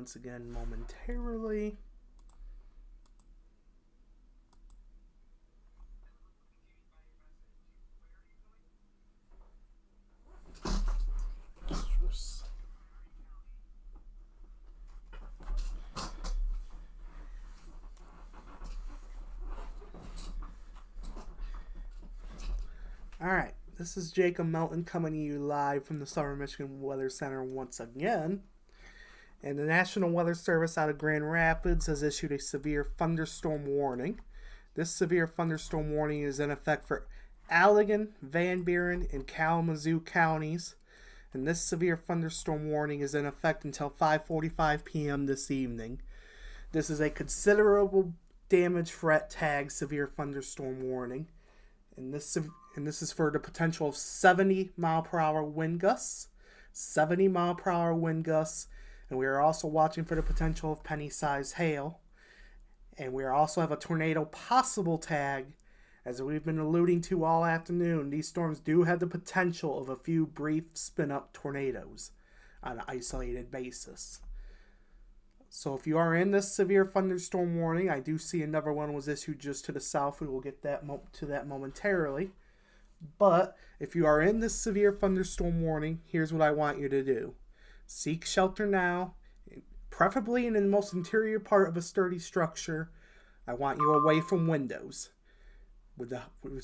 once again momentarily. Alright, this is Jacob Melton coming to you live from the Southern Michigan Weather Center once again. And the National Weather Service out of Grand Rapids has issued a severe thunderstorm warning. This severe thunderstorm warning is in effect for Allegan, Van Buren, and Kalamazoo counties. And this severe thunderstorm warning is in effect until 5:45 p.m. this evening. This is a considerable damage threat tag severe thunderstorm warning. And this is for the potential of 70 mile per hour wind gusts. 70 mile per hour wind gusts. And we are also watching for the potential of penny-sized hail. And we also have a tornado possible tag. As we've been alluding to all afternoon, these storms do have the potential of a few brief spin-up tornadoes on an isolated basis. So if you are in this severe thunderstorm warning, I do see another one was issued just to the south. We will get to that momentarily. But if you are in this severe thunderstorm warning, here's what I want you to do. Seek shelter now, preferably in the most interior part of a sturdy structure. I want you away from windows.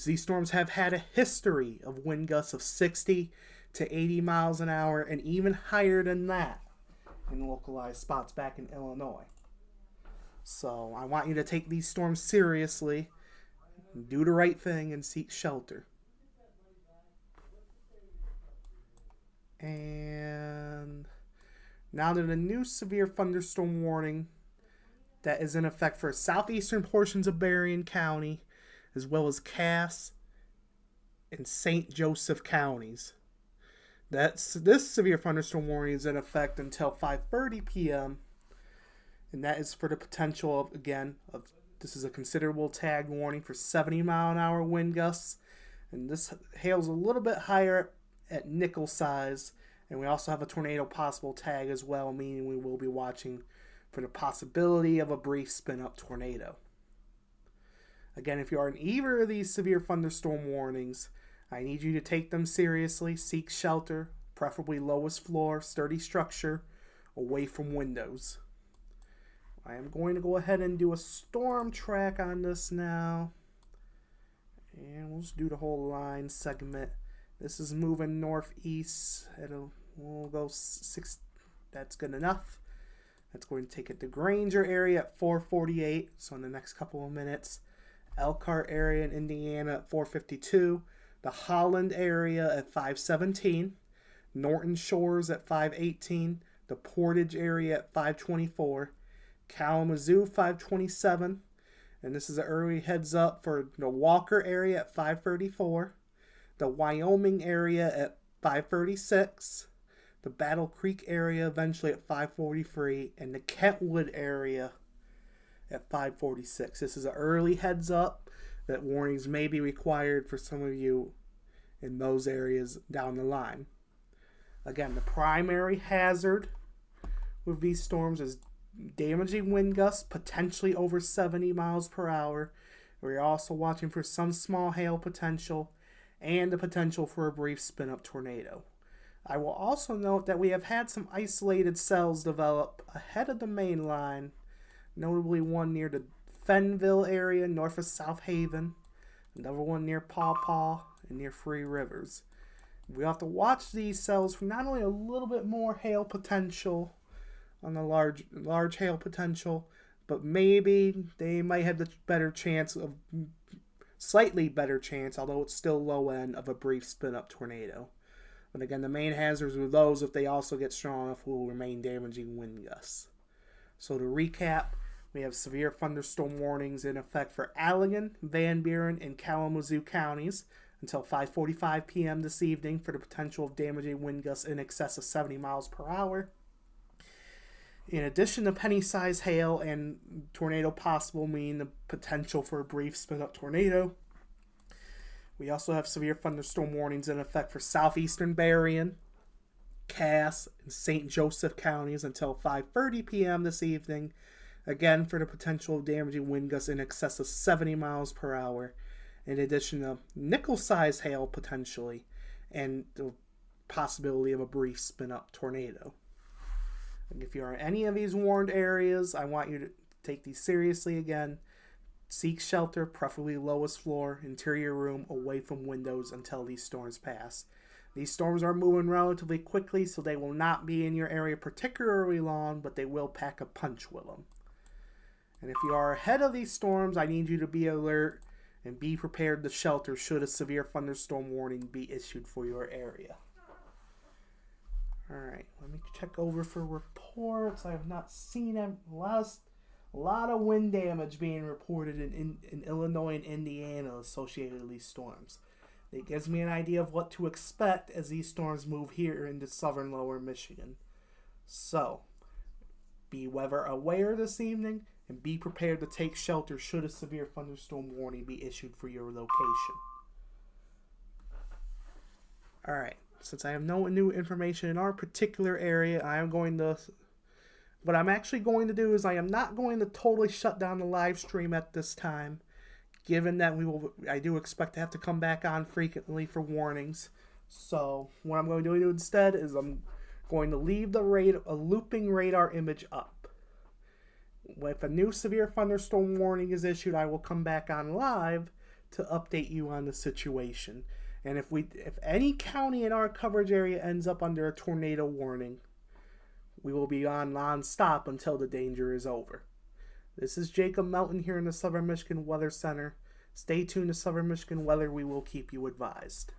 These storms have had a history of wind gusts of 60 to 80 miles an hour and even higher than that in localized spots back in Illinois. So I want you to take these storms seriously, do the right thing, and seek shelter. And now to the new severe thunderstorm warning that is in effect for southeastern portions of Berrien County, as well as Cass and St. Joseph counties. This severe thunderstorm warning is in effect until 5:30 p.m. And that is for the potential of, this is a considerable tag warning for 70 mile an hour wind gusts. And this hail's a little bit higher at nickel size. And we also have a tornado possible tag as well, meaning we will be watching for the possibility of a brief spin-up tornado. Again, if you are in either of these severe thunderstorm warnings, I need you to take them seriously, seek shelter, preferably lowest floor, sturdy structure, away from windows. I am going to go ahead and do a storm track on this now. And we'll just do the whole line segment. This is moving northeast. We'll go 6. That's good enough. That's going to take it to Granger area at 4:48. So in the next couple of minutes. Elkhart area in Indiana at 4:52. The Holland area at 5:17. Norton Shores at 5:18. The Portage area at 5:24. Kalamazoo 5:27. And this is an early heads up for the Walker area at 5:34. The Wyoming area at 5:36. The Battle Creek area eventually at 5:43. And the Kentwood area at 5:46. This is an early heads up that warnings may be required for some of you in those areas down the line. Again, the primary hazard with these storms is damaging wind gusts, potentially over 70 miles per hour. We're also watching for some small hail potential and the potential for a brief spin-up tornado. I will also note that we have had some isolated cells develop ahead of the main line, notably one near the Fenville area north of South Haven, another one near Paw Paw and near Three Rivers. We have to watch these cells for not only a little bit more hail potential on the large hail potential, but maybe they might have the slightly better chance, although it's still low end, of a brief spin-up tornado. But again, the main hazards with those, if they also get strong enough, will remain damaging wind gusts. So to recap, we have severe thunderstorm warnings in effect for Allegan, Van Buren, and Kalamazoo counties until 5:45 p.m. this evening for the potential of damaging wind gusts in excess of 70 miles per hour. In addition to penny-sized hail and tornado possible, meaning the potential for a brief spin-up tornado, we also have severe thunderstorm warnings in effect for southeastern Berrien, Cass, and St. Joseph counties until 5:30 p.m. this evening. Again, for the potential of damaging wind gusts in excess of 70 miles per hour, in addition to nickel-sized hail potentially, and the possibility of a brief spin-up tornado. And if you're in any of these warned areas, I want you to take these seriously again. Seek shelter, preferably lowest floor, interior room, away from windows until these storms pass. These storms are moving relatively quickly, so they will not be in your area particularly long, but they will pack a punch with them. And if you are ahead of these storms, I need you to be alert and be prepared to shelter should a severe thunderstorm warning be issued for your area. Alright, let me check over for reports. I have not seen a lot of wind damage being reported in Illinois and Indiana associated with these storms. It gives me an idea of what to expect as these storms move here into southern lower Michigan. So, be weather aware this evening and be prepared to take shelter should a severe thunderstorm warning be issued for your location. Alright, since I have no new information in our particular area, what I'm actually going to do is I am not going to totally shut down the live stream at this time, given that I do expect to have to come back on frequently for warnings. So what I'm going to do instead is I'm going to leave a looping radar image up. If a new severe thunderstorm warning is issued, I will come back on live to update you on the situation. And if any county in our coverage area ends up under a tornado warning, we will be on non-stop until the danger is over. This is Jacob Melton here in the Southern Michigan Weather Center. Stay tuned to Southern Michigan Weather. We will keep you advised.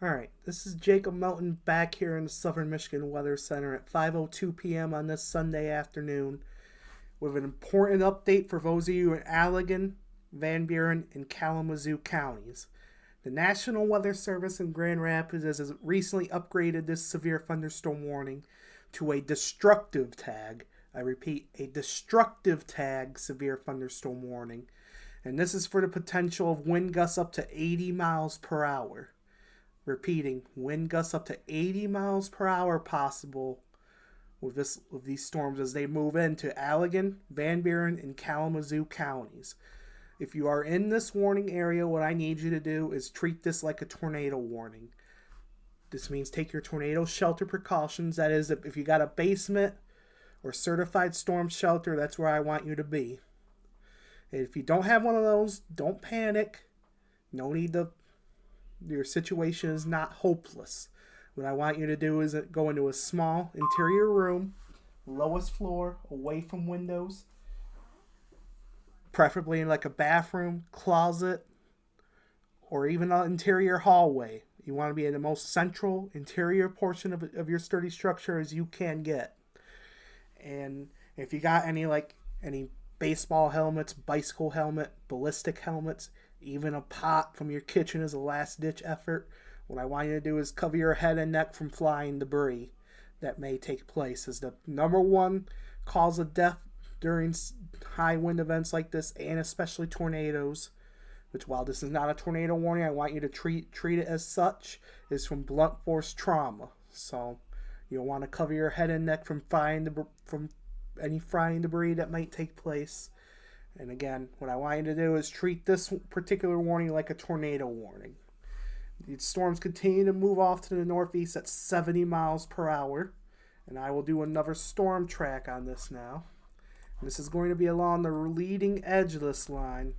Alright, this is Jacob Melton back here in the Southern Michigan Weather Center at 5:02 p.m. on this Sunday afternoon with an important update for those of you in Allegan, Van Buren, and Kalamazoo counties. The National Weather Service in Grand Rapids has recently upgraded this severe thunderstorm warning to a destructive tag. I repeat, a destructive tag severe thunderstorm warning. And this is for the potential of wind gusts up to 80 miles per hour. Repeating, wind gusts up to 80 miles per hour possible with these storms as they move into Allegan, Van Buren, and Kalamazoo counties. If you are in this warning area, what I need you to do is treat this like a tornado warning. This means take your tornado shelter precautions. That is, if you got a basement or certified storm shelter, that's where I want you to be. And if you don't have one of those, don't panic. No need to. Your situation is not hopeless. What I want you to do is go into a small interior room, lowest floor, away from windows, preferably in like a bathroom, closet, or even an interior hallway. You want to be in the most central interior portion of your sturdy structure as you can get. And if you got any baseball helmets, bicycle helmet, ballistic helmets, even a pot from your kitchen as a last-ditch effort, what I want you to do is cover your head and neck from flying debris that may take place. As the number one cause of death during high wind events like this, and especially tornadoes, which while this is not a tornado warning, I want you to treat it as such, is from blunt force trauma. So you'll want to cover your head and neck from any frying debris that might take place. And again, what I want you to do is treat this particular warning like a tornado warning. These storms continue to move off to the northeast at 70 miles per hour. And I will do another storm track on this now. And this is going to be along the leading edge of this line,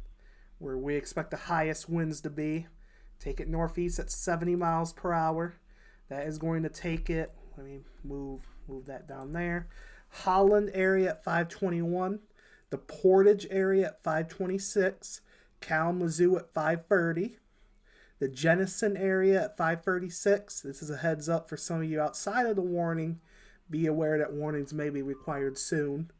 where we expect the highest winds to be. Take it northeast at 70 miles per hour. That is going to take it, let me move that down there. Holland area at 521. The Portage area at 526, Kalamazoo at 530, the Jenison area at 536. This is a heads up for some of you outside of the warning. Be aware that warnings may be required soon.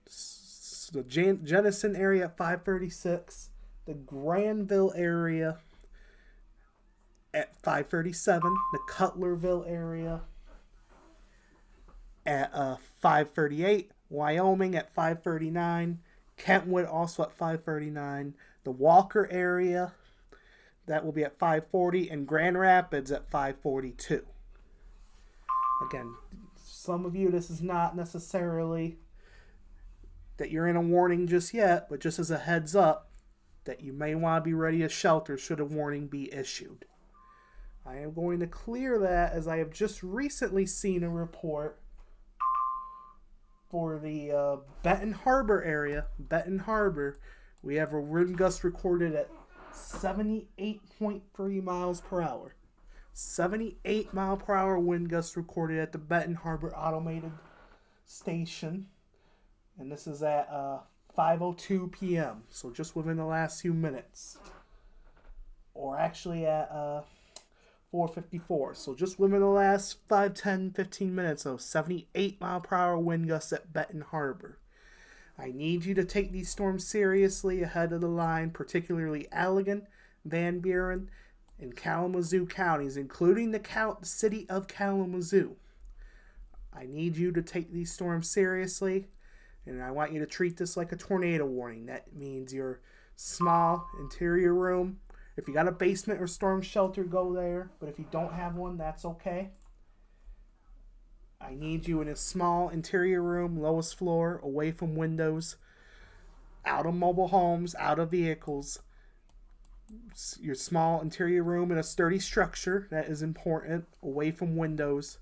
So the Jenison area at 536, the Granville area at 537, the Cutlerville area at 538, Wyoming at 539, Kentwood also at 539, the Walker area, that will be at 540, and Grand Rapids at 542. Again, some of you, this is not necessarily that you're in a warning just yet, but just as a heads up that you may want to be ready to shelter should a warning be issued. I am going to clear that as I have just recently seen a report for the Benton Harbor area. Benton Harbor, we have a wind gust recorded at 78.3 miles per hour. 78 mile per hour wind gust recorded at the Benton Harbor Automated Station. And this is at 5:02 p.m. So just within the last few minutes. Or actually at 4:54. So just within the last 5, 10, 15 minutes of 78 mile per hour wind gusts at Benton Harbor. I need you to take these storms seriously ahead of the line, particularly Allegan, Van Buren, and Kalamazoo counties, including the city of Kalamazoo. I need you to take these storms seriously, and I want you to treat this like a tornado warning. That means your small interior room. If you got a basement or storm shelter, go there. But if you don't have one, that's okay. I need you in a small interior room, lowest floor, away from windows, out of mobile homes, out of vehicles. Your small interior room in a sturdy structure, that is important, away from windows.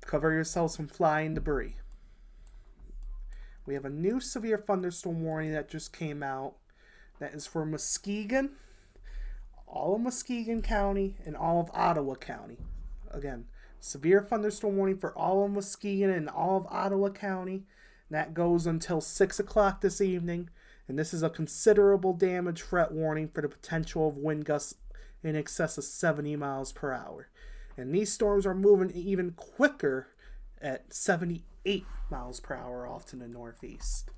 Cover yourselves from flying debris. We have a new severe thunderstorm warning that just came out. That is for Muskegon, all of Muskegon County, and all of Ottawa County. Again, severe thunderstorm warning for all of Muskegon and all of Ottawa County. That goes until 6 o'clock this evening. And this is a considerable damage threat warning for the potential of wind gusts in excess of 70 miles per hour. And these storms are moving even quicker at 78 miles per hour off to the northeast.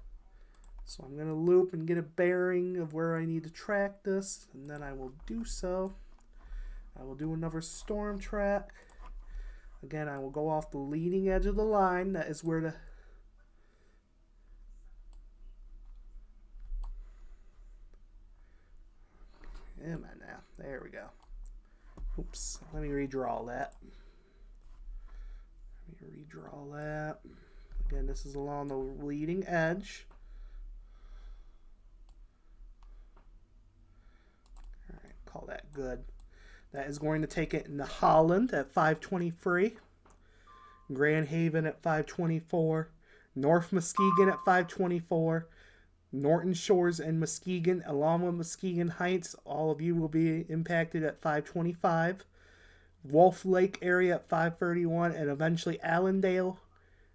So I'm going to loop and get a bearing of where I need to track this, and then I will do so. I will do another storm track. Again, I will go off the leading edge of the line. That is where the am I now? There we go. Oops. Let me redraw that. Again, this is along the leading edge. Alright, call that good. That is going to take it into Holland at 523. Grand Haven at 524. North Muskegon at 524. Norton Shores and Muskegon, along with Muskegon Heights, all of you will be impacted at 525. Wolf Lake area at 531, and eventually Allendale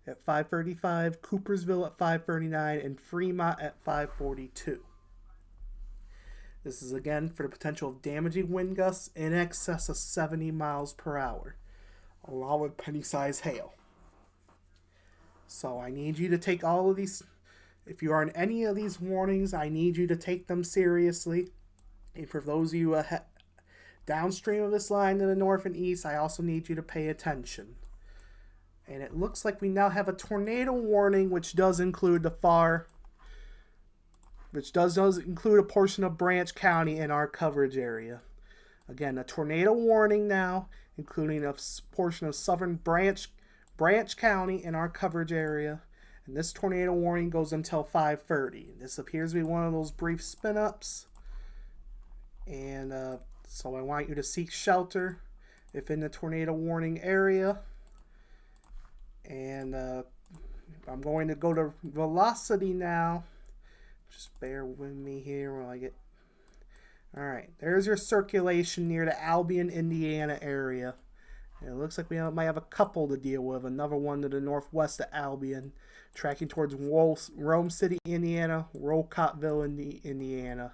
at 535, Coopersville at 539, and Fremont at 542. This is again for the potential of damaging wind gusts in excess of 70 miles per hour, along with penny-sized hail. So I need you to take all of these. If you are in any of these warnings, I need you to take them seriously. And for those of you downstream of this line to the north and east, I also need you to pay attention. And it looks like we now have a tornado warning, which does include a portion of Branch County in our coverage area. Again, a tornado warning now, including a portion of southern Branch County in our coverage area. And this tornado warning goes until 5:30. This appears to be one of those brief spin-ups. And so I want you to seek shelter if in the tornado warning area. And I'm going to go to velocity now. Just bear with me here while I get... Alright, there's your circulation near the Albion, Indiana area. And it looks like we might have a couple to deal with. Another one to the northwest of Albion, tracking towards Rome City, Indiana, Wolcottville, Indiana.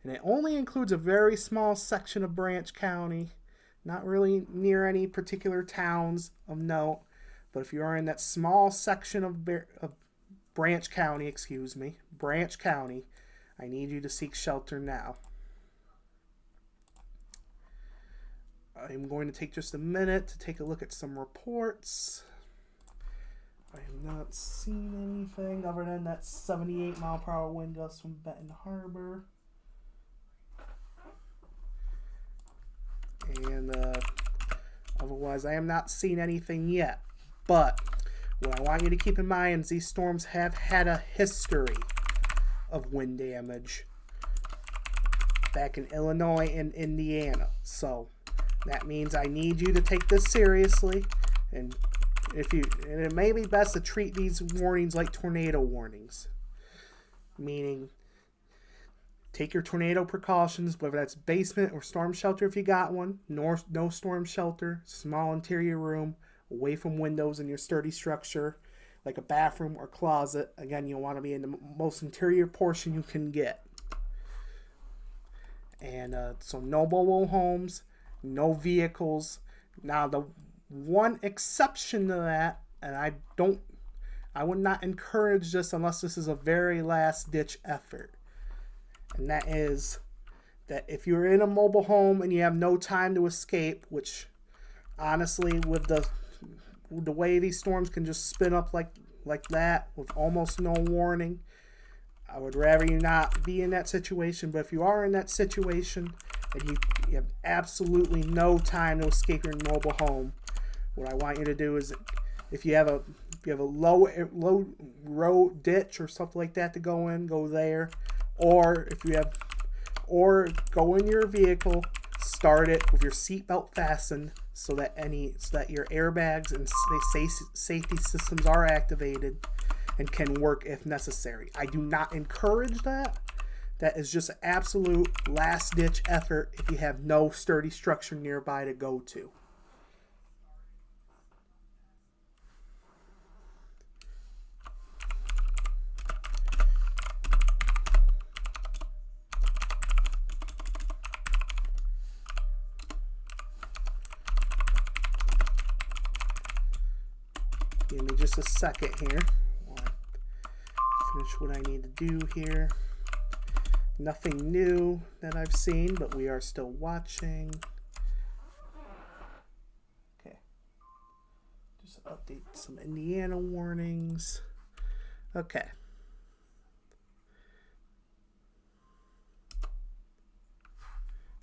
And it only includes a very small section of Branch County, not really near any particular towns of note. But if you are in that small section of Branch County, I need you to seek shelter now. I'm going to take just a minute to take a look at some reports. I have not seen anything other than that 78 mile per hour wind gust from Benton Harbor. And otherwise, I am not seeing anything yet. But what I want you to keep in mind is these storms have had a history of wind damage back in Illinois and Indiana. So that means I need you to take this seriously, and it may be best to treat these warnings like tornado warnings, meaning take your tornado precautions, whether that's basement or storm shelter if you got one, no storm shelter, small interior room, away from windows in your sturdy structure, like a bathroom or closet. Again, you'll want to be in the most interior portion you can get. And so no mobile homes, no vehicles. Now the one exception to that, and I would not encourage this unless this is a very last ditch effort, and that is that if you're in a mobile home and you have no time to escape, which honestly with the way these storms can just spin up like that with almost no warning, I would rather you not be in that situation. But if you are in that situation and you have absolutely no time to escape your mobile home, what I want you to do is, if you have a low road ditch or something like that to go in, go there. Or go in your vehicle, start it with your seatbelt fastened so that your airbags and safety systems are activated and can work if necessary. I do not encourage that. That is just an absolute last-ditch effort if you have no sturdy structure nearby to go to. Give me just a second here. I'll finish what I need to do here. Nothing new that I've seen, but we are still watching. Okay. Just update some Indiana warnings. Okay.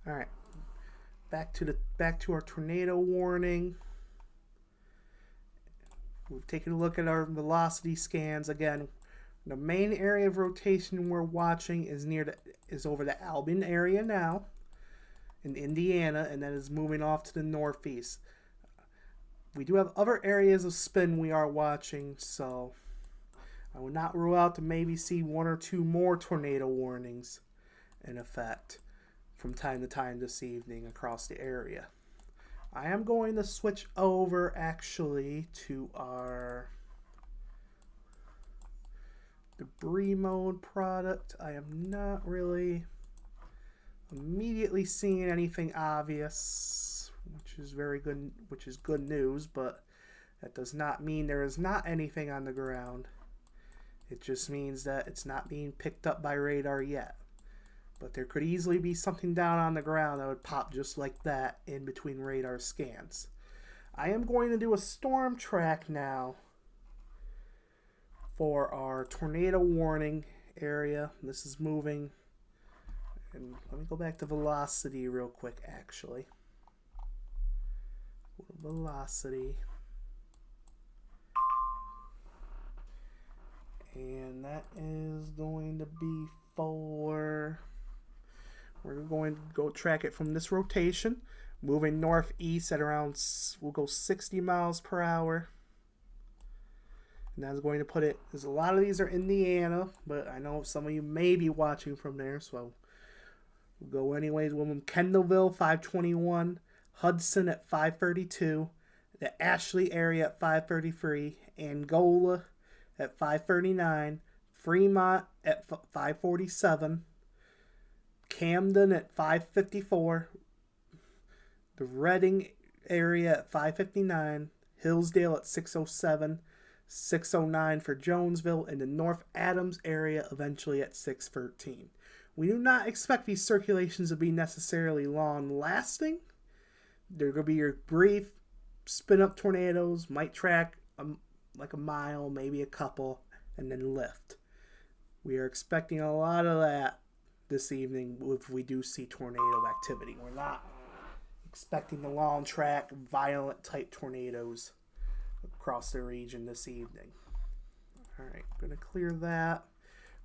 All right. Back to our tornado warning. We've taken a look at our velocity scans again. The main area of rotation we're watching is over the Albion area now in Indiana, and that is moving off to the northeast. We do have other areas of spin we are watching, so I would not rule out to maybe see one or two more tornado warnings in effect from time to time this evening across the area. I am going to switch over actually to our debris mode product. I am not really immediately seeing anything obvious, which is good news, but that does not mean there is not anything on the ground. It just means that it's not being picked up by radar yet. But there could easily be something down on the ground that would pop just like that in between radar scans. I am going to do a storm track now for our tornado warning area. This is moving. And let me go back to velocity real quick, actually. Velocity. And that is going to be for... We're going to go track it from this rotation. Moving northeast at around, we'll go 60 miles per hour. And that's going to put it, because a lot of these are Indiana, but I know some of you may be watching from there, so we'll go anyways. We'll move Kendallville, 521. Hudson at 532. The Ashley area at 533. Angola at 539. Fremont at 547. Camden at 554, the Reading area at 559, Hillsdale at 607, 609 for Jonesville, and the North Adams area eventually at 613. We do not expect these circulations to be necessarily long-lasting. They're going to be your brief spin-up tornadoes, might track like a mile, maybe a couple, and then lift. We are expecting a lot of that this evening if we do see tornado activity. We're not expecting the long track, violent type tornadoes across the region this evening. Alright, I'm going to clear that.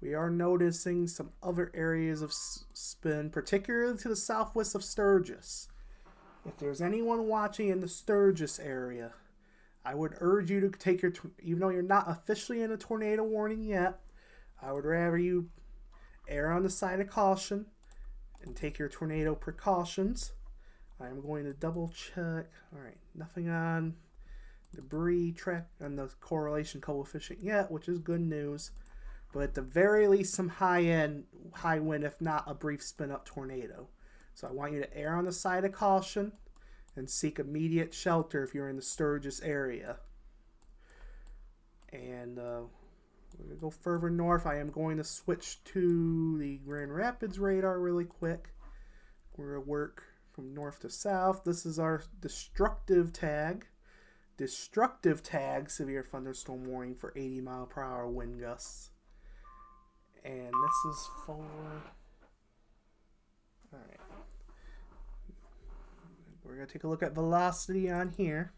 We are noticing some other areas of spin, particularly to the southwest of Sturgis. If there's anyone watching in the Sturgis area, I would urge you to take your, even though you're not officially in a tornado warning yet, I would rather you err on the side of caution and take your tornado precautions. I'm going to double check. Alright, nothing on debris track on the correlation coefficient yet, which is good news. But at the very least, some high wind, if not a brief spin-up tornado. So I want you to err on the side of caution and seek immediate shelter if you're in the Sturgis area. And we're going to go further north. I am going to switch to the Grand Rapids radar really quick. We're going to work from north to south. This is our destructive tag. Destructive tag, severe thunderstorm warning for 80 mile per hour wind gusts. And this is for... Alright. We're going to take a look at velocity on here.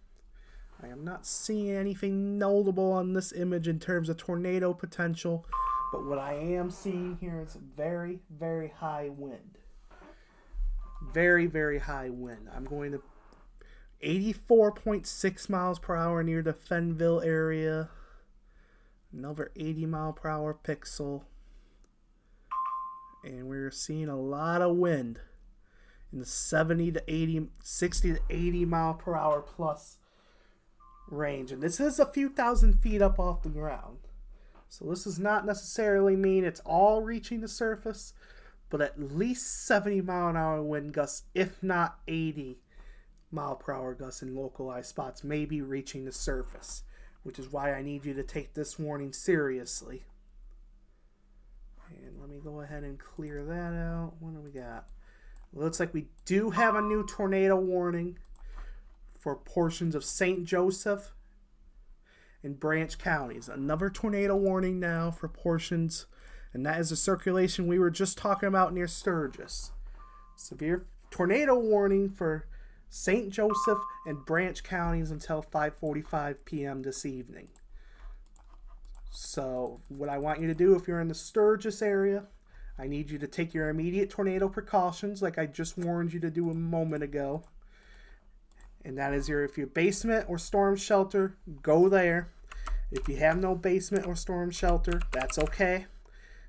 I am not seeing anything notable on this image in terms of tornado potential, but what I am seeing here is very, very high wind. Very, very high wind. I'm going to 84.6 miles per hour near the Fenville area. Another 80 mile per hour pixel. And we're seeing a lot of wind in the 60 to 80 mile per hour plus range. And this is a few thousand feet up off the ground. So this does not necessarily mean it's all reaching the surface, but at least 70 mile an hour wind gusts, if not 80 mile per hour gusts in localized spots, may be reaching the surface. which is why I need you to take this warning seriously. And let me go ahead and clear that out. What do we got? Looks like we do have a new tornado warning for portions of St. Joseph and Branch counties. Another tornado warning now for portions, and that is the circulation we were just talking about near Sturgis. Severe tornado warning for St. Joseph and Branch counties until 5:45 p.m. this evening. So what I want you to do, if you're in the Sturgis area, I need you to take your immediate tornado precautions like I just warned you to do a moment ago. And that is if your basement or storm shelter, go there. If you have no basement or storm shelter, that's okay.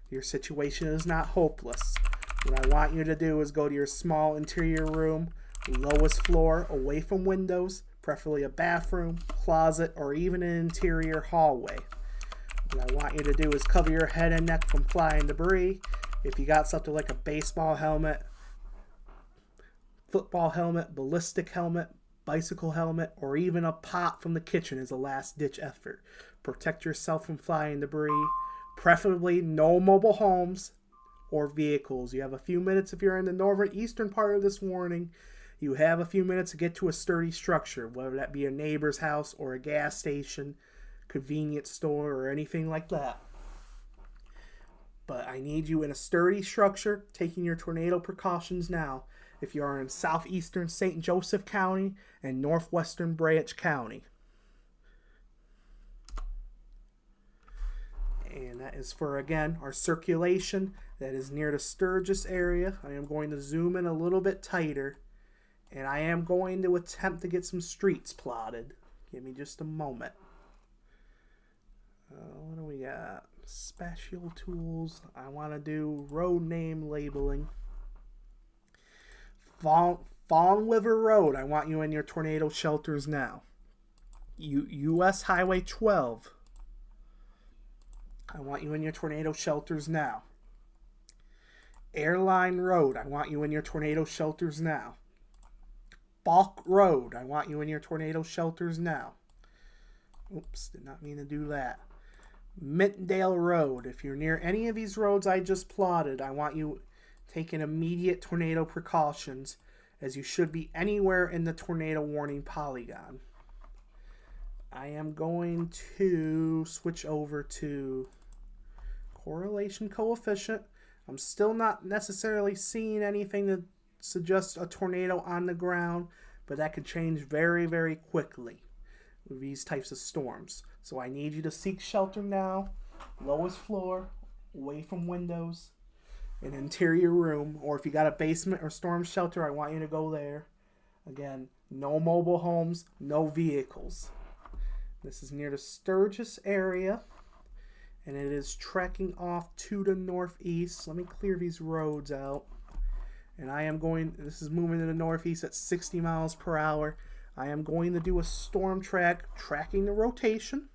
Your situation is not hopeless. What I want you to do is go to your small interior room, lowest floor, away from windows, preferably a bathroom, closet, or even an interior hallway. What I want you to do is cover your head and neck from flying debris. If you got something like a baseball helmet, football helmet, ballistic helmet, bicycle helmet, or even a pot from the kitchen is a last-ditch effort. Protect yourself from flying debris. Preferably no mobile homes or vehicles. You have a few minutes if you're in the northeastern part of this warning. You have a few minutes to get to a sturdy structure, whether that be a neighbor's house or a gas station, convenience store, or anything like that. But I need you in a sturdy structure, taking your tornado precautions now if you are in southeastern St. Joseph County and northwestern Branch County. And that is for, again, our circulation that is near the Sturgis area. I am going to zoom in a little bit tighter, and I am going to attempt to get some streets plotted. Give me just a moment. What do we got? Spatial tools. I want to do road name labeling. Fawn River Road. I want you in your tornado shelters now. U.S. Highway 12. I want you in your tornado shelters now. Airline Road. I want you in your tornado shelters now. Balk Road. I want you in your tornado shelters now. Oops, did not mean to do that. Mintdale Road. If you're near any of these roads I just plotted, I want you taking immediate tornado precautions, as you should be anywhere in the tornado warning polygon. I am going to switch over to correlation coefficient. I'm still not necessarily seeing anything that suggests a tornado on the ground, but that could change very, very quickly with these types of storms. So I need you to seek shelter now. Lowest floor, away from windows, an interior room, or if you got a basement or storm shelter, I want you to go there. Again, no mobile homes, no vehicles. This is near the Sturgis area, and it is trekking off to the northeast. Let me clear these roads out. And this is moving to the northeast at 60 miles per hour. I am going to do a storm track, tracking the rotation.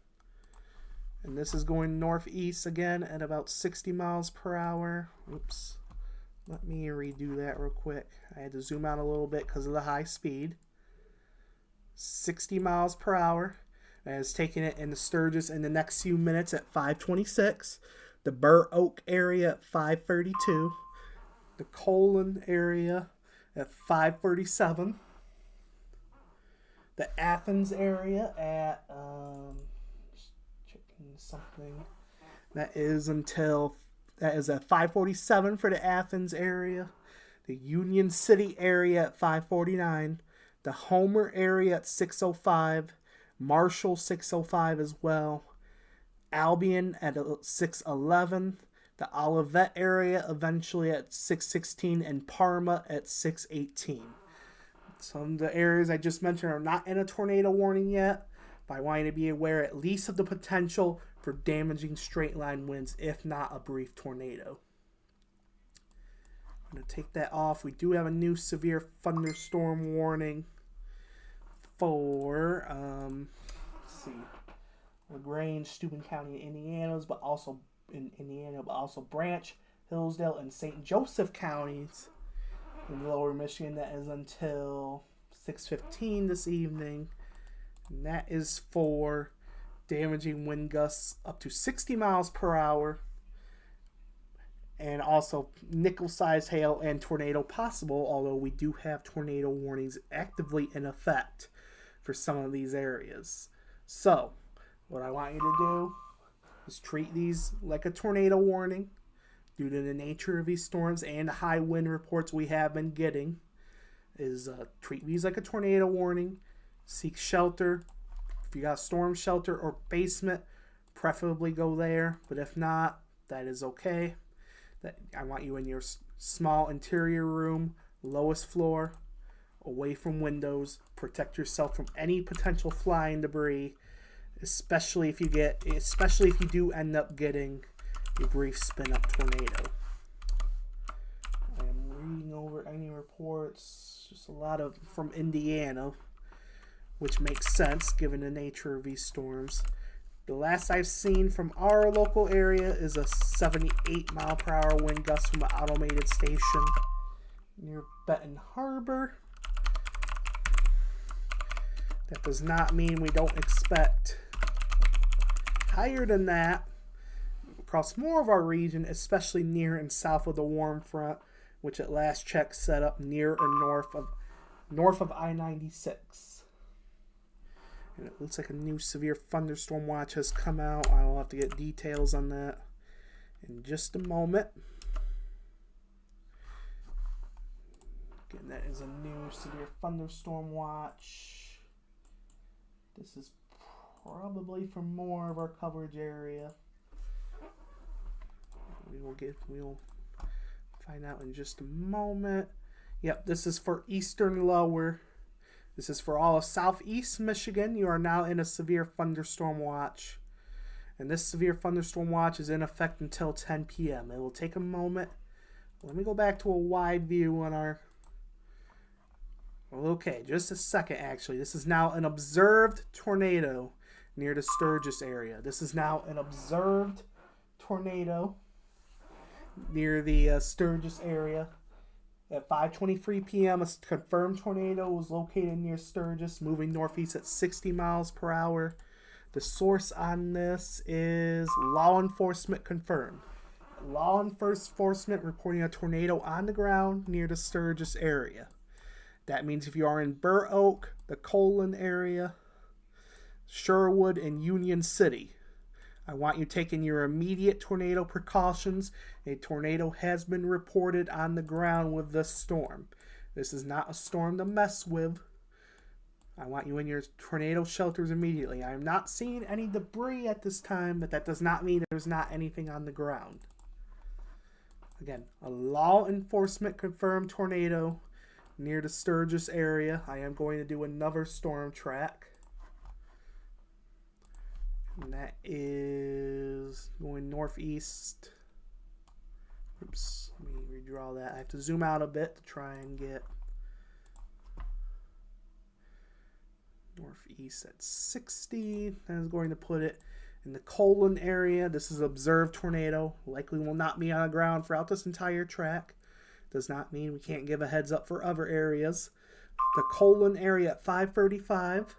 And this is going northeast again at about 60 miles per hour. Oops. Let me redo that real quick. I had to zoom out a little bit because of the high speed. 60 miles per hour. And it's taking it in the Sturgis in the next few minutes at 5:26. The Burr Oak area at 5:32. The Colon area at 5:37. The Athens area at just checking something. That is at 5:47 for the Athens area. The Union City area at 5:49. The Homer area at 6:05. Marshall 6:05 as well. Albion at 6:11. The Olivet area eventually at 6:16, and Parma at 6:18. Some of the areas I just mentioned are not in a tornado warning yet, but I want you to be aware at least of the potential for damaging straight line winds, if not a brief tornado. I'm going to take that off. We do have a new severe thunderstorm warning for let's see, LaGrange, Steuben County, Indiana, but also Branch, Hillsdale, and St. Joseph counties in Lower Michigan. That is until 6:15 this evening, and that is for damaging wind gusts up to 60 miles per hour, and also nickel-sized hail and tornado possible, although we do have tornado warnings actively in effect for some of these areas. So, what I want you to do is treat these like a tornado warning due to the nature of these storms and the high wind reports we have been getting. Treat these like a tornado warning. Seek shelter. If you got storm shelter or basement, preferably go there. But if not, that is okay. I want you in your small interior room, lowest floor, away from windows. Protect yourself from any potential flying debris, especially if you do end up getting a brief spin-up tornado. I am reading over any reports, just a lot of from Indiana, which makes sense given the nature of these storms. The last I've seen from our local area is a 78 mile per hour wind gust from an automated station near Benton Harbor. That does not mean we don't expect higher than that across more of our region, especially near and south of the warm front, which at last check set up near or north of I-96. And it looks like a new severe thunderstorm watch has come out. I will have to get details on that in just a moment. Again, that is a new severe thunderstorm watch. This is probably for more of our coverage area. We'll find out in just a moment. Yep, this is for eastern lower. This is for all of southeast Michigan. You are now in a severe thunderstorm watch. And this severe thunderstorm watch is in effect until 10 p.m. It will take a moment. Let me go back to a wide view on our... Okay, just a second actually. This is now an observed tornado near the Sturgis area. This is now an observed tornado near the Sturgis area. At 5:23 p.m., a confirmed tornado was located near Sturgis, moving northeast at 60 miles per hour. The source on this is law enforcement confirmed. Law enforcement reporting a tornado on the ground near the Sturgis area. That means if you are in Burr Oak, the Colon area, Sherwood, and Union City, I want you taking your immediate tornado precautions. A tornado has been reported on the ground with this storm. This is not a storm to mess with. I want you in your tornado shelters immediately. I am not seeing any debris at this time, but that does not mean there's not anything on the ground. Again, a law enforcement confirmed tornado near the Sturgis area. I am going to do another storm track. And that is going northeast. Oops, let me redraw that. I have to zoom out a bit to try and get northeast at 60. That is going to put it in the Colon area. This is observed tornado. Likely will not be on the ground throughout this entire track. Does not mean we can't give a heads up for other areas. The Colon area at 5:35.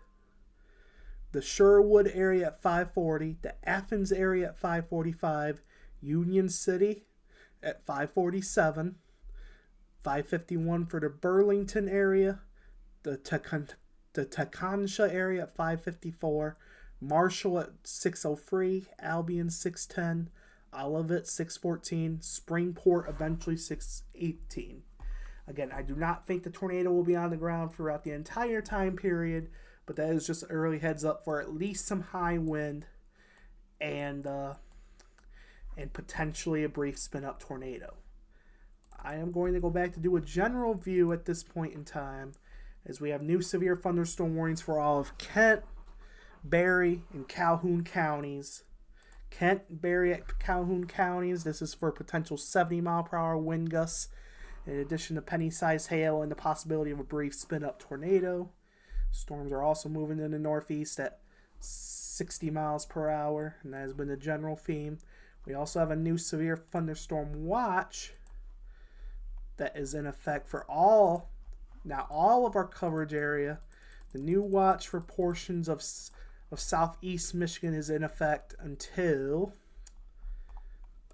The Sherwood area at 5:40, the Athens area at 5:45, Union City at 5:47, 5:51 for the Burlington area, the Tecumseh area at 5:54, Marshall at 6:03, Albion 6:10, Olivet 6:14, Springport eventually 6:18. Again, I do not think the tornado will be on the ground throughout the entire time period, but that is just an early heads up for at least some high wind and potentially a brief spin-up tornado. I am going to go back to do a general view at this point in time, as we have new severe thunderstorm warnings for all of Kent, Berry, and Calhoun counties. Kent, Berry, and Calhoun counties, this is for potential 70 mile per hour wind gusts, in addition to penny-sized hail and the possibility of a brief spin-up tornado. Storms are also moving in the northeast at 60 miles per hour, and that has been the general theme. We also have a new severe thunderstorm watch that is in effect for all of our coverage area. The new watch for portions of of southeast Michigan is in effect until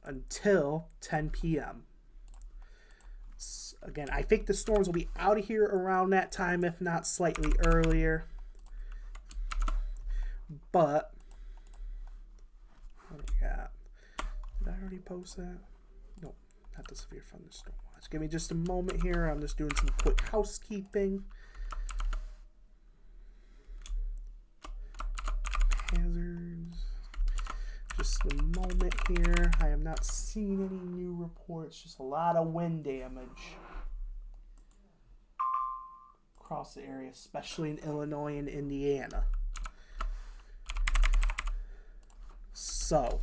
10 p.m. Again, I think the storms will be out of here around that time, if not slightly earlier. But what do we got? Did I already post that? Nope, not the severe thunderstorm watch. Give me just a moment here. I'm just doing some quick housekeeping. Hazards. Just a moment here. I have not seen any new reports. Just a lot of wind damage across the area, especially in Illinois and Indiana. So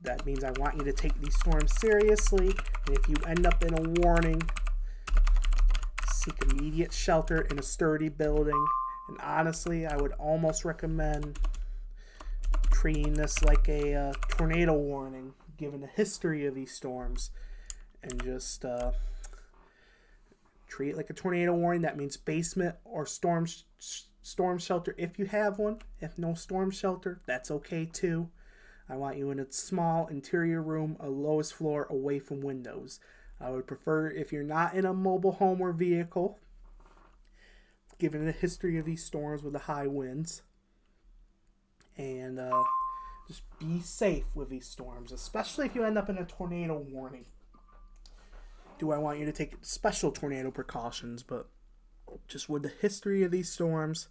that means I want you to take these storms seriously, and if you end up in a warning, seek immediate shelter in a sturdy building. And honestly, I would almost recommend treating this like a tornado warning, given the history of these storms, and just treat it like a tornado warning. That means basement or storm shelter if you have one. If no storm shelter, that's okay too. I want you in a small interior room, a lowest floor, away from windows. I would prefer if you're not in a mobile home or vehicle, given the history of these storms with the high winds. And just be safe with these storms, especially if you end up in a tornado warning. Do I want you to take special tornado precautions, but just with the history of these storms,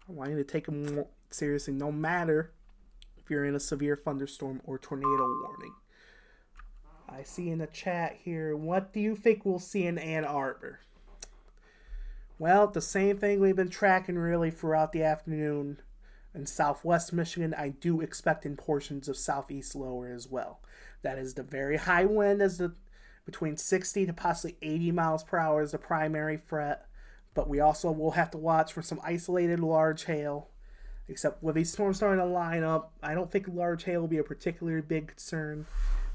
I want you to take them more seriously, no matter if you're in a severe thunderstorm or tornado warning. I see in the chat here, what do you think we'll see in Ann Arbor? Well, the same thing we've been tracking really throughout the afternoon in southwest Michigan. I do expect in portions of southeast lower as well. That is the very high wind, as the between 60 to possibly 80 miles per hour is the primary threat. But we also will have to watch for some isolated large hail. Except with these storms starting to line up, I don't think large hail will be a particularly big concern.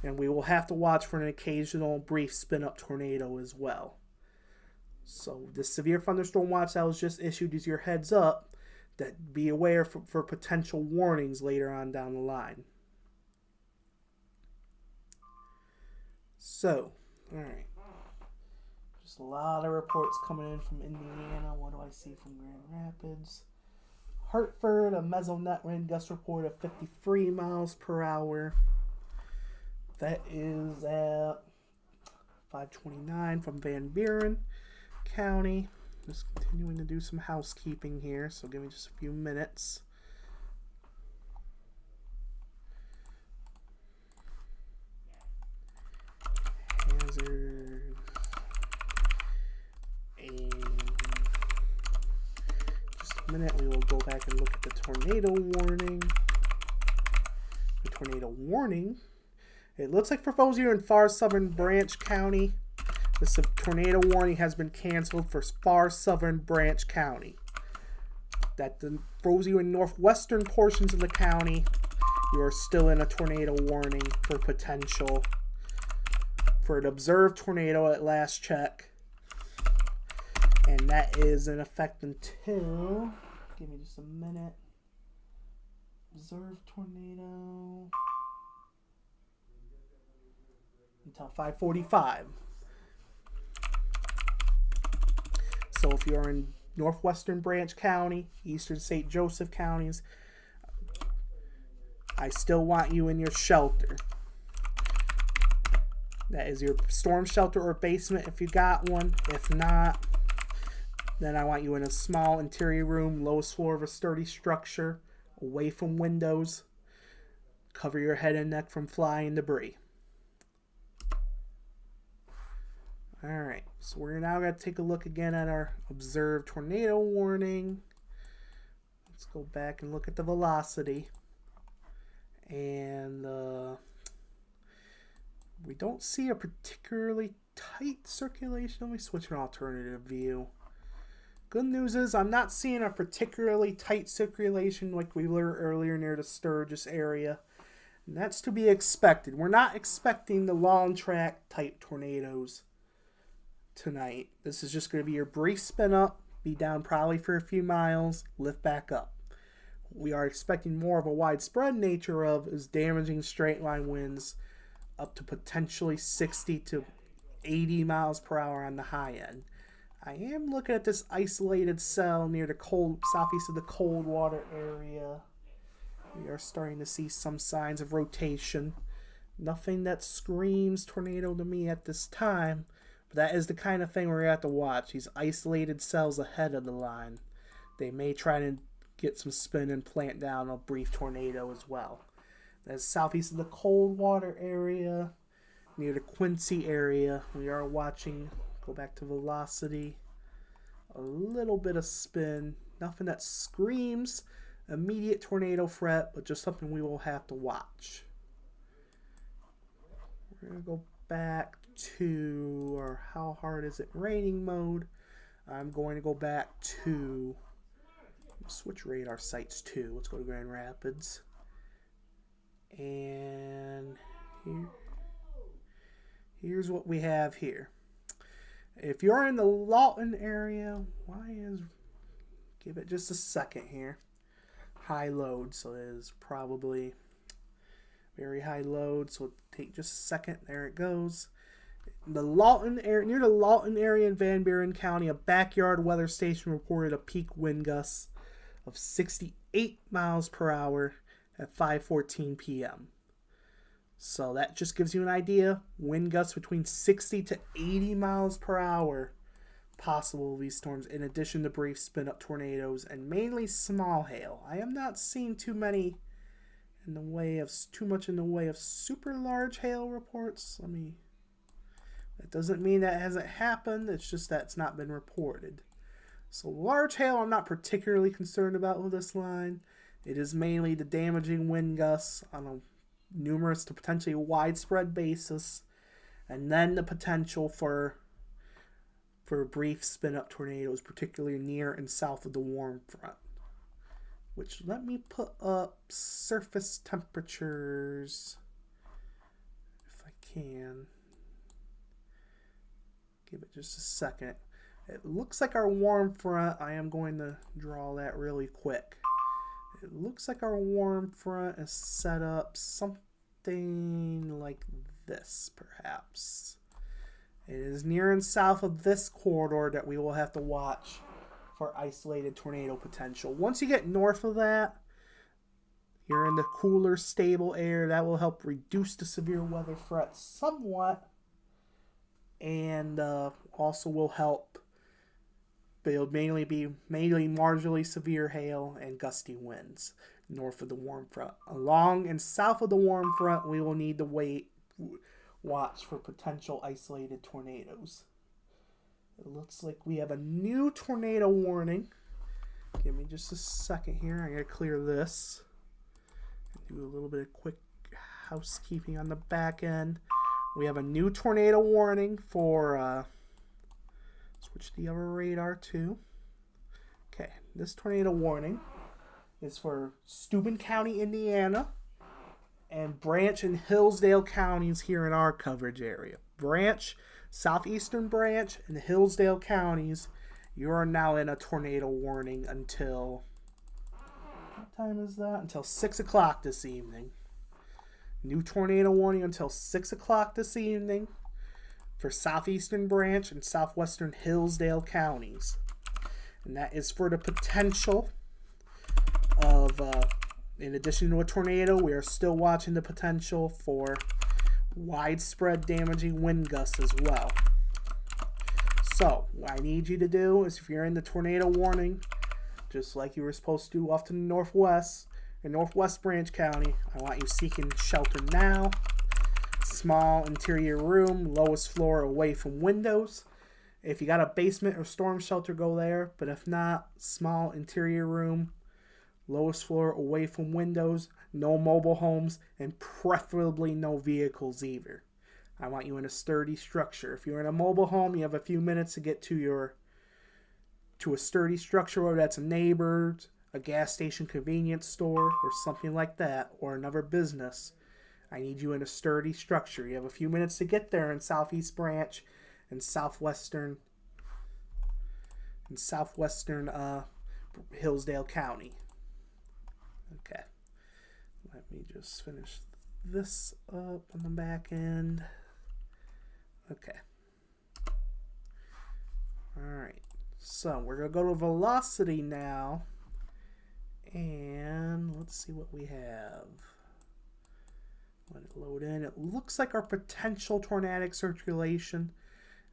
And we will have to watch for an occasional brief spin-up tornado as well. So the severe thunderstorm watch that was just issued is your heads up that be aware for potential warnings later on down the line. So, alright. Just a lot of reports coming in from Indiana. What do I see from Grand Rapids? Hartford, a mesonet wind gust report of 53 miles per hour. That is at 529 from Van Buren County. Just continuing to do some housekeeping here, so give me just a few minutes. Hazard. And just a minute, we will go back and look at the tornado warning. The tornado warning. It looks like for those of you in far southern Branch County, the tornado warning has been canceled for far southern Branch County. That those of you in northwestern portions of the county, you are still in a tornado warning for potential for an observed tornado at last check. And that is in effect until, give me just a minute, observed tornado, until 5:45. So if you're in northwestern Branch County, eastern St. Joseph counties, I still want you in your shelter. That is your storm shelter or basement if you got one. If not, then I want you in a small interior room, lowest floor of a sturdy structure, away from windows. Cover your head and neck from flying debris. Alright, so we're now going to take a look again at our observed tornado warning. Let's go back and look at the velocity. And we don't see a particularly tight circulation. Let me switch an alternative view. Good news is I'm not seeing a particularly tight circulation like we were earlier near the Sturgis area. And that's to be expected. We're not expecting the long track type tornadoes tonight. This is just going to be your brief spin up, be down probably for a few miles, lift back up. we are expecting more of a widespread nature of is damaging straight line winds up to potentially 60 to 80 miles per hour on the high end. I am looking at this isolated cell near the southeast of the Coldwater area. We are starting to see some signs of rotation. Nothing that screams tornado to me at this time, but that is the kind of thing we're going to have to watch. These isolated cells ahead of the line. They may try to get some spin and plant down a brief tornado as well. That's southeast of the Coldwater area, near the Quincy area. We are watching, go back to velocity, a little bit of spin. Nothing that screams immediate tornado threat, but just something we will have to watch. We're going to go back to our how hard is it raining mode. I'm going to go back to switch radar sites too. Let's go to Grand Rapids. And here's what we have here. If you're in the Lawton area, give it just a second here. High load, so it is probably very high load, so it'll take just a second. There it goes. The Lawton area, near the Lawton area in Van Buren County, a backyard weather station reported a peak wind gust of 68 miles per hour at 5:14 p.m. So that just gives you an idea. Wind gusts between 60 to 80 miles per hour possible of these storms, in addition to brief spin-up tornadoes and mainly small hail. I am not seeing too much in the way of super large hail reports. That doesn't mean that hasn't happened. It's just that it's not been reported. So large hail I'm not particularly concerned about with this line. It is mainly the damaging wind gusts on a numerous to potentially widespread basis, and then the potential for brief spin-up tornadoes, particularly near and south of the warm front. Which, let me put up surface temperatures if I can. Give it just a second. It looks like our warm front, I am going to draw that really quick. It looks like our warm front is set up something like this, perhaps. It is near and south of this corridor that we will have to watch for isolated tornado potential. Once you get north of that, you're in the cooler, stable air. That will help reduce the severe weather threat somewhat, and also will help. But it'll mainly be marginally severe hail and gusty winds north of the warm front. Along and south of the warm front, we will need to watch for potential isolated tornadoes. It looks like we have a new tornado warning. Give me just a second here. I gotta clear this. Do a little bit of quick housekeeping on the back end. We have a new tornado warning for switch the other radar too. Okay, this tornado warning is for Steuben County, Indiana, and Branch and Hillsdale counties here in our coverage area. Branch, southeastern Branch, and Hillsdale counties, you are now in a tornado warning until, what time is that? Until 6 o'clock this evening. New tornado warning until 6 o'clock this evening for southeastern Branch and southwestern Hillsdale counties. And that is for the potential of, in addition to a tornado, we are still watching the potential for widespread damaging wind gusts as well. So, what I need you to do is, if you're in the tornado warning, just like you were supposed to off to the northwest, in Northwest Branch County, I want you seeking shelter now. Small interior room, lowest floor away from windows. If you got a basement or storm shelter, go there. But if not, small interior room, lowest floor away from windows, no mobile homes, and preferably no vehicles either. I want you in a sturdy structure. If you're in a mobile home, you have a few minutes to get to a sturdy structure, whether that's a neighbor's, a gas station, convenience store, or something like that, or another business. I need you in a sturdy structure. You have a few minutes to get there in Southeast Branch and southwestern Hillsdale County. Let me just finish this up on the back end. Okay. Alright. So we're going to go to velocity now. And let's see what we have. Let it load in. It looks like our potential tornadic circulation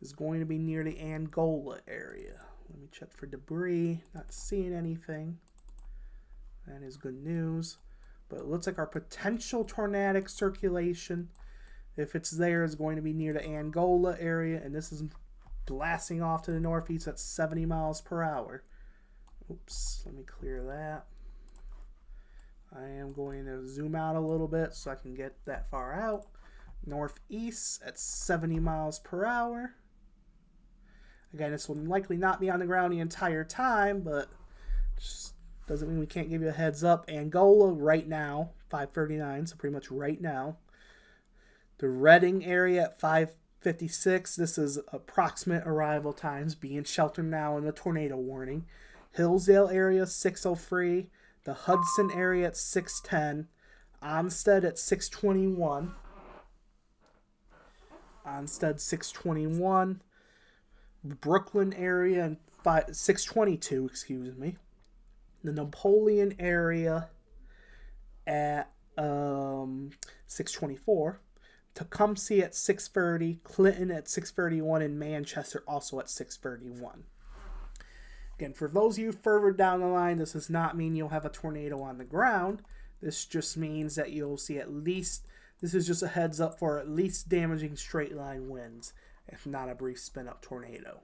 is going to be near the Angola area. Let me check for debris. Not seeing anything. That is good news. But it looks like our potential tornadic circulation, if it's there, is going to be near the Angola area. And this is blasting off to the northeast at 70 miles per hour. Oops, let me clear that. I am going to zoom out a little bit so I can get that far out. Northeast at 70 miles per hour. Again, this will likely not be on the ground the entire time, but just doesn't mean we can't give you a heads up. Angola right now, 5:39, so pretty much right now. The Reading area at 5:56. This is approximate arrival times. Be in shelter now in the tornado warning. Hillsdale area 6:03. The Hudson area at 6:10. Onstead at 6:21. Onstead 6:21. Brooklyn area at 6:22. Excuse me. The Napoleon area at 6:24. Tecumseh at 6:30. Clinton at 6:31. And Manchester also at 6:31. Again, for those of you further down the line, this does not mean you'll have a tornado on the ground. This just means that you'll see at least, this is just a heads up for at least damaging straight line winds, if not a brief spin up tornado.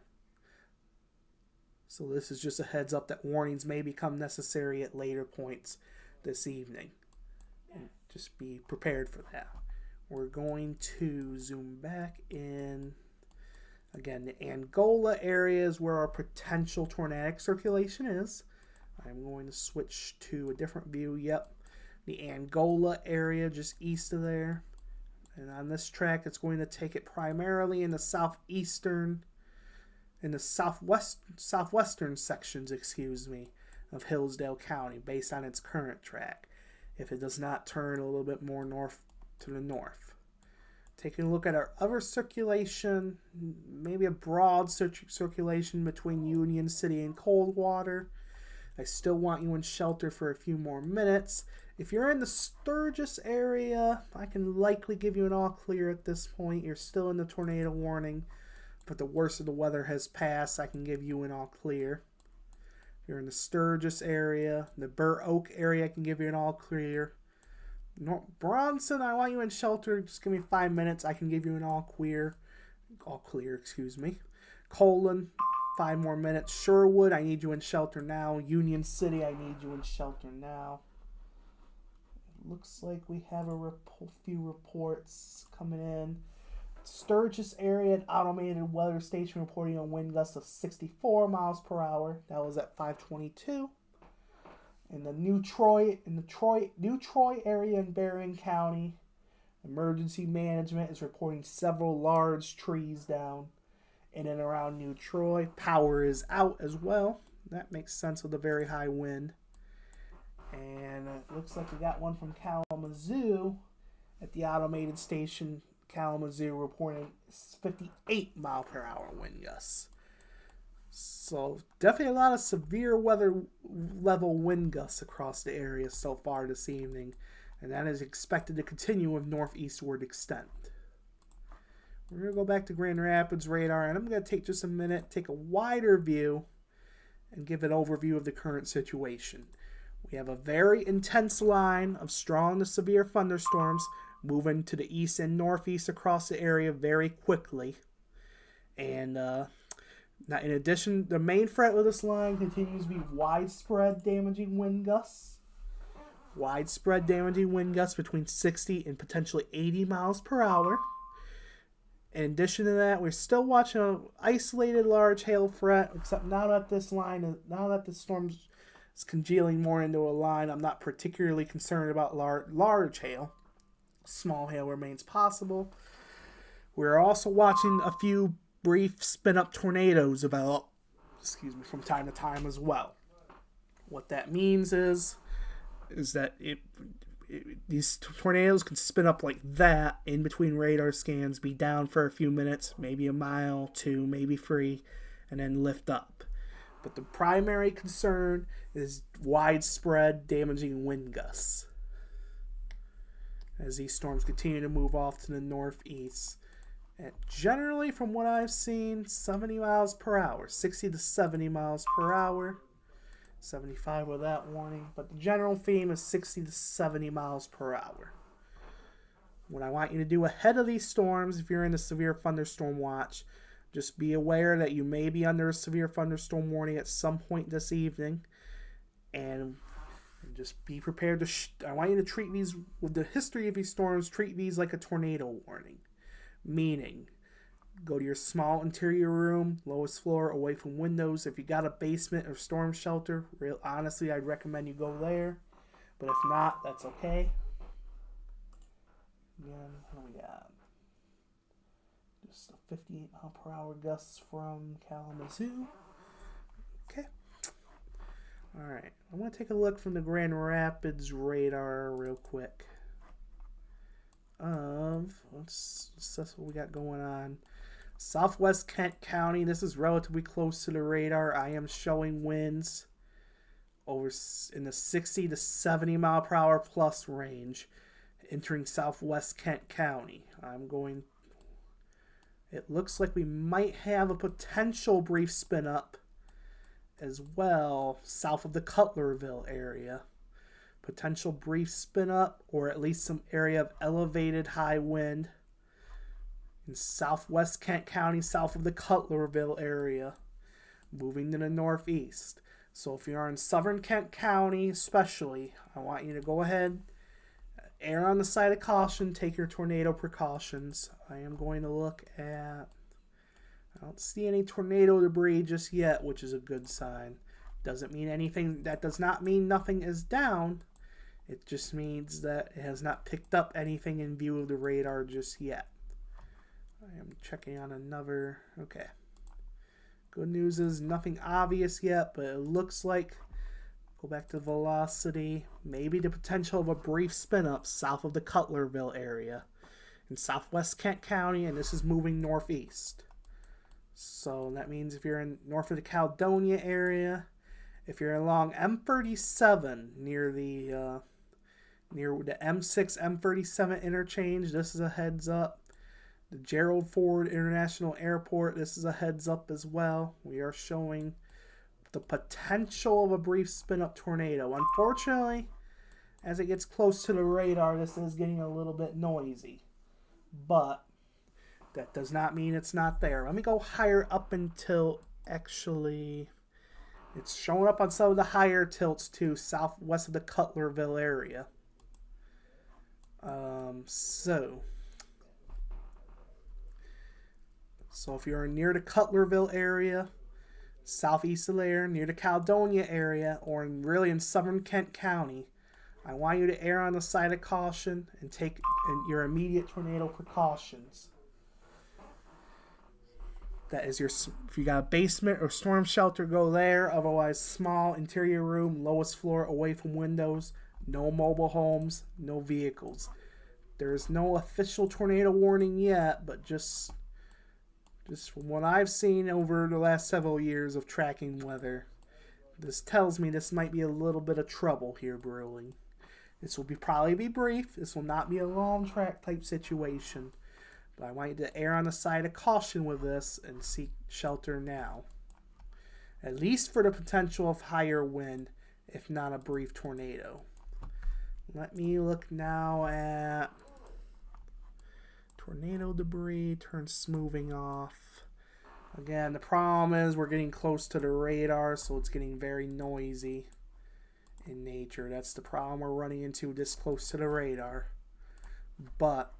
So this is just a heads up that warnings may become necessary at later points this evening. And just be prepared for that. We're going to zoom back in. Again, the Angola area is where our potential tornadic circulation is. I'm going to switch to a different view. Yep, the Angola area just east of there. And on this track, it's going to take it primarily in the southwestern sections, of Hillsdale County, based on its current track, if it does not turn a little bit more north to the north. Taking a look at our other circulation, maybe a broad circulation between Union City and Coldwater. I still want you in shelter for a few more minutes. If you're in the Sturgis area, I can likely give you an all clear at this point. You're still in the tornado warning, but the worst of the weather has passed. I can give you an all clear. If you're in the Sturgis area, the Burr Oak area, I can give you an all clear. Bronson, I want you in shelter. Just give me 5 minutes. I can give you an all clear. Colon, 5 more minutes. Sherwood, I need you in shelter now. Union City, I need you in shelter now. It looks like we have a few reports coming in. Sturgis area at Automated Weather Station reporting on wind gusts of 64 miles per hour. That was at 5:22. In the New Troy area in Berrien County, emergency management is reporting several large trees down in and around New Troy. Power is out as well. That makes sense with the very high wind. And it looks like we got one from Kalamazoo at the automated station. Kalamazoo reporting 58 mile per hour wind gusts. So definitely a lot of severe weather level wind gusts across the area so far this evening, and that is expected to continue with northeastward extent. We're going to go back to Grand Rapids radar, and I'm going to take just a minute, take a wider view, and give an overview of the current situation. We have a very intense line of strong to severe thunderstorms moving to the east and northeast across the area very quickly. And now, in addition, the main threat of this line continues to be widespread damaging wind gusts. Widespread damaging wind gusts between 60 and potentially 80 miles per hour. In addition to that, we're still watching an isolated large hail threat, except now that the storm is congealing more into a line, I'm not particularly concerned about large hail. Small hail remains possible. We're also watching a few brief spin-up tornadoes develop, from time to time as well. What that means is that these tornadoes can spin up like that in between radar scans, be down for a few minutes, maybe a mile, 2, maybe 3, and then lift up. But the primary concern is widespread damaging wind gusts as these storms continue to move off to the northeast. And generally, from what I've seen, 70 miles per hour, 60 to 70 miles per hour, 75 with that warning. But the general theme is 60 to 70 miles per hour. What I want you to do ahead of these storms, if you're in a severe thunderstorm watch, just be aware that you may be under a severe thunderstorm warning at some point this evening. And just be prepared to... I want you to treat these, with the history of these storms, treat these like a tornado warning. Meaning, go to your small interior room, lowest floor, away from windows. If you got a basement or storm shelter, honestly, I'd recommend you go there. But if not, that's okay. Again, what do we got? Just 58 mile per hour gusts from Kalamazoo. Okay. Alright, I'm going to take a look from the Grand Rapids radar real quick. Let's assess what we got going on. Southwest Kent County, this is relatively close to the radar. I am showing winds over in the 60 to 70 mile per hour plus range entering Southwest Kent County. It looks like we might have a potential brief spin up as well south of the Cutlerville area. Potential brief spin up, or at least some area of elevated high wind in Southwest Kent County south of the Cutlerville area, moving to the northeast. So if you're in southern Kent County especially, I want you to go ahead, err on the side of caution, take your tornado precautions. I am going to look at... I don't see any tornado debris just yet, which is a good sign. Doesn't mean anything. That does not mean nothing is down. It just means that it has not picked up anything in view of the radar just yet. I am checking on another... Okay. Good news is nothing obvious yet, but it looks like... Go back to velocity. Maybe the potential of a brief spin up south of the Cutlerville area in Southwest Kent County, and this is moving northeast. So that means if you're in north of the Caledonia area, if you're along M37 near the M6 M37 interchange, this is a heads up. The Gerald Ford International Airport, this is a heads up as well. We are showing the potential of a brief spin-up tornado. Unfortunately, as it gets close to the radar, this is getting a little bit noisy. But that does not mean it's not there. Let me go higher up until actually... It's showing up on some of the higher tilts too, southwest of the Cutlerville area. So if you're near the Cutlerville area, southeast of there, near the Caledonia area, or really in southern Kent County, I want you to err on the side of caution and take your immediate tornado precautions. That is if you got a basement or storm shelter, go there. Otherwise, small interior room, lowest floor, away from windows. No mobile homes, no vehicles. There is no official tornado warning yet, but just from what I've seen over the last several years of tracking weather, this tells me this might be a little bit of trouble here brewing. This will probably be brief. This will not be a long track type situation. But I want you to err on the side of caution with this and seek shelter now. At least for the potential of higher wind, if not a brief tornado. Let me look now at tornado debris, turn smoothing off. Again, the problem is we're getting close to the radar, so it's getting very noisy in nature. That's the problem we're running into this close to the radar. But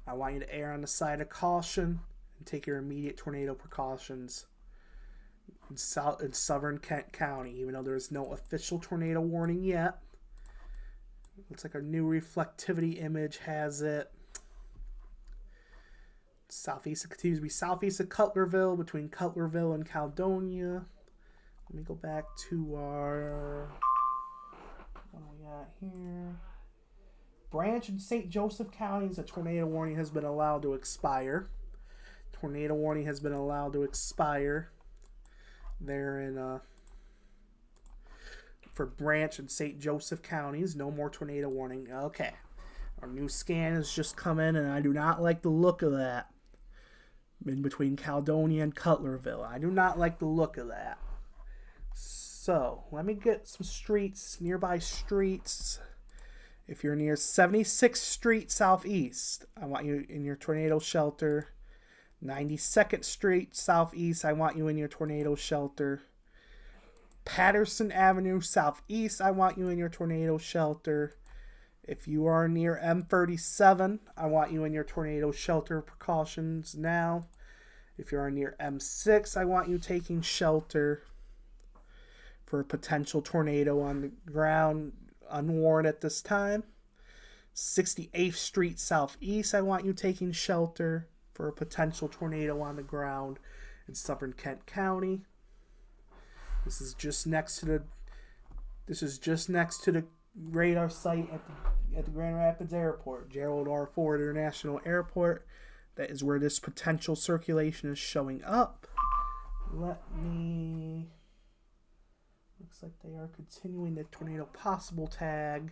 I want you to err on the side of caution and take your immediate tornado precautions in southern Kent County, even though there is no official tornado warning yet. Looks like our new reflectivity image has it. Southeast, it continues to be southeast of Cutlerville, between Cutlerville and Caledonia. Let me go back to our... What do we got here? Branch and St. Joseph counties, a tornado warning has been allowed to expire. Tornado warning has been allowed to expire. There in for Branch and St. Joseph counties, no more tornado warning. Okay. Our new scan has just come in, and I do not like the look of that. In between Caledonia and Cutlerville. I do not like the look of that. So, let me get some streets, nearby streets. If you're near 76th Street Southeast, I want you in your tornado shelter. 92nd Street Southeast, I want you in your tornado shelter. Patterson Avenue Southeast, I want you in your tornado shelter. If you are near M37, I want you in your tornado shelter precautions now. If you are near M6, I want you taking shelter for a potential tornado on the ground, unwarned at this time. 68th Street Southeast, I want you taking shelter for a potential tornado on the ground in southern Kent County. This is just next to the radar site at the Grand Rapids Airport, Gerald R. Ford International Airport. That is where this potential circulation is showing up. Looks like they are continuing the tornado possible tag.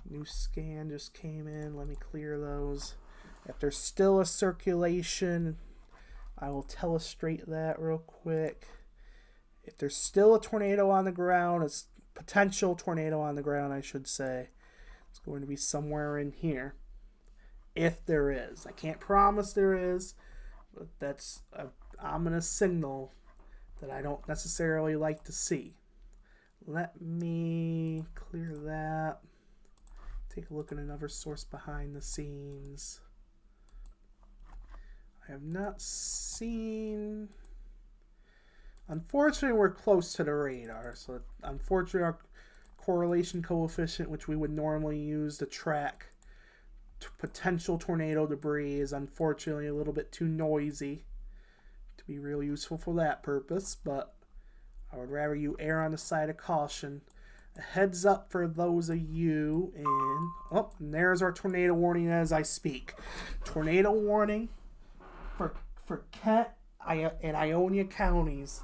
New scan just came in. Let me clear those. If there's still a circulation, I will telestrate that real quick. If there's still a tornado on the ground, it's potential tornado on the ground, I should say. It's going to be somewhere in here. If there is. I can't promise there is, but that's an ominous signal that I don't necessarily like to see. Let me clear that. Take a look at another source behind the scenes. I have not seen... Unfortunately, we're close to the radar, so unfortunately our correlation coefficient, which we would normally use to track potential tornado debris, is unfortunately a little bit too noisy to be real useful for that purpose, but I would rather you err on the side of caution. A heads up for those of you in... Oh, and there's our tornado warning as I speak. Tornado warning for Kent and Ionia counties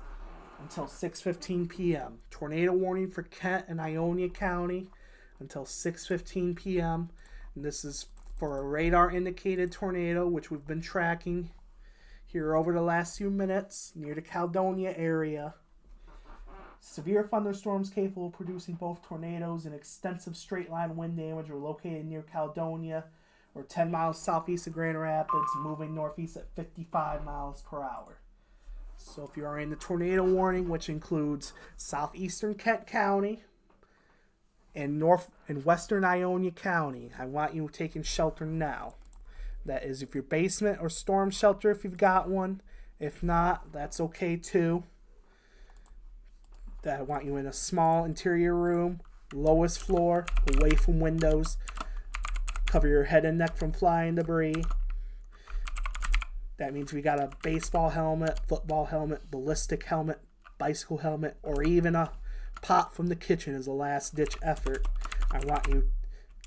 until 6:15 p.m. Tornado warning for Kent and Ionia County until 6:15 p.m. And this is for a radar indicated tornado, which we've been tracking here over the last few minutes near the Caledonia area. Severe thunderstorms capable of producing both tornadoes and extensive straight line wind damage are located near Caledonia or 10 miles southeast of Grand Rapids, moving northeast at 55 miles per hour. So if you are in the tornado warning, which includes southeastern Kent County and western Ionia County, I want you taking shelter now. That is if your basement or storm shelter if you've got one. If not, that's okay too. That I want you in a small interior room, lowest floor, away from windows. Cover your head and neck from flying debris. That means we got a baseball helmet, football helmet, ballistic helmet, bicycle helmet, or even a pot from the kitchen as a last-ditch effort. I want you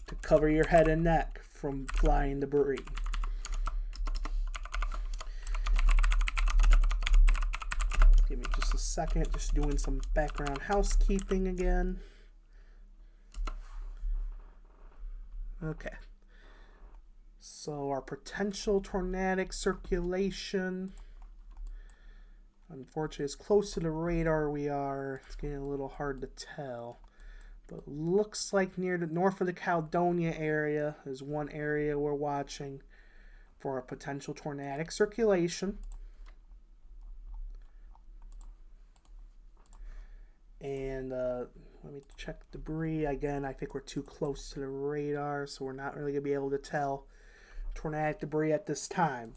to cover your head and neck from flying debris. Give me just a second, just doing some background housekeeping again. Okay. So our potential tornadic circulation, unfortunately, as close to the radar we are, it's getting a little hard to tell. But looks like near the north of the Caledonia area is one area we're watching for a potential tornadic circulation. And let me check debris. Again, I think we're too close to the radar, so we're not really going to be able to tell tornadic debris at this time.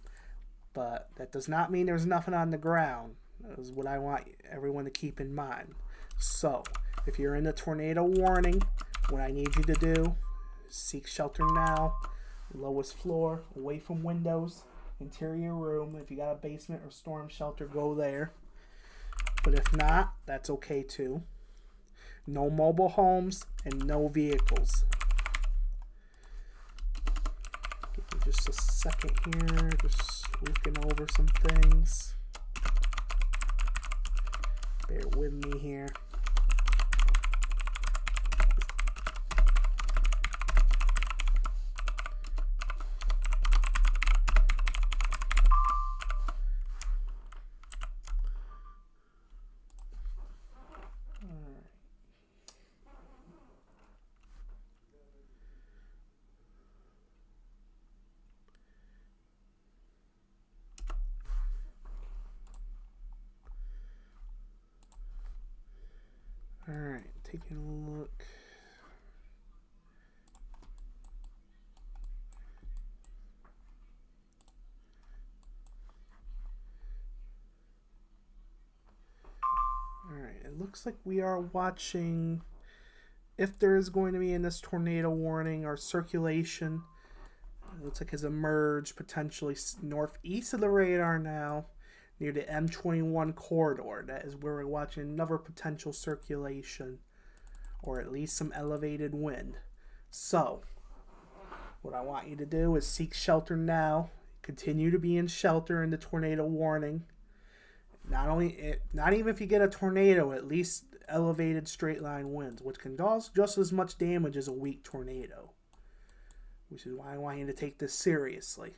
But that does not mean there's nothing on the ground. That is what I want everyone to keep in mind. So, if you're in the tornado warning, what I need you to do is seek shelter now. Lowest floor, away from windows, interior room. If you got a basement or storm shelter, go there. But if not, that's okay too. No mobile homes and no vehicles. just a second here, just looking over some things. Bear with me here. Alright, taking a look. Alright, it looks like we are watching if there is going to be in this tornado warning or circulation. It looks like it's emerged potentially northeast of the radar now, near the M21 corridor. That is where we're watching another potential circulation, or at least some elevated wind. So, what I want you to do is seek shelter now. Continue to be in shelter in the tornado warning. Not even if you get a tornado, at least elevated straight line winds, which can cause just as much damage as a weak tornado. Which is why I want you to take this seriously.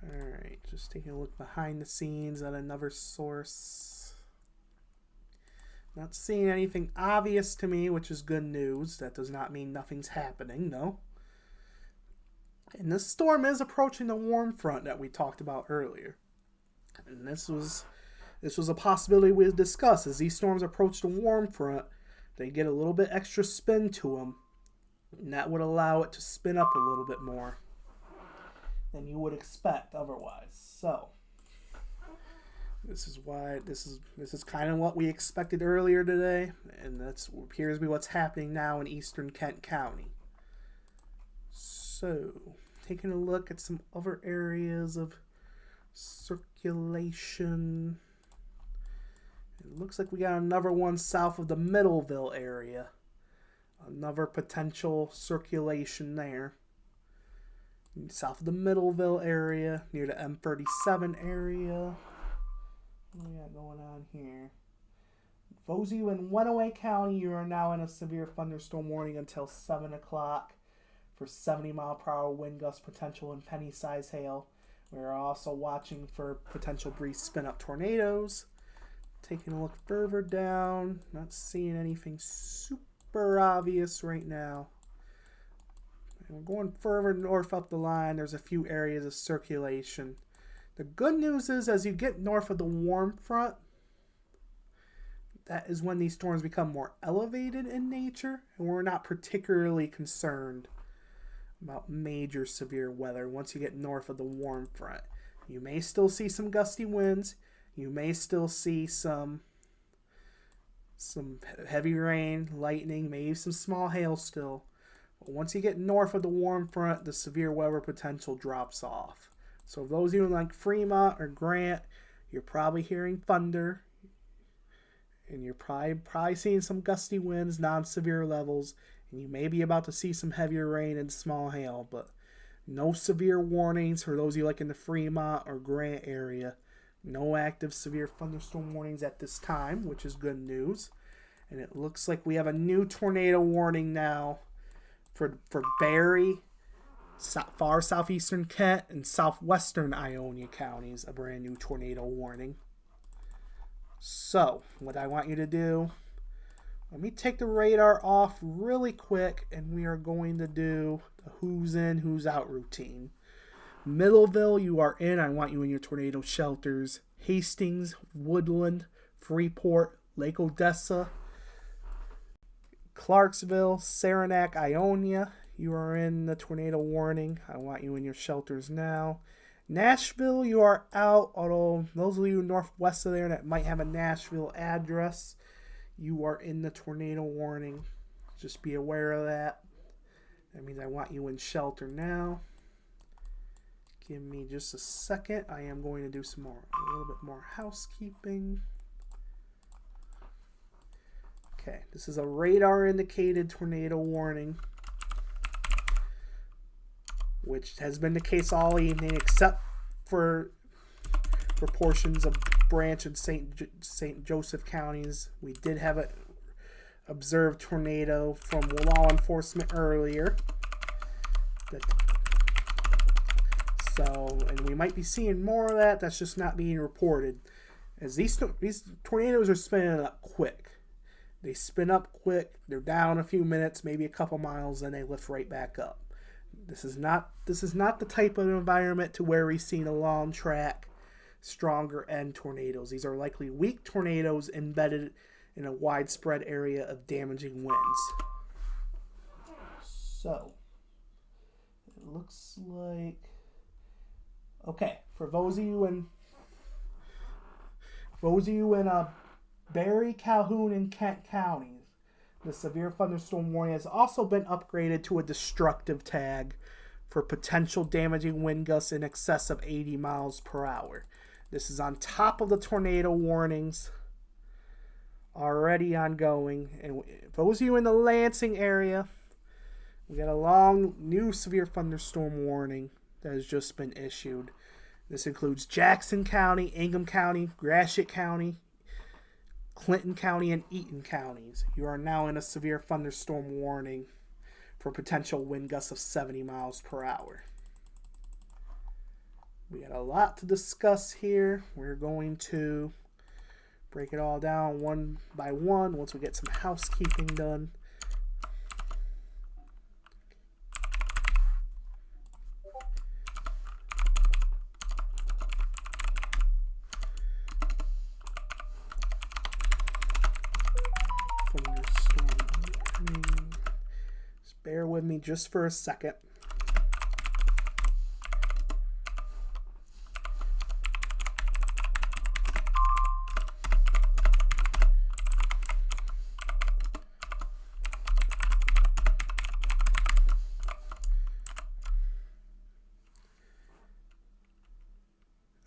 Alright, just taking a look behind the scenes at another source. Not seeing anything obvious to me, which is good news. That does not mean nothing's happening, no. And this storm is approaching the warm front that we talked about earlier. And this was a possibility we discussed. As these storms approach the warm front, they get a little bit extra spin to them. And that would allow it to spin up a little bit more than you would expect otherwise. So this is why this is kind of what we expected earlier today, and that's appears to be what's happening now in eastern Kent County. So taking a look at some other areas of circulation. It looks like we got another one south of the Middleville area. Another potential circulation there. South of the Middleville area, near the M37 area. What we got going on here? Those of you in Wenaway County, you are now in a severe thunderstorm warning until 7 o'clock for 70-mile-per-hour wind gust potential and penny-size hail. We are also watching for potential brief spin-up tornadoes. Taking a look further down, not seeing anything super obvious right now. And we're going further north up the line. There's a few areas of circulation. The good news is, as you get north of the warm front, that is when these storms become more elevated in nature, and we're not particularly concerned about major severe weather once you get north of the warm front. You may still see some gusty winds. You may still see some heavy rain, lightning, maybe some small hail still. But once you get north of the warm front, the severe weather potential drops off. So those of you like Fremont or Grant, you're probably hearing thunder. And you're probably seeing some gusty winds, non-severe levels. And you may be about to see some heavier rain and small hail. But no severe warnings for those of you like in the Fremont or Grant area. No active severe thunderstorm warnings at this time, which is good news. And it looks like we have a new tornado warning now for Barry, far southeastern Kent, and southwestern Ionia counties. A brand new tornado warning. So, what I want you to do, let me take the radar off really quick, and we are going to do the who's in, who's out routine. Middleville, you are in. I want you in your tornado shelters. Hastings, Woodland, Freeport, Lake Odessa, Clarksville, Saranac, Ionia, you are in the tornado warning. I want you in your shelters now. Nashville, you are out, although those of you northwest of there that might have a Nashville address, you are in the tornado warning. Just be aware of that. That means I want you in shelter now. Give me just a second. I am going to do a little bit more housekeeping. Okay, this is a radar indicated tornado warning. which has been the case all evening, except for portions of Branch and St. Joseph counties. We did have an observed tornado from law enforcement earlier. And we might be seeing more of that. That's just not being reported, as these tornadoes are spinning up quick. They spin up quick. They're down a few minutes, maybe a couple miles, then they lift right back up. This is not the type of environment to where we've seen a long track, stronger end tornadoes. These are likely weak tornadoes embedded in a widespread area of damaging winds. So, it looks like... Okay, for those of you in Barry, Calhoun, and Kent counties, the severe thunderstorm warning has also been upgraded to a destructive tag for potential damaging wind gusts in excess of 80 miles per hour. This is on top of the tornado warnings already ongoing. And for those of you in the Lansing area, we got a long new severe thunderstorm warning that has just been issued. This includes Jackson County, Ingham County, Gratiot County, Clinton County, and Eaton counties. You are now in a severe thunderstorm warning for potential wind gusts of 70 miles per hour. We got a lot to discuss here. We're going to break it all down one by one once we get some housekeeping done. Just bear with me just for a second.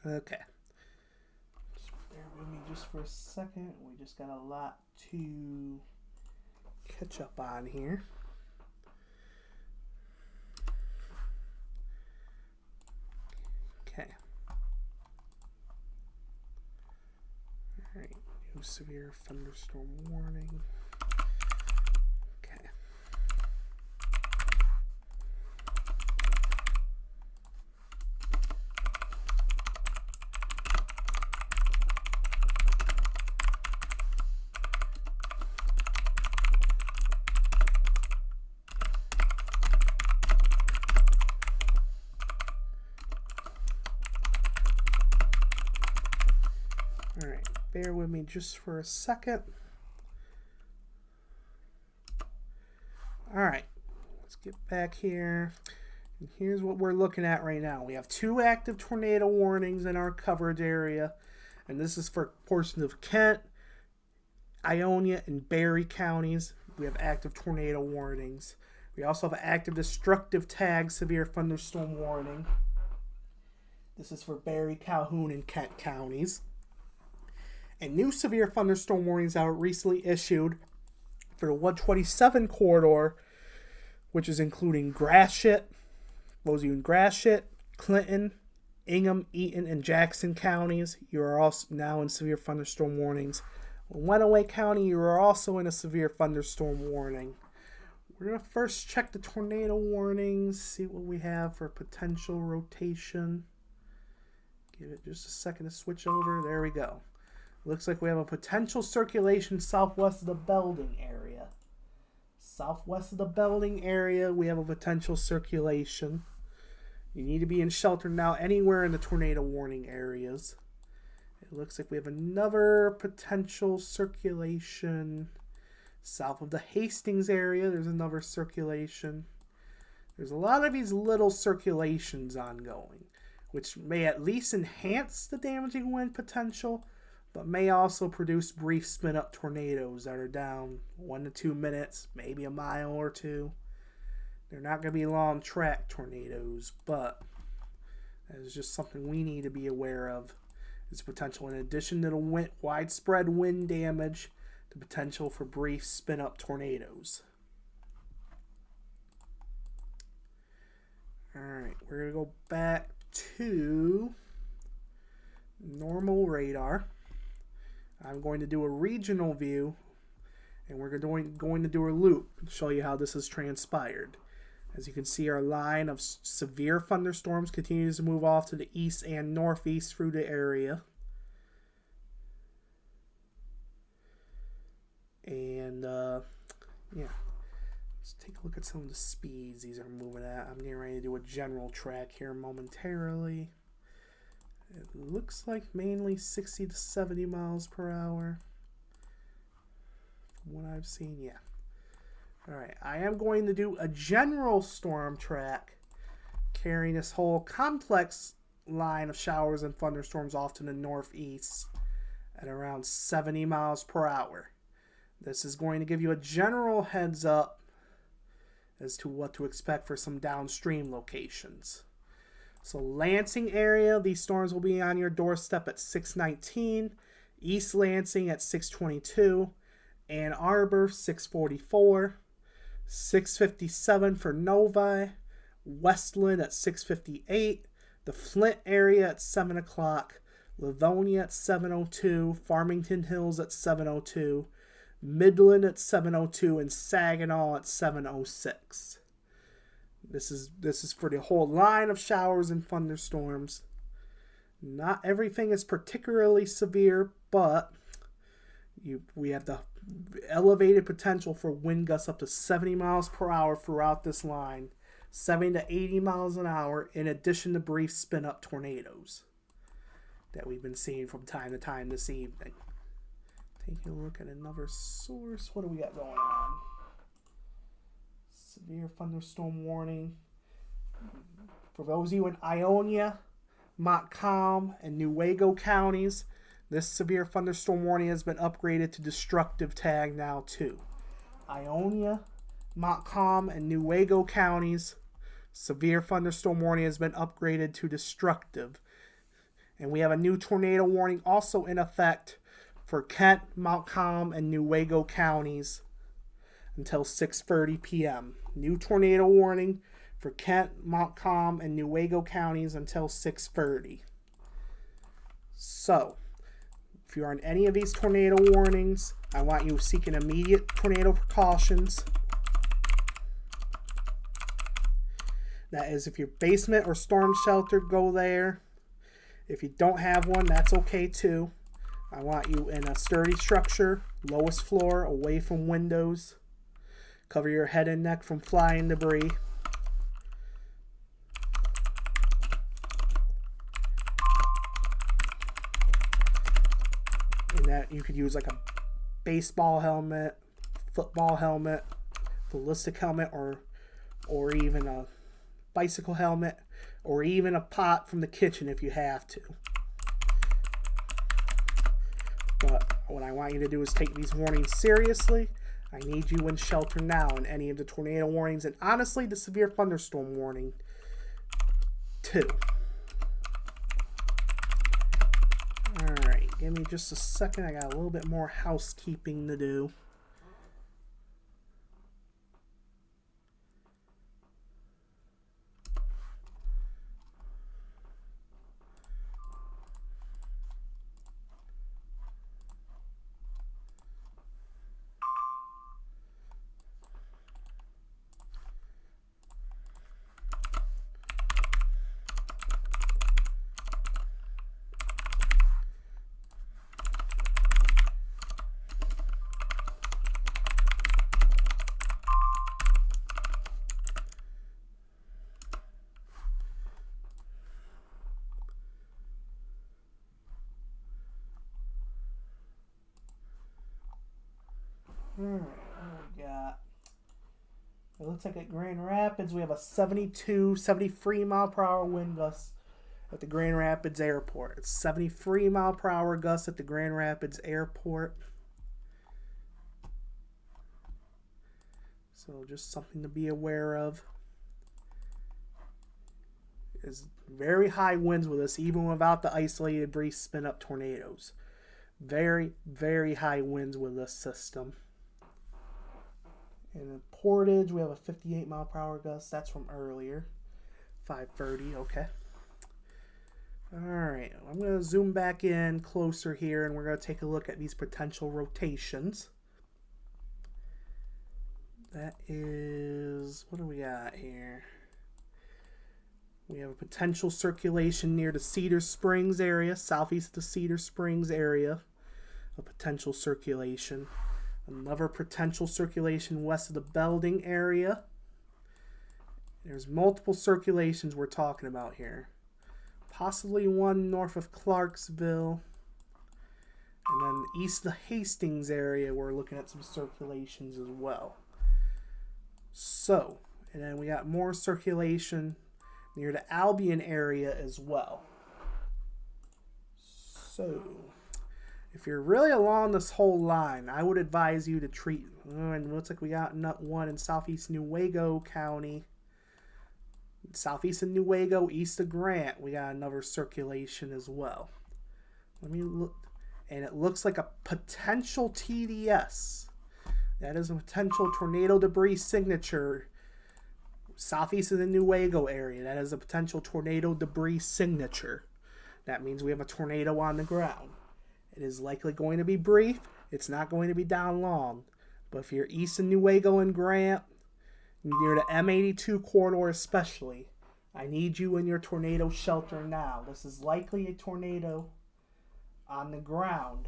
Okay. Just bear with me just for a second. We just got a lot to catch up on here. Okay. Alright, new severe thunderstorm warning. Okay. Alright, bear with me just for a second. Alright, let's get back here. And here's what we're looking at right now. We have 2 active tornado warnings in our coverage area. And this is for portions of Kent, Ionia, and Barry counties. We have active tornado warnings. We also have an active destructive tag severe thunderstorm warning. This is for Barry, Calhoun, and Kent counties. And new severe thunderstorm warnings that were recently issued for the 127 corridor, which is including Gratiot, those of you in Gratiot, Clinton, Ingham, Eaton, and Jackson counties. You are also now in severe thunderstorm warnings. Lenawee County, you are also in a severe thunderstorm warning. We're going to first check the tornado warnings, see what we have for potential rotation. Give it just a second to switch over. There we go. Looks like we have a potential circulation southwest of the Belding area. Southwest of the Belding area, we have a potential circulation. You need to be in shelter now anywhere in the tornado warning areas. It looks like we have another potential circulation south of the Hastings area. There's another circulation. There's a lot of these little circulations ongoing, which may at least enhance the damaging wind potential, but may also produce brief spin-up tornadoes that are down 1 to 2 minutes, maybe a mile or two. They're not going to be long track tornadoes, but that is just something we need to be aware of. Is potential, in addition to the widespread wind damage, the potential for brief spin-up tornadoes. Alright, we're going to go back to normal radar. I'm going to do a regional view, and we're going to do a loop to show you how this has transpired. As you can see, our line of severe thunderstorms continues to move off to the east and northeast through the area. And, yeah. Let's take a look at some of the speeds these are moving at. I'm getting ready to do a general track here momentarily. It looks like mainly 60 to 70 miles per hour. From what I've seen, yeah. Alright, I am going to do a general storm track carrying this whole complex line of showers and thunderstorms off to the northeast at around 70 miles per hour. This is going to give you a general heads up as to what to expect for some downstream locations. So Lansing area, these storms will be on your doorstep at 6:19, East Lansing at 6:22, Ann Arbor 6:44, 6:57 for Novi, Westland at 6:58, the Flint area at 7 o'clock, Livonia at 7:02, Farmington Hills at 7:02, Midland at 7:02, and Saginaw at 7:06. This is for the whole line of showers and thunderstorms. Not everything is particularly severe, but we have the elevated potential for wind gusts up to 70 miles per hour throughout this line, 70 to 80 miles an hour, in addition to brief spin-up tornadoes that we've been seeing from time to time this evening. Taking a look at another source. What do we got going on? Severe thunderstorm warning. For those of you in Ionia, Montcalm, and Newaygo counties, this severe thunderstorm warning has been upgraded to destructive tag now too. Ionia, Montcalm, and Newaygo counties, severe thunderstorm warning has been upgraded to destructive. And we have a new tornado warning also in effect for Kent, Montcalm, and Newaygo counties until 6:30 p.m. New tornado warning for Kent, Montcalm, and Newaygo counties until 6:30. So, if you're on any of these tornado warnings, I want you seeking immediate tornado precautions. That is, if your basement or storm shelter, go there. If you don't have one, that's okay too. I want you in a sturdy structure, lowest floor, away from windows. Cover your head and neck from flying debris. And that you could use like a baseball helmet, football helmet, ballistic helmet, or even a bicycle helmet, or even a pot from the kitchen if you have to. But what I want you to do is take these warnings seriously. I need you in shelter now in any of the tornado warnings, and honestly, the severe thunderstorm warning too. Alright, give me just a second. I got a little bit more housekeeping to do. Alright, what we got? It looks like at Grand Rapids we have a 72, 73 mile per hour wind gust at the Grand Rapids Airport. It's 73 mile per hour gust at the Grand Rapids Airport. So just something to be aware of. Is very high winds with us, even without the isolated brief spin up tornadoes. Very, very high winds with this system. And in Portage, we have a 58 mile per hour gust. That's from earlier. 5:30, okay. Alright, I'm going to zoom back in closer here, and we're going to take a look at these potential rotations. That is, what do we got here? We have a potential circulation near the Cedar Springs area, southeast of the Cedar Springs area. A potential circulation. Another potential circulation west of the Belding area. There's multiple circulations we're talking about here. Possibly one north of Clarksville. And then east of the Hastings area, we're looking at some circulations as well. So, and then we got more circulation near the Albion area as well. So, if you're really along this whole line, I would advise you to treat, and it looks like we got one in southeast Newaygo County. Southeast of Newaygo, east of Grant, we got another circulation as well. Let me look, and it looks like a potential TDS. That is a potential tornado debris signature southeast of the Newaygo area. That is a potential tornado debris signature. That means we have a tornado on the ground. It is likely going to be brief. It's not going to be down long. But if you're east of Newaygo and Grant, near the M82 corridor especially, I need you in your tornado shelter now. This is likely a tornado on the ground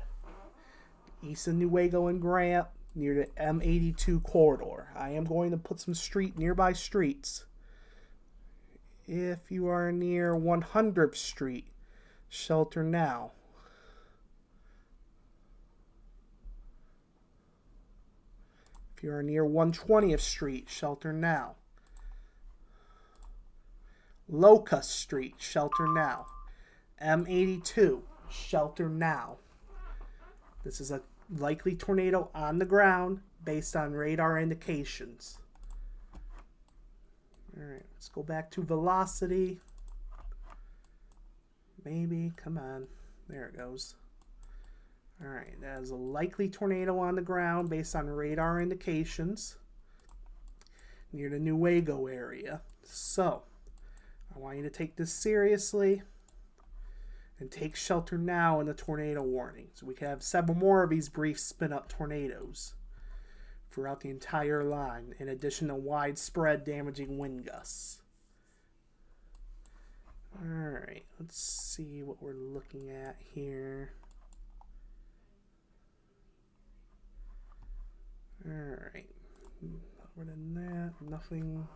east of Newaygo and Grant near the M82 corridor. I am going to put some nearby streets. If you are near 100th Street, shelter now. If you are near 120th Street, shelter now. Locust Street, shelter now. M82, shelter now. This is a likely tornado on the ground based on radar indications. Alright, let's go back to velocity. Maybe, come on. There it goes. Alright, that is a likely tornado on the ground based on radar indications near the Newaygo area. So, I want you to take this seriously and take shelter now in the tornado warning. So we can have several more of these brief spin-up tornadoes throughout the entire line, in addition to widespread damaging wind gusts. Alright, let's see what we're looking at here. Alright, other than that, nothing.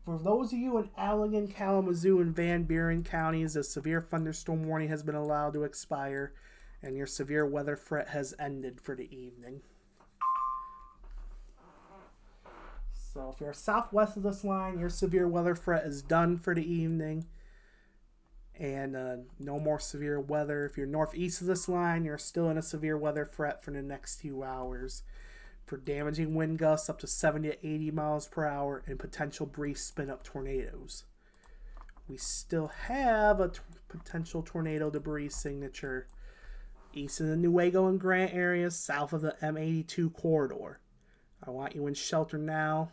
For those of you in Allegan, Kalamazoo, and Van Buren counties, a severe thunderstorm warning has been allowed to expire, and your severe weather threat has ended for the evening. So if you're southwest of this line, your severe weather threat is done for the evening, and no more severe weather. If you're northeast of this line, you're still in a severe weather threat for the next few hours for damaging wind gusts up to 70 to 80 miles per hour and potential brief spin-up tornadoes. We still have a potential tornado debris signature east of the Newaygo and Grant areas, south of the M82 corridor. I want you in shelter now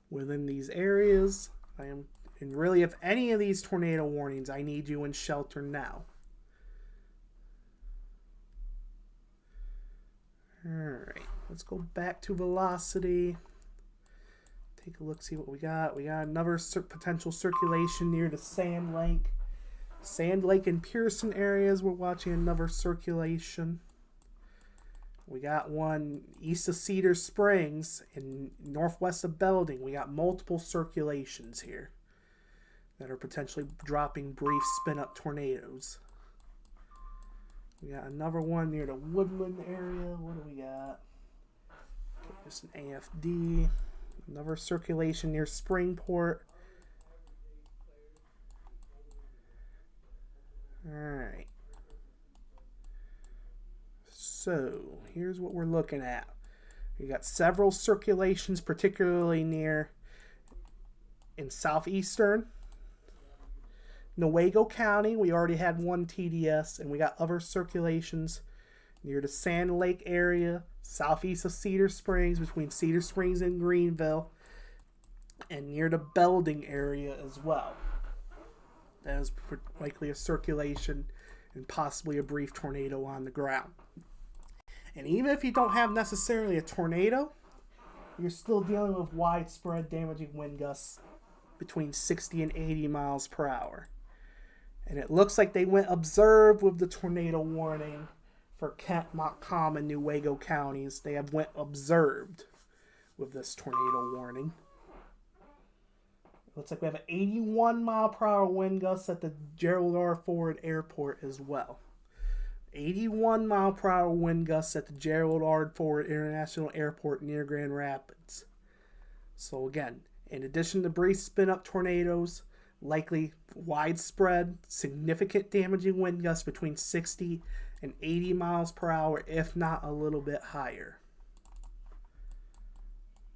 within these areas. And really, if any of these tornado warnings, I need you in shelter now. Alright, let's go back to velocity. Take a look, see what we got. We got another potential circulation near the Sand Lake. Sand Lake and Pearson areas, we're watching another circulation. We got one east of Cedar Springs and northwest of Belding. We got multiple circulations here that are potentially dropping brief spin-up tornadoes. We got another one near the Woodland area. What do we got? Okay, just an AFD. Another circulation near Springport. Alright. So, here's what we're looking at. We got several circulations, particularly near in southeastern Newaygo County. We already had one TDS, and we got other circulations near the Sand Lake area, southeast of Cedar Springs, between Cedar Springs and Greenville, and near the Belding area as well. That is likely a circulation and possibly a brief tornado on the ground. And even if you don't have necessarily a tornado, you're still dealing with widespread damaging wind gusts between 60 and 80 miles per hour. And it looks like they went observed with the tornado warning for Kent, Montcalm, and Newaygo counties. They have went observed with this tornado warning. It looks like we have an 81 mile per hour wind gust at the Gerald R. Ford Airport as well. 81 mile per hour wind gusts at the Gerald R. Ford International Airport near Grand Rapids. So again, in addition to brief spin-up tornadoes, likely widespread, significant damaging wind gusts between 60 and 80 miles per hour, if not a little bit higher.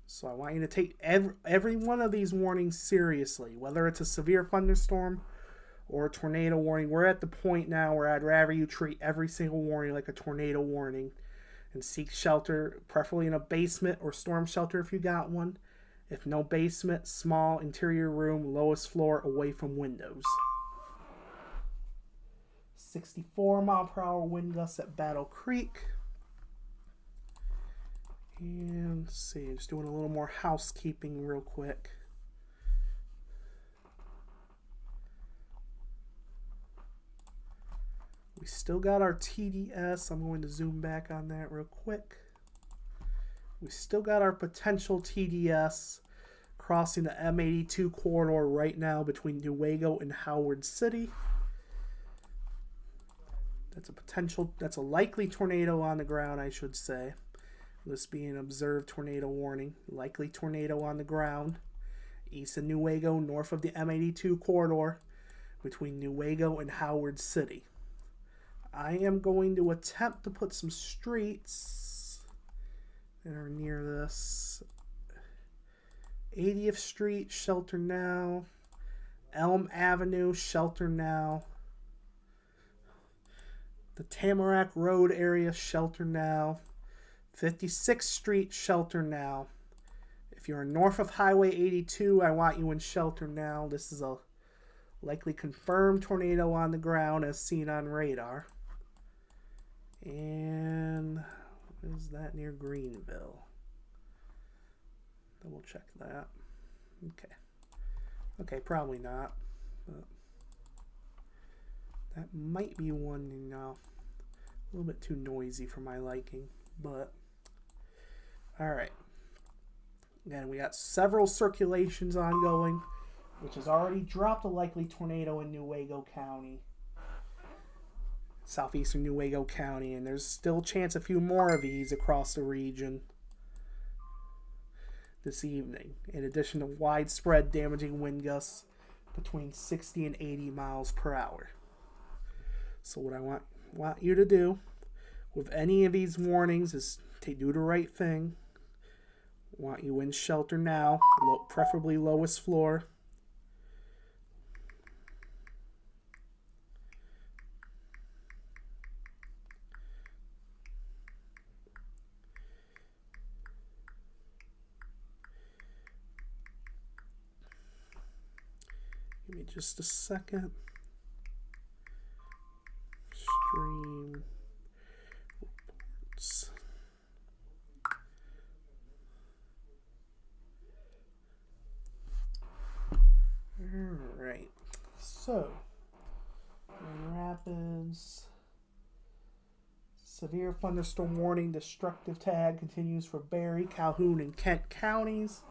So I want you to take every one of these warnings seriously, whether it's a severe thunderstorm or a tornado warning. We're at the point now where I'd rather you treat every single warning like a tornado warning and seek shelter, preferably in a basement or storm shelter if you got one. If no basement, small interior room, lowest floor, away from windows. 64 mile per hour wind gusts at Battle Creek. And let's see, just doing a little more housekeeping real quick. We still got our TDS. I'm going to zoom back on that real quick. We still got our potential TDS crossing the M82 corridor right now between Newaygo and Howard City. That's a likely tornado on the ground, I should say. This being an observed tornado warning. Likely tornado on the ground. East of Newaygo, north of the M82 corridor between Newaygo and Howard City. I am going to attempt to put some streets that are near this. 80th Street, shelter now. Elm Avenue, shelter now. The Tamarack Road area, shelter now. 56th Street, shelter now. If you're north of Highway 82, I want you in shelter now. This is a likely confirmed tornado on the ground as seen on radar. And is that near Greenville? Double check that. Okay. Okay, probably not. But that might be one, you know, a little bit too noisy for my liking. But alright. Again, we got several circulations ongoing, which has already dropped a likely tornado in Newaygo County, southeastern Newaygo County, and there's still a chance a few more of these across the region this evening, in addition to widespread damaging wind gusts between 60 and 80 miles per hour. So what I want you to do with any of these warnings is to do the right thing. Want you in shelter now, preferably lowest floor. Give me just a second. Stream reports. Alright, so Grand Rapids, severe thunderstorm warning, destructive tag continues for Barry, Calhoun, and Kent counties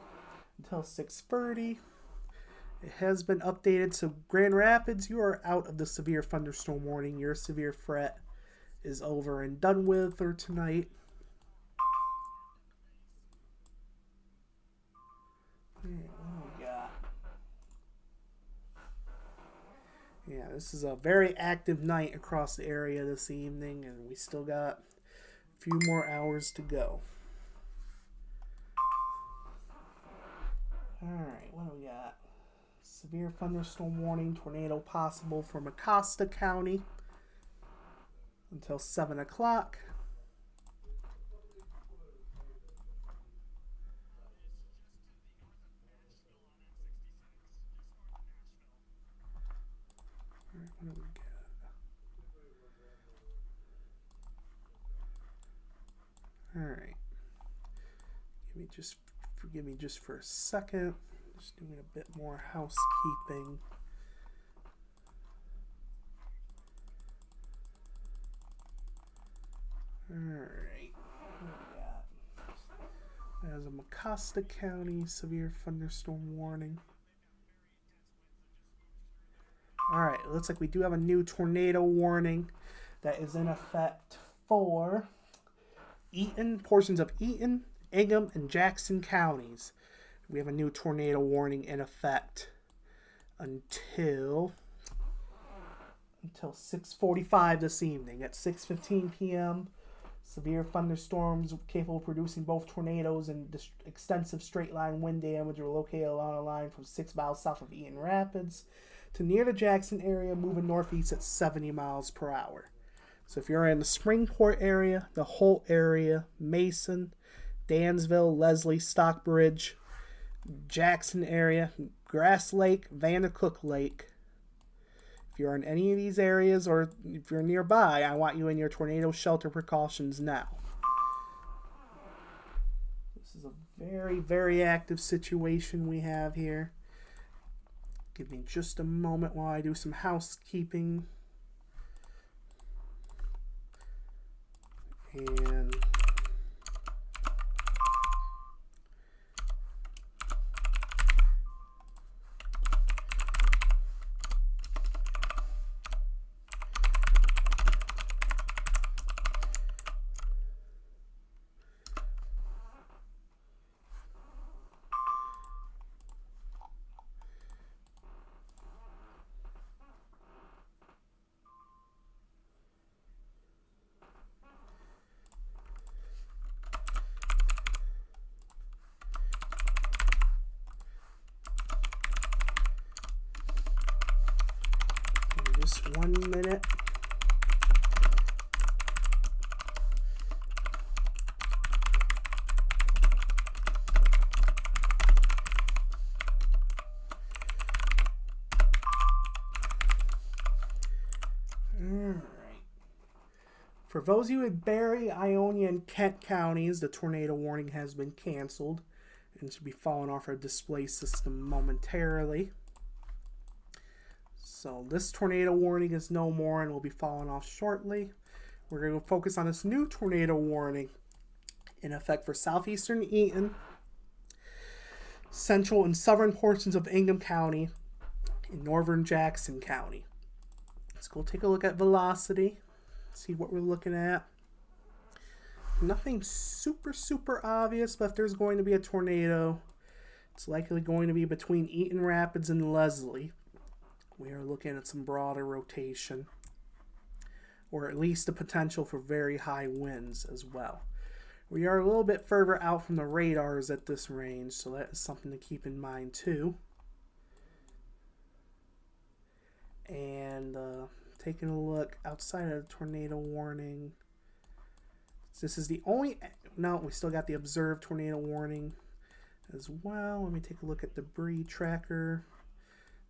until 6:30. It has been updated, so Grand Rapids, you are out of the severe thunderstorm warning. Your severe threat is over and done with for tonight. Yeah, this is a very active night across the area this evening, and we still got a few more hours to go. Alright, what do we got? Severe thunderstorm warning, tornado possible for Mecosta County until 7 o'clock. Just forgive me just for a second. Just doing a bit more housekeeping. Alright. As a Mecosta County severe thunderstorm warning. Alright, it looks like we do have a new tornado warning that is in effect for Eaton, portions of Eaton, Ingham, and Jackson counties. We have a new tornado warning in effect until 6:45 this evening. At 6:15 p.m., severe thunderstorms capable of producing both tornadoes and extensive straight-line wind damage were located along a line from 6 miles south of Eaton Rapids to near the Jackson area, moving northeast at 70 miles per hour. So if you're in the Springport area, the Holt area, Mason, Dansville, Leslie, Stockbridge, Jackson area, Grass Lake, Vandercook Lake, if you're in any of these areas or if you're nearby, I want you in your tornado shelter precautions now. This is a very, very active situation we have here. Give me just a moment while I do some housekeeping. And just 1 minute. For those of you in Barry, Ionia, and Kent counties, the tornado warning has been canceled and should be falling off our display system momentarily. So this tornado warning is no more and will be falling off shortly. We're going to focus on this new tornado warning in effect for southeastern Eaton, central and southern portions of Ingham County, and northern Jackson County. Let's go take a look at velocity. See what we're looking at. Nothing super obvious, but if there's going to be a tornado, it's likely going to be between Eaton Rapids and Leslie. We are looking at some broader rotation, or at least the potential for very high winds as well. We are a little bit further out from the radars at this range, so that is something to keep in mind too. And taking a look outside of the tornado warning. This is the only... No, we still got the observed tornado warning as well. Let me take a look at debris tracker.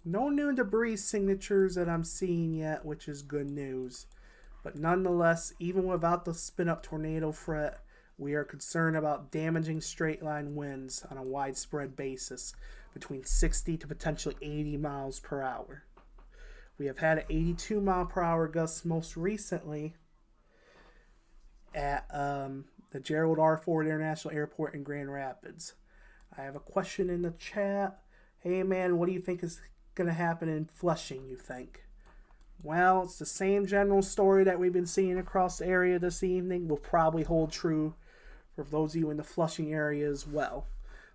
No new debris signatures that I'm seeing yet, which is good news. But nonetheless, even without the spin-up tornado threat, we are concerned about damaging straight-line winds on a widespread basis between 60 to potentially 80 miles per hour. We have had an 82 mile per hour gust most recently at the Gerald R. Ford International Airport in Grand Rapids. I have a question in the chat. Hey man, what do you think is going to happen in Flushing, you think? Well, it's the same general story that we've been seeing across the area this evening will probably hold true for those of you in the Flushing area as well.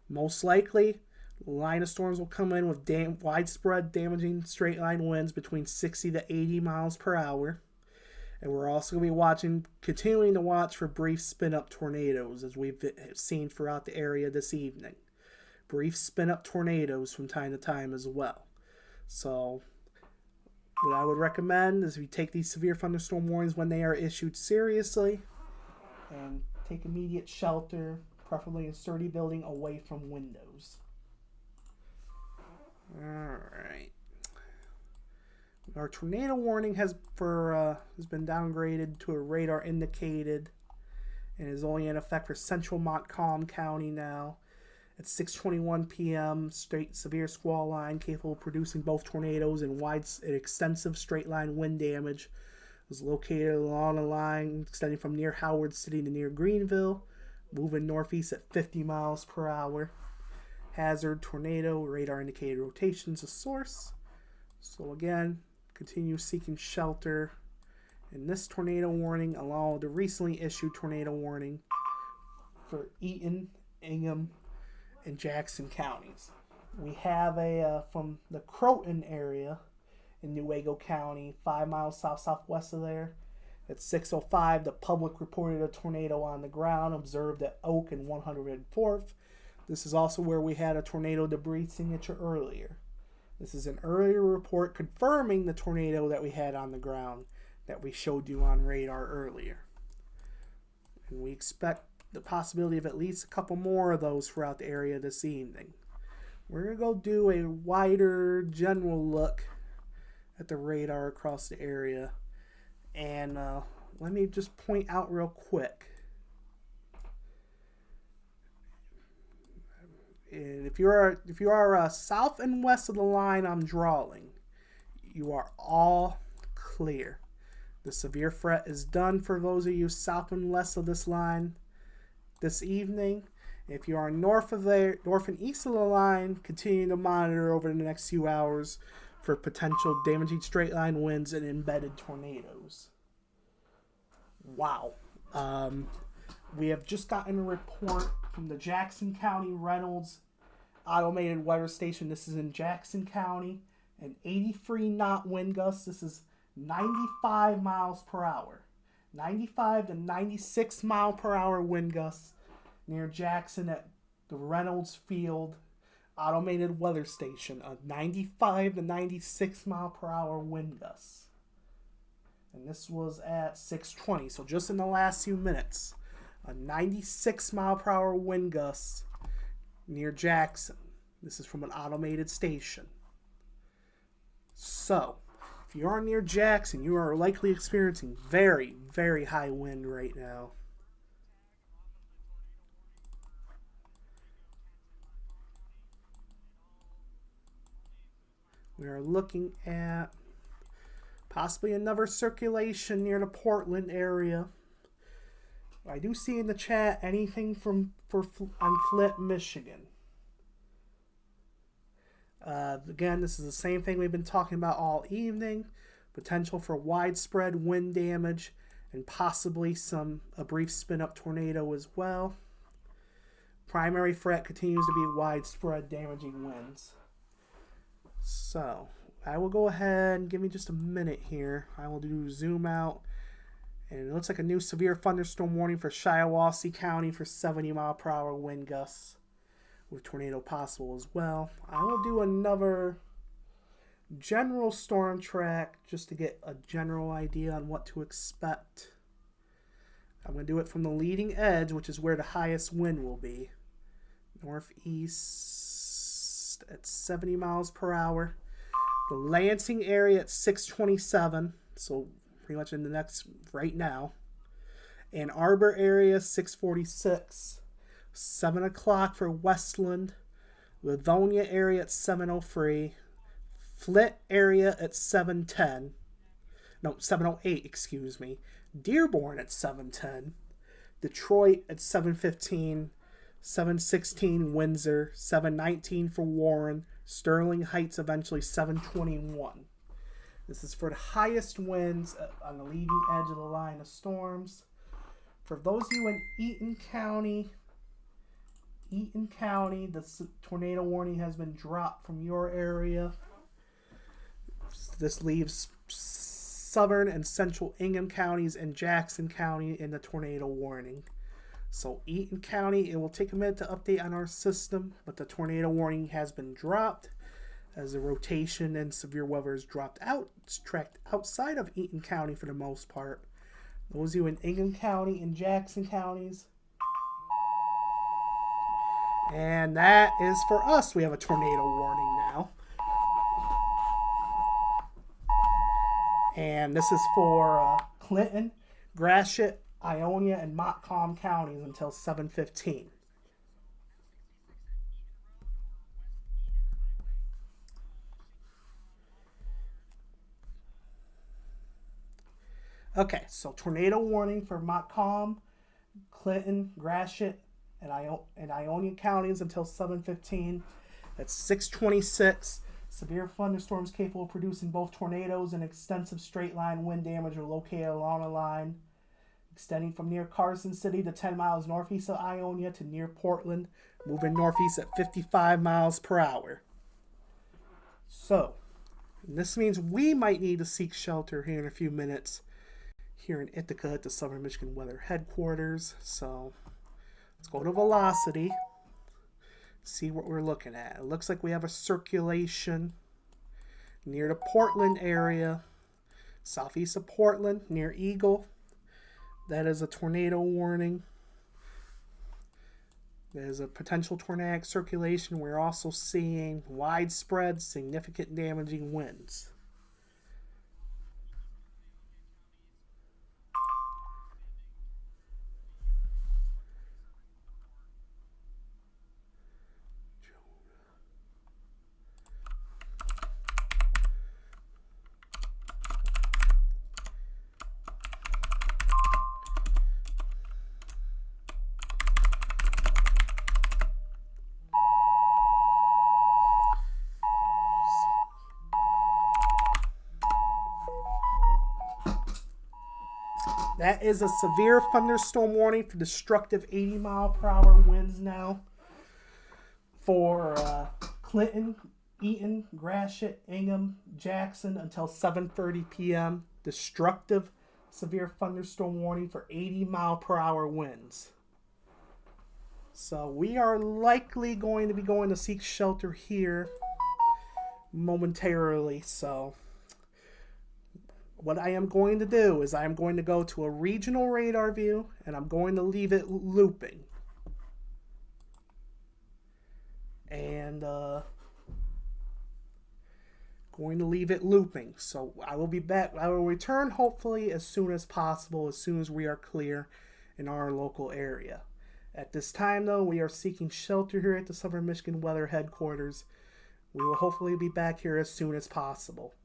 Most likely, line of storms will come in with widespread damaging straight line winds between 60 to 80 miles per hour. And we're also going to be continuing to watch for brief spin-up tornadoes as we've seen throughout the area this evening. Brief spin-up tornadoes from time to time as well. So what I would recommend is we take these severe thunderstorm warnings when they are issued seriously and take immediate shelter, preferably in a sturdy building away from windows. Alright. Our tornado warning has been downgraded to a radar indicated and is only in effect for central Montcalm County now. At 6:21 p.m., straight severe squall line capable of producing both tornadoes and extensive straight line wind damage was located along a line extending from near Howard City to near Greenville, moving northeast at 50 miles per hour. Hazard tornado, radar indicated rotations a source. So again, continue seeking shelter in this tornado warning along with the recently issued tornado warning for Eaton, Ingham, and Jackson counties. We have a from the Croton area in Newaygo County, 5 miles southwest of there. At 6:05, the public reported a tornado on the ground observed at Oak and 104th. This is also where we had a tornado debris signature earlier. This is an earlier report confirming the tornado that we had on the ground that we showed you on radar earlier. And we expect the possibility of at least a couple more of those throughout the area this evening. We're going to go do a wider general look at the radar across the area. And let me just point out real quick. And if you are south and west of the line I'm drawing, you are all clear. The severe threat is done for those of you south and west of this line this evening. If you are north and east of the line, continue to monitor over the next few hours for potential damaging straight line winds and embedded tornadoes. Wow. We have just gotten a report from the Jackson County Reynolds Automated Weather Station. This is in Jackson County. An 83 knot wind gust. This is 95 miles per hour. 95 to 96 mile per hour wind gusts near Jackson at the Reynolds Field Automated Weather Station. A 95 to 96 mile per hour wind gusts. And this was at 6:20, so just in the last few minutes. A 96 mile per hour wind gust near Jackson. This is from an automated station. So, if you are near Jackson, you are likely experiencing very, very high wind right now. We are looking at possibly another circulation near the Portland area. I do see in the chat anything on Flint, Michigan. Again, this is the same thing we've been talking about all evening. Potential for widespread wind damage and possibly a brief spin-up tornado as well. Primary threat continues to be widespread damaging winds. So, I will go ahead and give me just a minute here. I will do zoom out. And it looks like a new severe thunderstorm warning for Shiawassee County for 70 mile per hour wind gusts with tornado possible as well. I will do another general storm track just to get a general idea on what to expect. I'm going to do it from the leading edge, which is where the highest wind will be. Northeast at 70 miles per hour. The Lansing area at 627, so pretty much in the next right now. Ann Arbor area 646. 7 o'clock for Westland. Livonia area at 703. Flint area at 710. No, 708, excuse me. Dearborn at 710. Detroit at 715. 716 Windsor. 719 for Warren. Sterling Heights eventually 721. This is for the highest winds on the leading edge of the line of storms. For those of you in Eaton County, the tornado warning has been dropped from your area. This leaves southern and central Ingham counties and Jackson County in the tornado warning. So Eaton County, it will take a minute to update on our system, but the tornado warning has been dropped as the rotation and severe weather is dropped out. It's tracked outside of Eaton County for the most part. Those of you in Ingham County and Jackson counties. And that is for us. We have a tornado warning now. And this is for Clinton, Gratiot, Ionia, and Montcalm counties until 7:15. Okay, so tornado warning for Montcalm, Clinton, Gratiot, and Ionia counties until 7:15. That's 6:26. Severe thunderstorms capable of producing both tornadoes and extensive straight line wind damage are located along a line extending from near Carson City to 10 miles northeast of Ionia to near Portland, moving northeast at 55 miles per hour. So, this means we might need to seek shelter here in a few minutes here in Ithaca at the Southern Michigan Weather Headquarters. So, let's go to velocity, see what we're looking at. It looks like we have a circulation near the Portland area, southeast of Portland, near Eagle. That is a tornado warning. There's a potential tornadic circulation. We're also seeing widespread, significant damaging winds. That is a severe thunderstorm warning for destructive 80-mile-per-hour winds now for Clinton, Eaton, Gratiot, Ingham, Jackson until 7:30 p.m. Destructive severe thunderstorm warning for 80-mile-per-hour winds. So we are likely going to be going to seek shelter here momentarily. So what I am going to do is I am going to go to a regional radar view and I'm going to leave it looping. And going to leave it looping. So I will be back. I will return hopefully as soon as possible, as soon as we are clear in our local area. At this time, though, we are seeking shelter here at the Southern Michigan Weather Headquarters. We will hopefully be back here as soon as possible.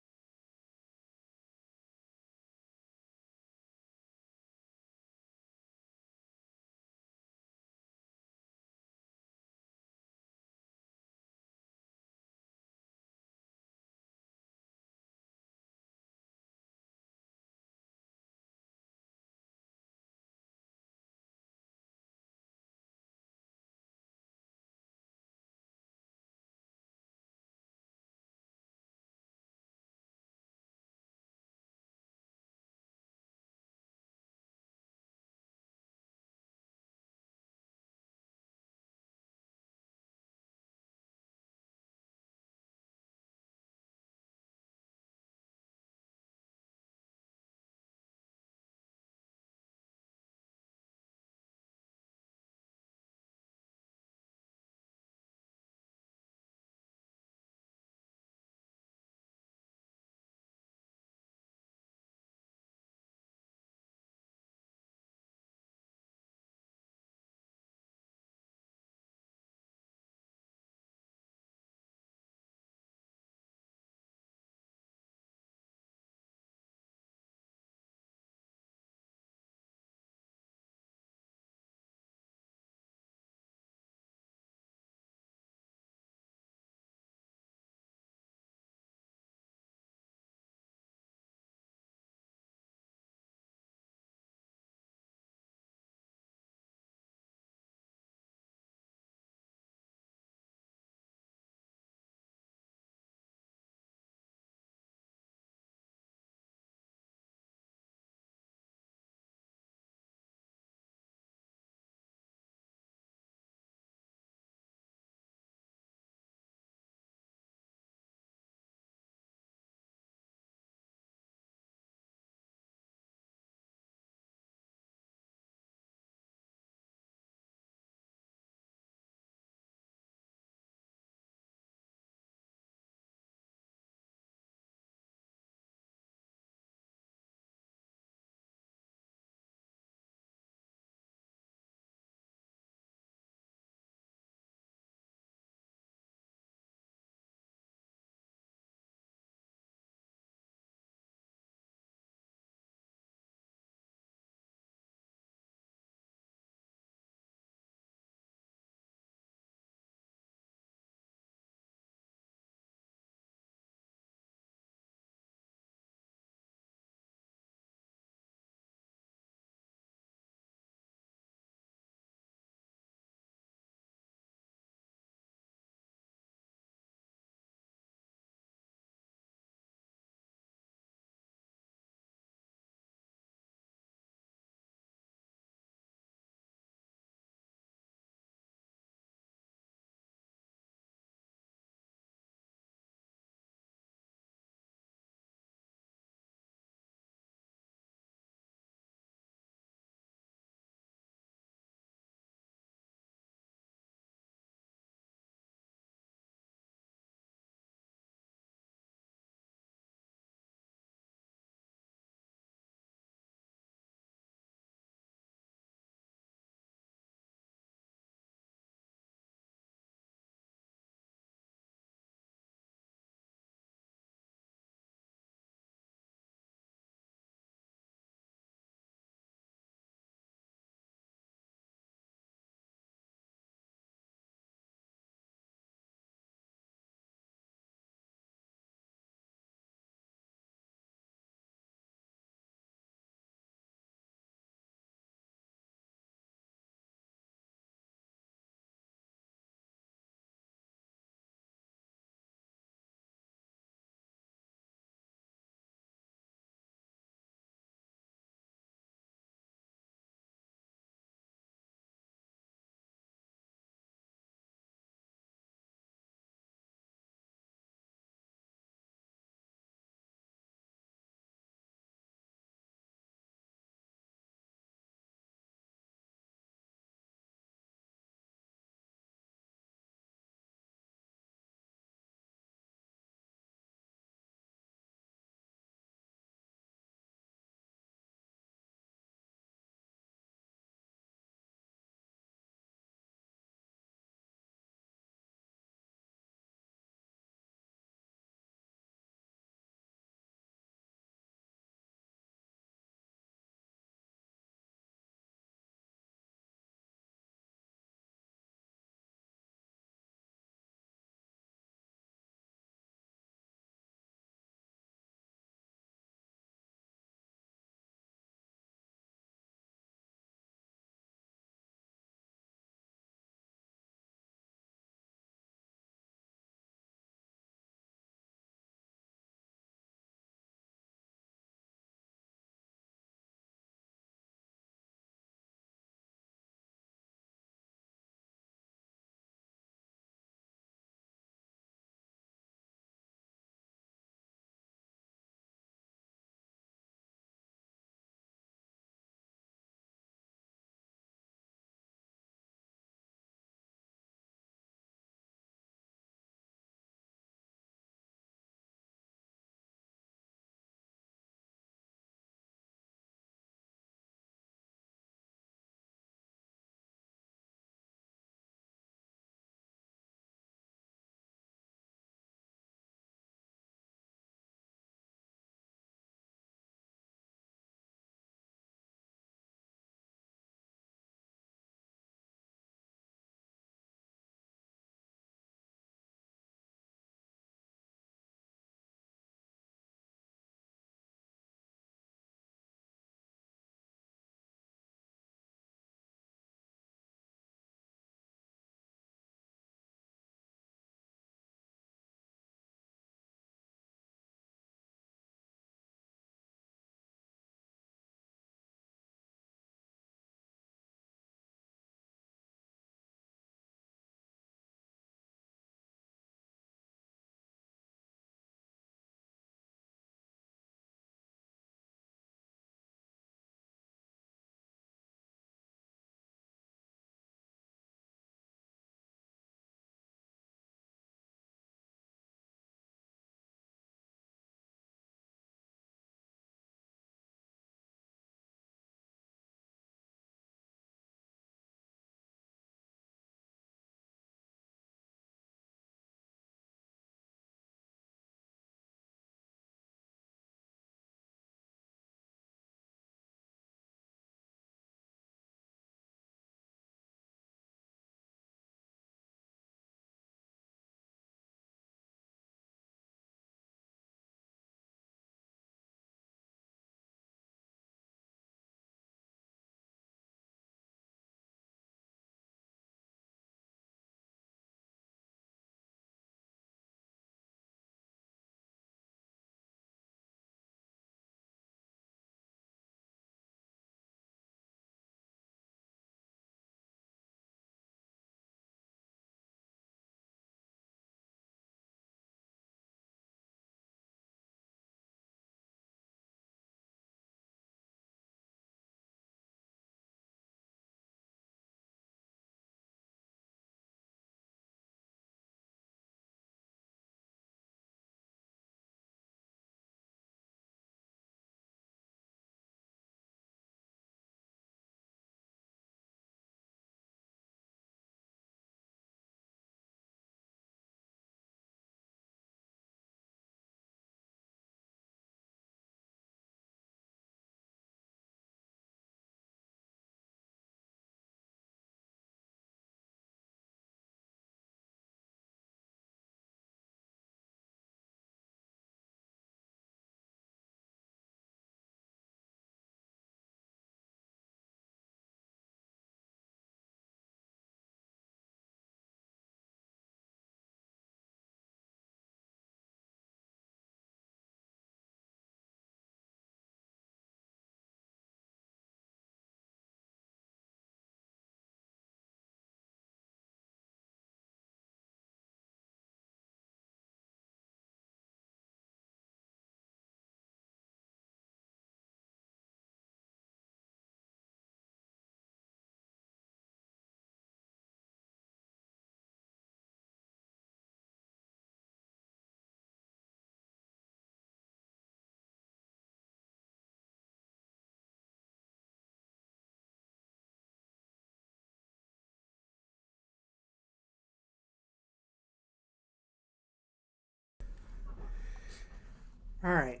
Alright,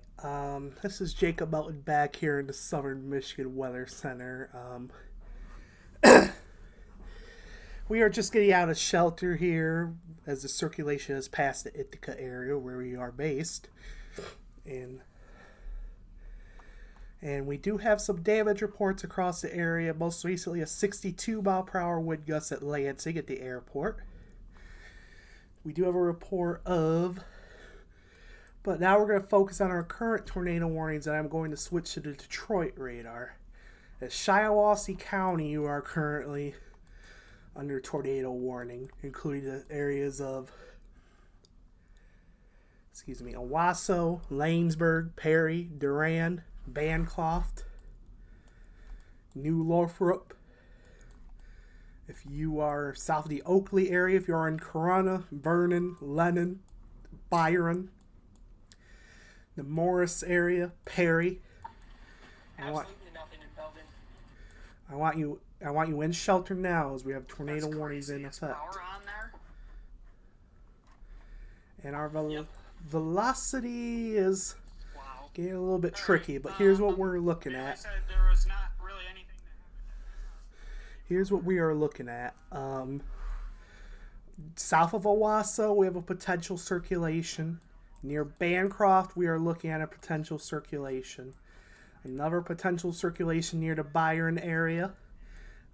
this is Jacob Melton back here in the Southern Michigan Weather Center. We are just getting out of shelter here as the circulation has passed the Ithaca area where we are based. And we do have some damage reports across the area, most recently a 62 mile per hour wind gust at Lansing at the airport. We do have a report of... But now we're going to focus on our current tornado warnings, and I'm going to switch to the Detroit radar. At Shiawassee County, you are currently under tornado warning, including the areas of, Owasso, Lanesburg, Perry, Durand, Bancroft, New Lothrop. If you are south of the Oakley area, if you are in Corunna, Vernon, Lennon, Byron, the Morris area, Perry. Absolutely nothing in Belden. I want you in shelter now as we have tornado warnings in effect. Power on there? And our velocity is getting a little bit tricky, but here's here's what we're looking at. Said there was not really anything Here's what we are looking at. South of Owasso, we have a potential circulation. Near Bancroft, we are looking at a potential circulation. Another potential circulation near the Byron area.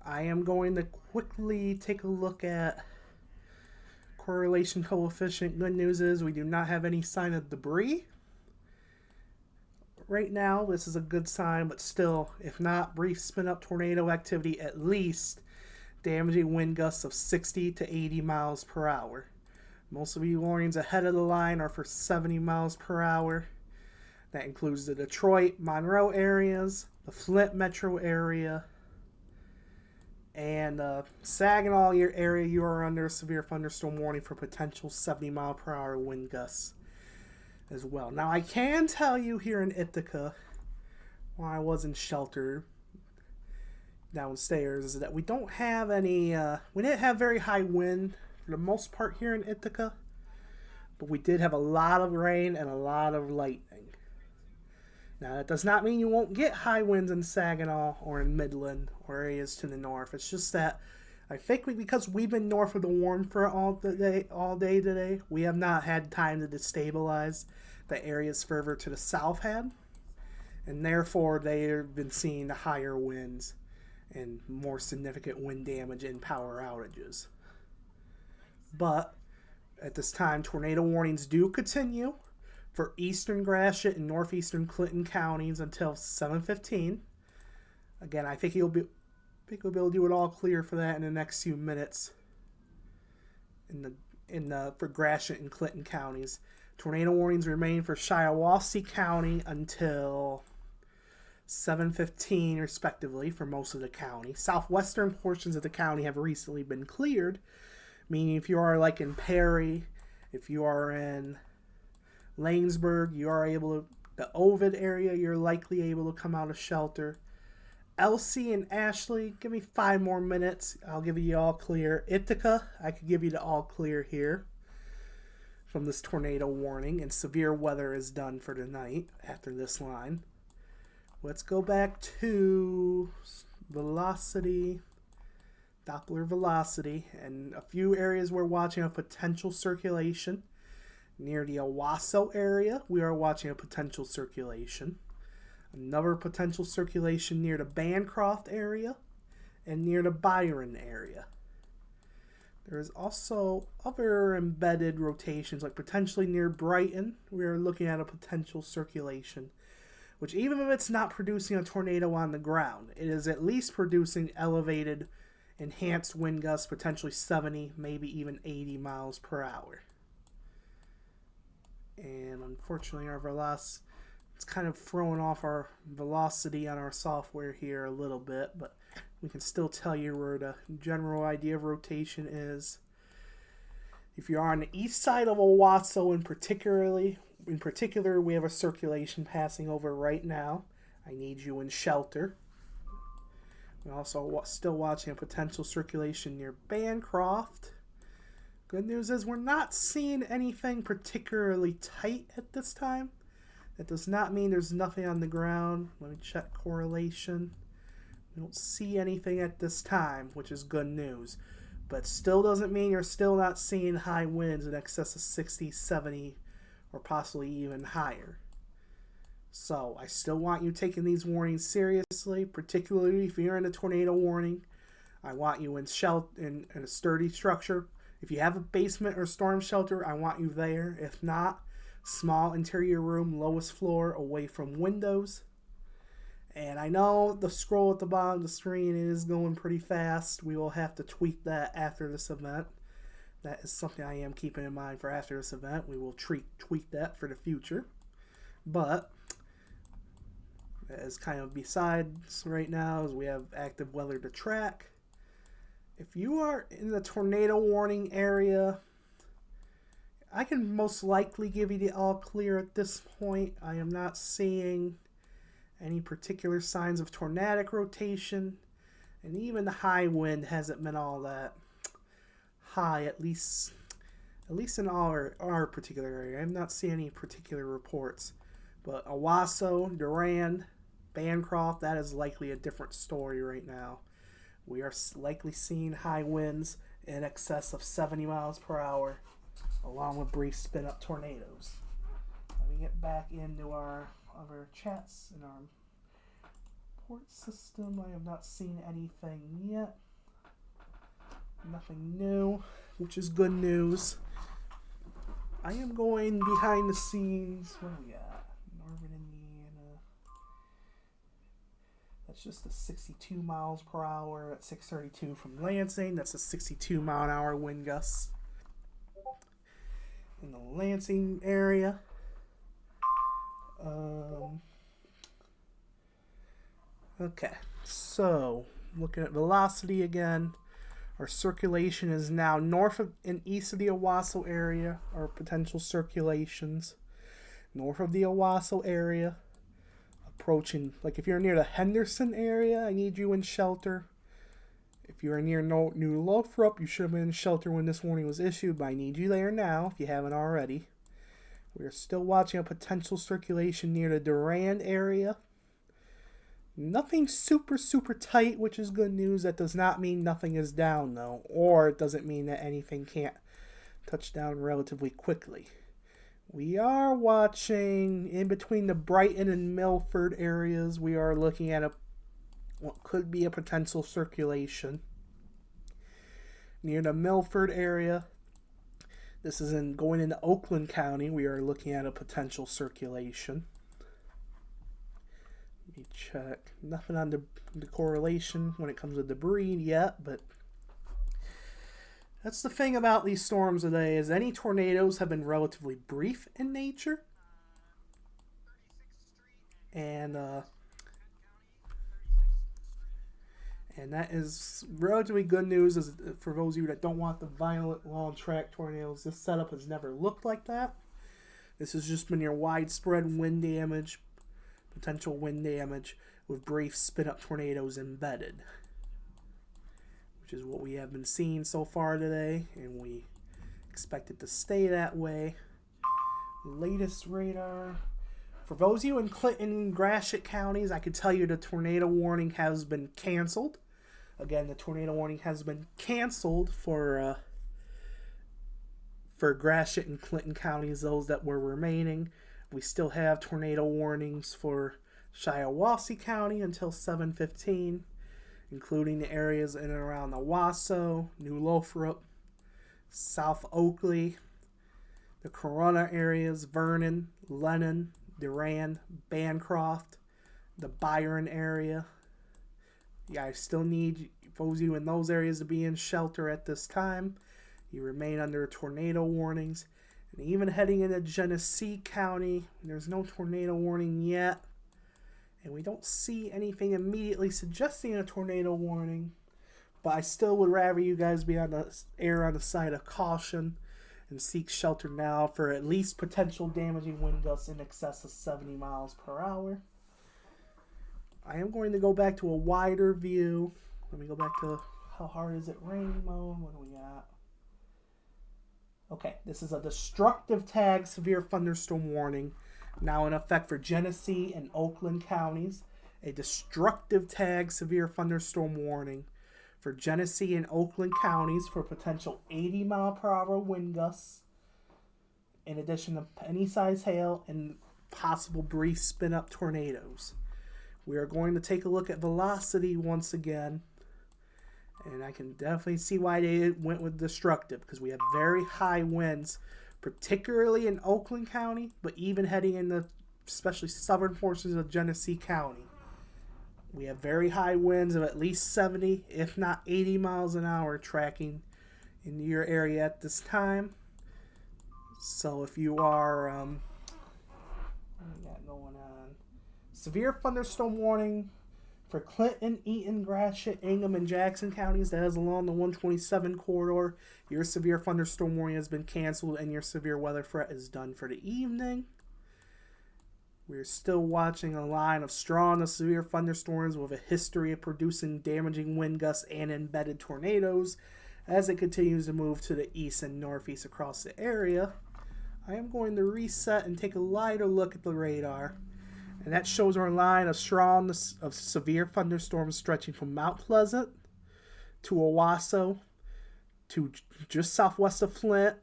I am going to quickly take a look at correlation coefficient. Good news is we do not have any sign of debris. Right now, this is a good sign, but still, if not brief spin-up tornado activity, at least damaging wind gusts of 60 to 80 miles per hour. Most of the warnings ahead of the line are for 70 miles per hour. That includes the Detroit, Monroe areas, the Flint metro area, and Saginaw area. You are under a severe thunderstorm warning for potential 70 mile per hour wind gusts as well. Now, I can tell you here in Ithaca, while I was in shelter downstairs, is that we don't have any, we didn't have very high wind for the most part here in Ithaca, but we did have a lot of rain and a lot of lightning. Now, that does not mean you won't get high winds in Saginaw or in Midland or areas to the north. It's just that I think because we've been north of the warm front all day today, we have not had time to destabilize the areas further to the south had, and therefore they have been seeing the higher winds and more significant wind damage and power outages. But at this time, tornado warnings do continue for eastern Gratiot and northeastern Clinton counties until 7:15. Again, I think we'll be able to do it all clear for that in the next few minutes. For Gratiot and Clinton counties, tornado warnings remain for Shiawassee County until 7:15, respectively, for most of the county. Southwestern portions of the county have recently been cleared, meaning if you are like in Perry, if you are in Lanesburg, you are able to, the Ovid area, you're likely able to come out of shelter. Elsie and Ashley, give me 5 more minutes. I'll give you all clear. Ithaca, I could give you the all clear here from this tornado warning, and severe weather is done for tonight after this line. Let's go back to velocity, Doppler velocity, and a few areas we're watching a potential circulation. Near the Owasso area, we are watching a potential circulation. Another potential circulation near the Bancroft area and near the Byron area. There is also other embedded rotations, like potentially near Brighton. We are looking at a potential circulation, which even if it's not producing a tornado on the ground, it is at least producing elevated, enhanced wind gusts, potentially 70, maybe even 80 miles per hour. And unfortunately, our velocity, it's kind of throwing off our velocity on our software here a little bit, but we can still tell you where the general idea of rotation is. If you are on the east side of Owasso in particular, we have a circulation passing over right now. I need you in shelter. We're also still watching a potential circulation near Bancroft. Good news is we're not seeing anything particularly tight at this time. That does not mean there's nothing on the ground. Let me check correlation. We don't see anything at this time, which is good news. But still doesn't mean you're still not seeing high winds in excess of 60, 70, or possibly even higher. So I still want you taking these warnings seriously, particularly if you're in a tornado warning. I want you in a sturdy structure. If you have a basement or storm shelter, I want you there. If not, small interior room, lowest floor, away from windows. And I know the scroll at the bottom of the screen is going pretty fast. We will have to tweak that after this event. That is something I am keeping in mind for after this event. We will tweak that for the future. But that is kind of besides right now, as we have active weather to track. If you are in the tornado warning area, I can most likely give you the all clear at this point. I am not seeing any particular signs of tornadic rotation, and even the high wind hasn't been all that high, at least in our particular area. I'm not seeing any particular reports. But Owasso, Durand, Bancroft, that is likely a different story right now. We are likely seeing high winds in excess of 70 miles per hour, along with brief spin-up tornadoes. Let me get back into our other chats in our report system. I have not seen anything yet. Nothing new, which is good news. I am going behind the scenes. What are we at? Northern Indiana. That's just a 62 miles per hour at 632 from Lansing. That's a 62 mile an hour wind gust in the Lansing area. Okay, so looking at velocity again. Our circulation is now north of and east of the Owasso area, our potential circulations. North of the Owasso area, approaching, like if you're near the Henderson area, I need you in shelter. If you're near New Lothrop, you should have been in shelter when this warning was issued, but I need you there now if you haven't already. We are still watching a potential circulation near the Durand area. Nothing super tight, which is good news. That does not mean nothing is down, though. Or it doesn't mean that anything can't touch down relatively quickly. We are watching in between the Brighton and Milford areas. We are looking at what could be a potential circulation. Near the Milford area, this is going into Oakland County. We are looking at a potential circulation. Let me check. Nothing on the correlation when it comes to debris yet, but that's the thing about these storms today, is any tornadoes have been relatively brief in nature. And that is relatively good news for those of you that don't want the violent long track tornadoes. This setup has never looked like that. This has just been your widespread wind damage, potential wind damage with brief spin-up tornadoes embedded, which is what we have been seeing so far today, and we expect it to stay that way. Latest radar. For those of you in Clinton and Gratiot counties, I can tell you the tornado warning has been canceled. Again, the tornado warning has been canceled for Gratiot and Clinton counties, those that were remaining. We still have tornado warnings for Shiawassee County until 7/15, including the areas in and around Owasso, New Lothrop, South Oakley, the Corona areas, Vernon, Lennon, Durand, Bancroft, the Byron area. Yeah, I still need those of you in those areas to be in shelter at this time. You remain under tornado warnings. And even heading into Genesee County, there's no tornado warning yet. And we don't see anything immediately suggesting a tornado warning. But I still would rather you guys be on the side of caution and seek shelter now for at least potential damaging wind gusts in excess of 70 miles per hour. I am going to go back to a wider view. Let me go back to how hard is it raining mode. What do we got? Okay, this is a destructive tag severe thunderstorm warning. Now in effect for Genesee and Oakland counties, a destructive tag severe thunderstorm warning for Genesee and Oakland counties for potential 80-mile-per-hour wind gusts, in addition to penny-sized hail and possible brief spin-up tornadoes. We are going to take a look at velocity once again, and I can definitely see why they went with destructive, because we have very high winds, particularly in Oakland County, but even heading into especially southern portions of Genesee County. We have very high winds of at least 70, if not 80 miles an hour tracking in your area at this time. So if you are, what we got going on? Severe thunderstorm warning for Clinton, Eaton, Gratiot, Ingham, and Jackson counties. That is along the 127 corridor. Your severe thunderstorm warning has been canceled and your severe weather threat is done for the evening. We're still watching a line of strong to severe thunderstorms with a history of producing damaging wind gusts and embedded tornadoes as it continues to move to the east and northeast across the area. I am going to reset and take a lighter look at the radar. And that shows our line of strong of severe thunderstorms stretching from Mount Pleasant to Owasso to just southwest of Flint,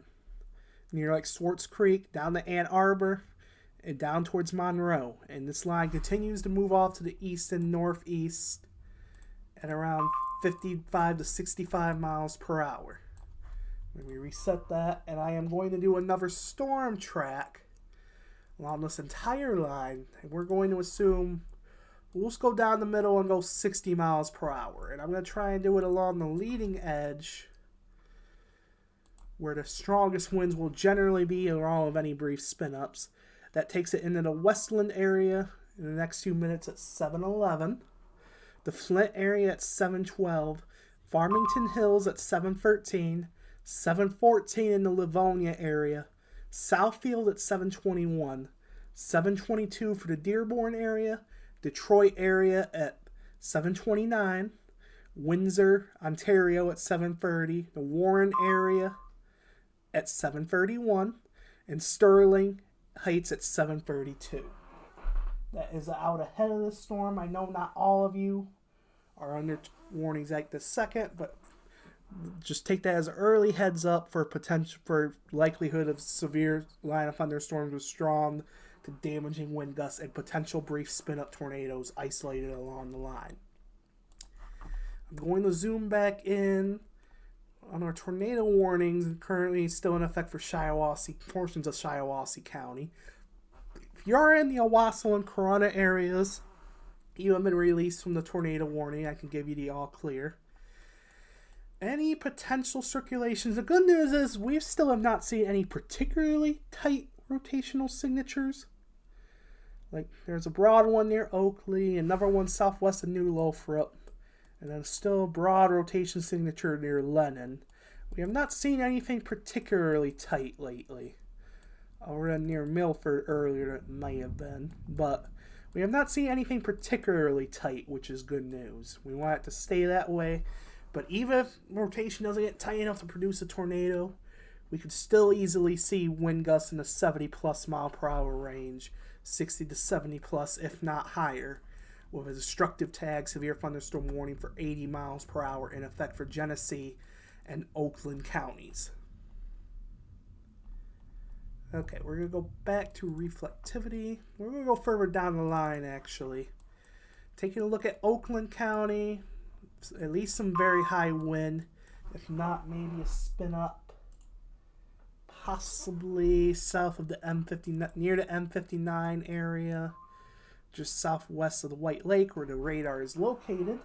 near like Swartz Creek, down to Ann Arbor, and down towards Monroe. And this line continues to move off to the east and northeast at around 55 to 65 miles per hour. Let me reset that, and I am going to do another storm track along this entire line, and we're going to assume we'll just go down the middle and go 60 miles per hour. And I'm going to try and do it along the leading edge, where the strongest winds will generally be in all of any brief spin-ups. That takes it into the Westland area in the next few minutes at 7:11. The Flint area at 7:12. Farmington Hills at 7:13. 7:14 in the Livonia area. Southfield at 7:21. 7:22 for the Dearborn area. Detroit area at 7:29. Windsor, Ontario at 7:30. The Warren area at 7:31. And Sterling Heights at 7:32. That is out ahead of the storm. I know not all of you are under warnings like this second, but just take that as an early heads up for potential for likelihood of severe line of thunderstorms with strong to damaging wind gusts and potential brief spin-up tornadoes isolated along the line. I'm going to zoom back in on our tornado warnings, currently still in effect for Shiawassee, portions of Shiawassee County. If you're in the Owasso and Corunna areas, you have been released from the tornado warning. I can give you the all clear. Any potential circulations, the good news is we still have not seen any particularly tight rotational signatures. Like there's a broad one near Oakley, another one southwest of New Lothrop, and then still a broad rotation signature near Lennon. We have not seen anything particularly tight lately. Or near Milford earlier it might have been, but we have not seen anything particularly tight, which is good news. We want it to stay that way, but even if rotation doesn't get tight enough to produce a tornado, we could still easily see wind gusts in the 70 plus mile per hour range, 60 to 70 plus if not higher, with a destructive tag severe thunderstorm warning for 80 miles per hour in effect for Genesee and Oakland counties. Okay, we're going to go back to reflectivity. We're going to go further down the line, actually. Taking a look at Oakland County, at least some very high wind. If not, maybe a spin up. Possibly south of the M59, near the M59 area. Just southwest of the White Lake, where the radar is located.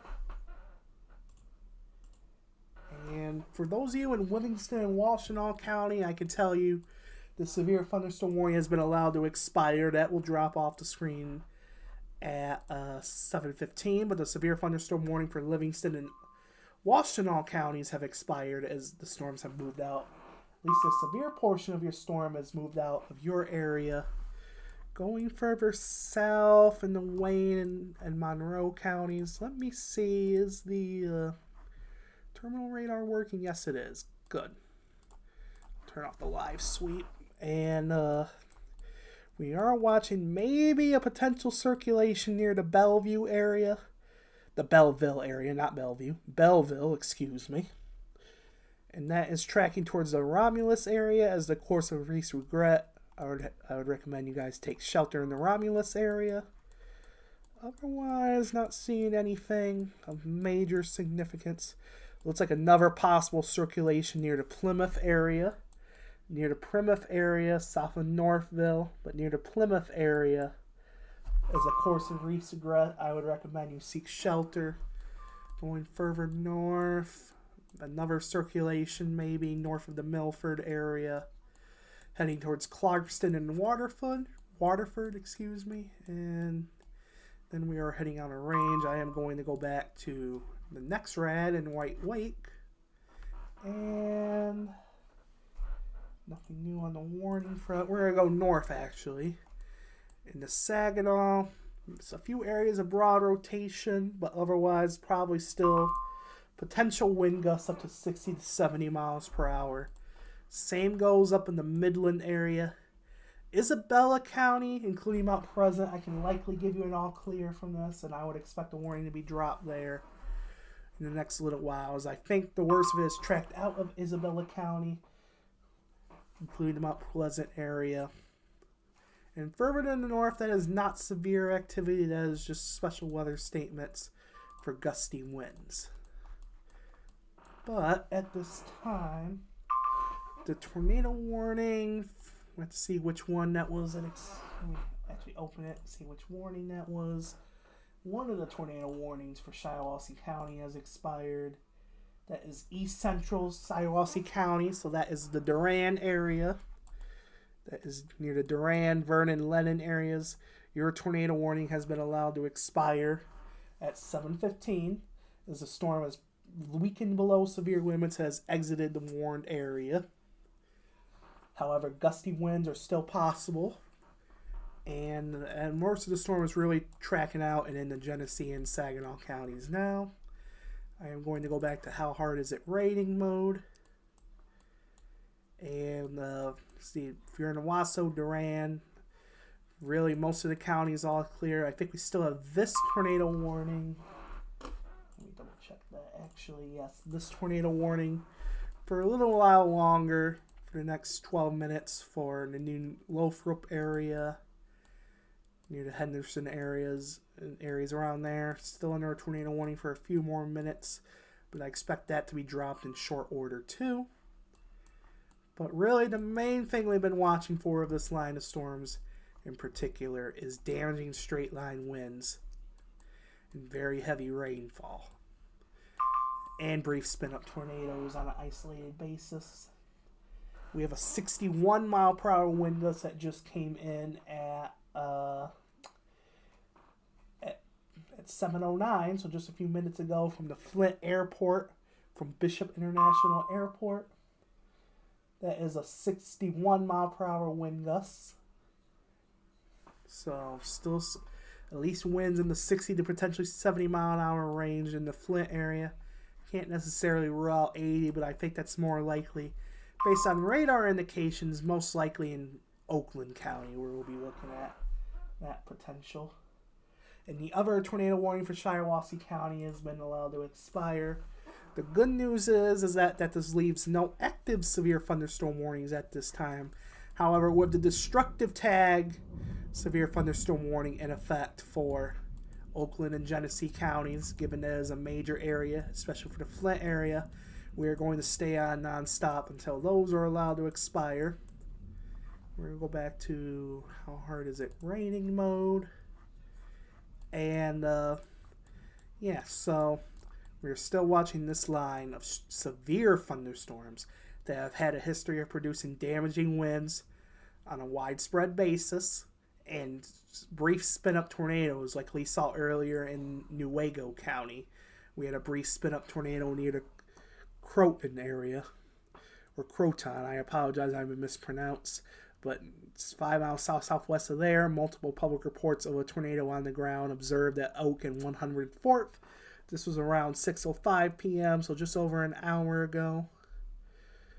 And for those of you in Livingston and Washtenaw County, I can tell you the severe thunderstorm warning has been allowed to expire. That will drop off the screen at 7:15, but the severe thunderstorm warning for Livingston and Washtenaw counties have expired as the storms have moved out. At least a severe portion of your storm has moved out of your area. Going further south in the Wayne and Monroe counties, let me see, is the terminal radar working? Yes, it is. Good. Turn off the live sweep. And We are watching maybe a potential circulation near the Bellevue area. The Belleville area, not Bellevue. Belleville, excuse me. And that is tracking towards the Romulus area as the course of least regret. I would recommend you guys take shelter in the Romulus area. Otherwise, not seeing anything of major significance. Looks like another possible circulation near the Plymouth area. Near the Plymouth area, south of Northville, but near the Plymouth area, as a course of least regret, I would recommend you seek shelter. Going further north, another circulation maybe north of the Milford area, heading towards Clarkston and Waterford, excuse me, and then we are heading on a range. I am going to go back to the next rad in White Lake, and nothing new on the warning front. We're going to go north, actually. In the Saginaw, it's a few areas of broad rotation, but otherwise probably still potential wind gusts up to 60 to 70 miles per hour. Same goes up in the Midland area. Isabella County, including Mount Pleasant, I can likely give you an all clear from this, and I would expect a warning to be dropped there in the next little while, as I think the worst of it is tracked out of Isabella County, including the Mount Pleasant area. And further to the north, that is not severe activity. That is just special weather statements for gusty winds. But at this time, the tornado warning, let's see which one that was. Let me actually open it and see which warning that was. One of the tornado warnings for Shiawassee County has expired. That is East Central Shiawassee County, so that is the Duran area. That is near the Duran, Vernon, Lennon areas. Your tornado warning has been allowed to expire at 7:15 as the storm has weakened below severe limits, has exited the warned area. However, gusty winds are still possible, and most of the storm is really tracking out and in the Genesee and Saginaw counties now. I am going to go back to how hard is it rating mode. And see, if you're in Owasso, Duran, really most of the counties all clear. I think we still have this tornado warning. Let me double check that. Actually, yes, this tornado warning for a little while longer, for the next 12 minutes for the new Lothrop area, near the Henderson areas and areas around there. Still under a tornado warning for a few more minutes, but I expect that to be dropped in short order too. But really, the main thing we've been watching for of this line of storms in particular is damaging straight line winds and very heavy rainfall and brief spin-up tornadoes on an isolated basis. We have a 61 mile per hour wind gust that just came in at 7:09, so just a few minutes ago, from the Flint Airport, from Bishop International Airport. That is a 61 mile per hour wind gust. So still at least winds in the 60 to potentially 70 mile an hour range in the Flint area. Can't necessarily rule out 80, but I think that's more likely based on radar indications, most likely in Oakland County, where we'll be looking at that potential. And the other tornado warning for Shiawassee County has been allowed to expire. The good news is that this leaves no active severe thunderstorm warnings at this time. However, with the destructive tag severe thunderstorm warning in effect for Oakland and Genesee counties, given that it is a major area, especially for the Flint area, we are going to stay on nonstop until those are allowed to expire. We're going to go back to how hard is it raining mode. And yeah, so we're still watching this line of severe thunderstorms that have had a history of producing damaging winds on a widespread basis and brief spin-up tornadoes like we saw earlier in Newaygo County. We had a brief spin-up tornado near the Croton area, or Croton, I apologize, I've been mispronounced, but it's 5 miles southwest of there. Multiple public reports of a tornado on the ground observed at Oak and 104th. This was around 6:05 p.m., so just over an hour ago,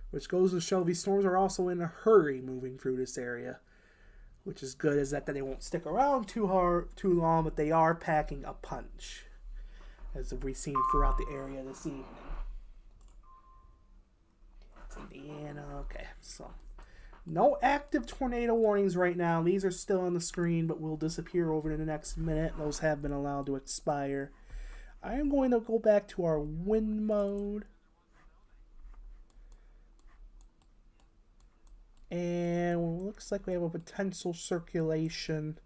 which goes to show these storms are also in a hurry moving through this area. which is good, is that they won't stick around too long, but they are packing a punch, as we've seen throughout the area this evening. It's Indiana. Okay, so no active tornado warnings right now. These are still on the screen, but will disappear over the next minute. Those have been allowed to expire. I am going to go back to our wind mode. And it looks like we have a potential circulation.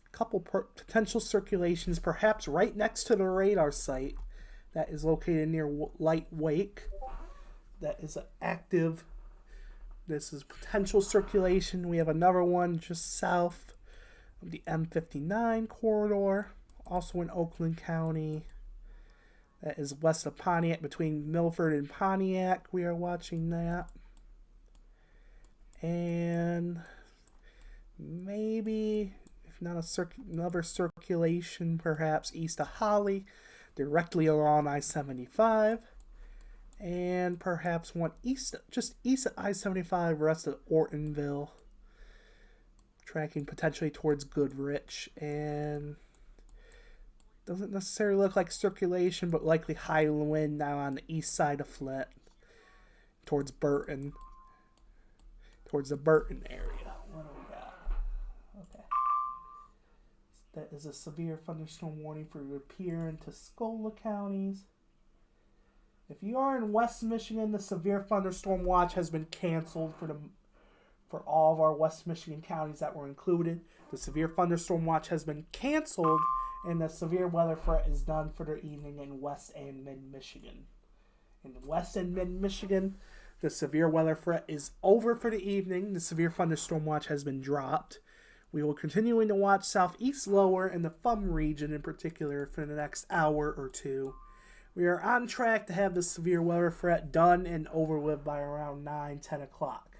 A couple potential circulations, perhaps right next to the radar site that is located near Light Wake. That is active. This is potential circulation. We have another one just south of the M59 corridor, also in Oakland County. That is west of Pontiac, between Milford and Pontiac. We are watching that. And maybe, if not another circulation, perhaps east of Holly, directly along I-75. And perhaps one just east of I-75, west of Ortonville, tracking potentially towards Goodrich. And doesn't necessarily look like circulation, but likely high wind now on the east side of Flint, towards Burton. Towards the Burton area. What do we got? Okay. That is a severe thunderstorm warning for Rupert and Tuscola counties. If you are in West Michigan, the severe thunderstorm watch has been canceled for all of our West Michigan counties that were included. The severe thunderstorm watch has been canceled, and the severe weather threat is done for the evening in West and Mid-Michigan. In West and Mid-Michigan, the severe weather threat is over for the evening. The severe thunderstorm watch has been dropped. We will continue to watch southeast lower and the Thumb region in particular for the next hour or two. We are on track to have the severe weather threat done and over with by around 9-10 o'clock.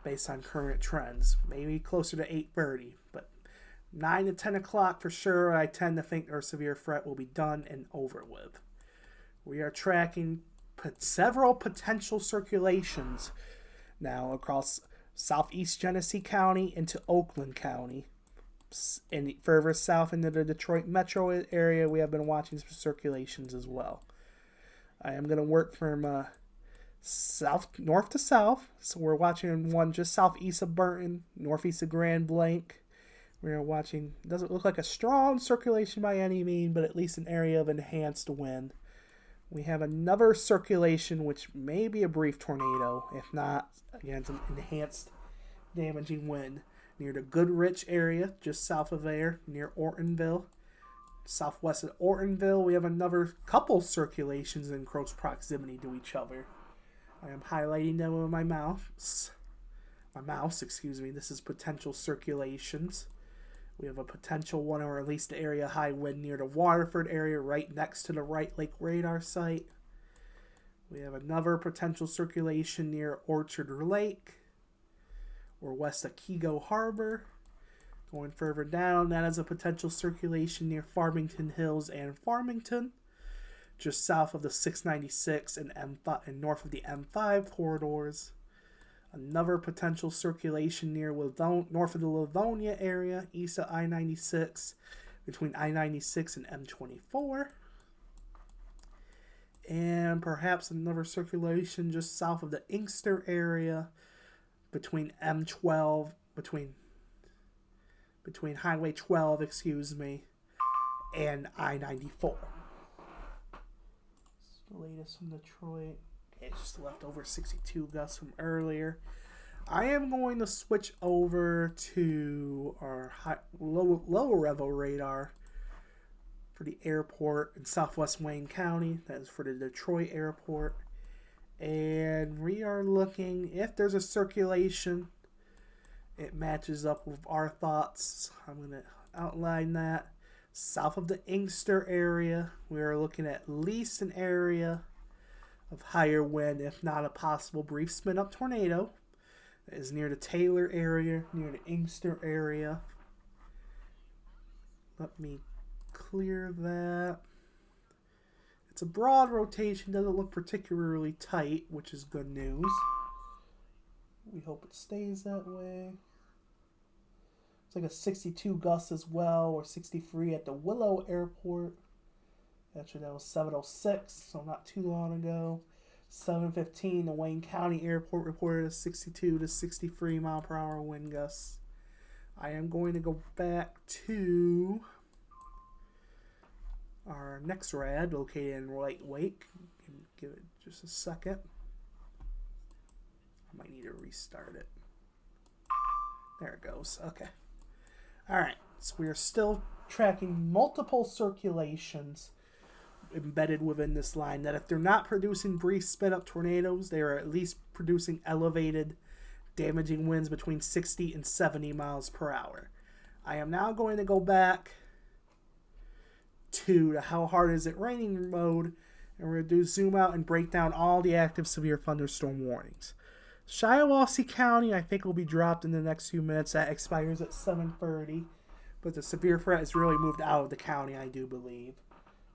Based on current trends. Maybe closer to 8:30. But 9 to 10 o'clock for sure, I tend to think our severe threat will be done and over with. We are tracking several potential circulations now across southeast Genesee County into Oakland County. And further south into the Detroit metro area, we have been watching some circulations as well. I am going to work from north to south. So we're watching one just southeast of Burton, northeast of Grand Blanc. We're watching, doesn't look like a strong circulation by any means, but at least an area of enhanced wind. We have another circulation, which may be a brief tornado. If not, again, some enhanced damaging wind near the Goodrich area, just south of there, near Ortonville. Southwest of Ortonville, we have another couple circulations in close proximity to each other. I am highlighting them with my mouse. This is potential circulations. We have a potential one, or at least the area high wind near the Waterford area, right next to the Wright Lake radar site. We have another potential circulation near Orchard Lake, or west of Kego Harbor. Going further down, that is a potential circulation near Farmington Hills and Farmington, just south of the 696 and north of the M5 corridors. Another potential circulation near north of the Livonia area, east of I-96, between I-96 and M24. And perhaps another circulation just south of the Inkster area, between M12, between Highway 12, and I-94. The latest from Detroit. It's just leftover 62 gusts from earlier. I am going to switch over to our lower level radar for the airport in southwest Wayne County. That is for the Detroit airport. And we are looking, if there's a circulation, it matches up with our thoughts. I'm going to outline that. South of the Inkster area, we are looking at least an area of higher wind, if not a possible brief spin-up tornado. That is near the Taylor area, near the Inkster area. Let me clear that. It's a broad rotation, doesn't look particularly tight, which is good news. We hope it stays that way. It's like a 62 gust as well, or 63 at the Willow Airport. Actually, that was 7:06, so not too long ago. 7:15, the Wayne County Airport reported a 62 to 63 mile per hour wind gusts. I am going to go back to our next rad located in White Wake. Give it just a second. I might need to restart it. There it goes. Okay. Alright, so we are still tracking multiple circulations embedded within this line that if they're not producing brief spin-up tornadoes, they are at least producing elevated, damaging winds between 60 and 70 miles per hour. I am now going to go back to the how hard is it raining mode, and we're going to zoom out and break down all the active severe thunderstorm warnings. Shiawassee County, I think, will be dropped in the next few minutes. That expires at 7:30, but the severe threat has really moved out of the county, I do believe.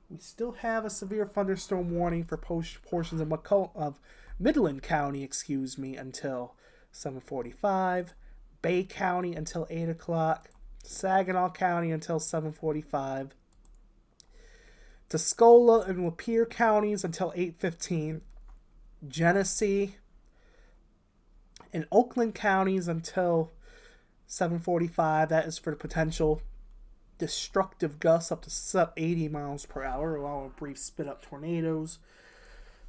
We still have a severe thunderstorm warning for portions of Midland County, until 7:45. Bay County until 8 o'clock. Saginaw County until 7:45. Tuscola and Lapeer counties until 8:15. Genesee and Oakland counties until 7:45. That is for the potential destructive gusts up to 80 miles per hour, along with brief spin-up tornadoes.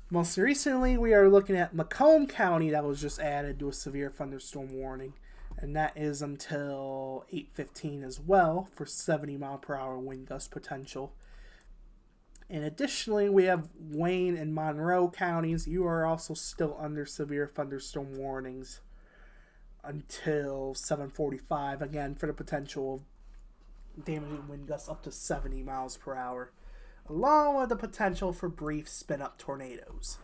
Most recently, we are looking at Macomb County that was just added to a severe thunderstorm warning, and that is until 8:15 as well for 70 mile per hour wind gust potential. And additionally, we have Wayne and Monroe counties. You are also still under severe thunderstorm warnings until 7:45, again for the potential of damaging wind gusts up to 70 miles per hour, along with the potential for brief spin-up tornadoes.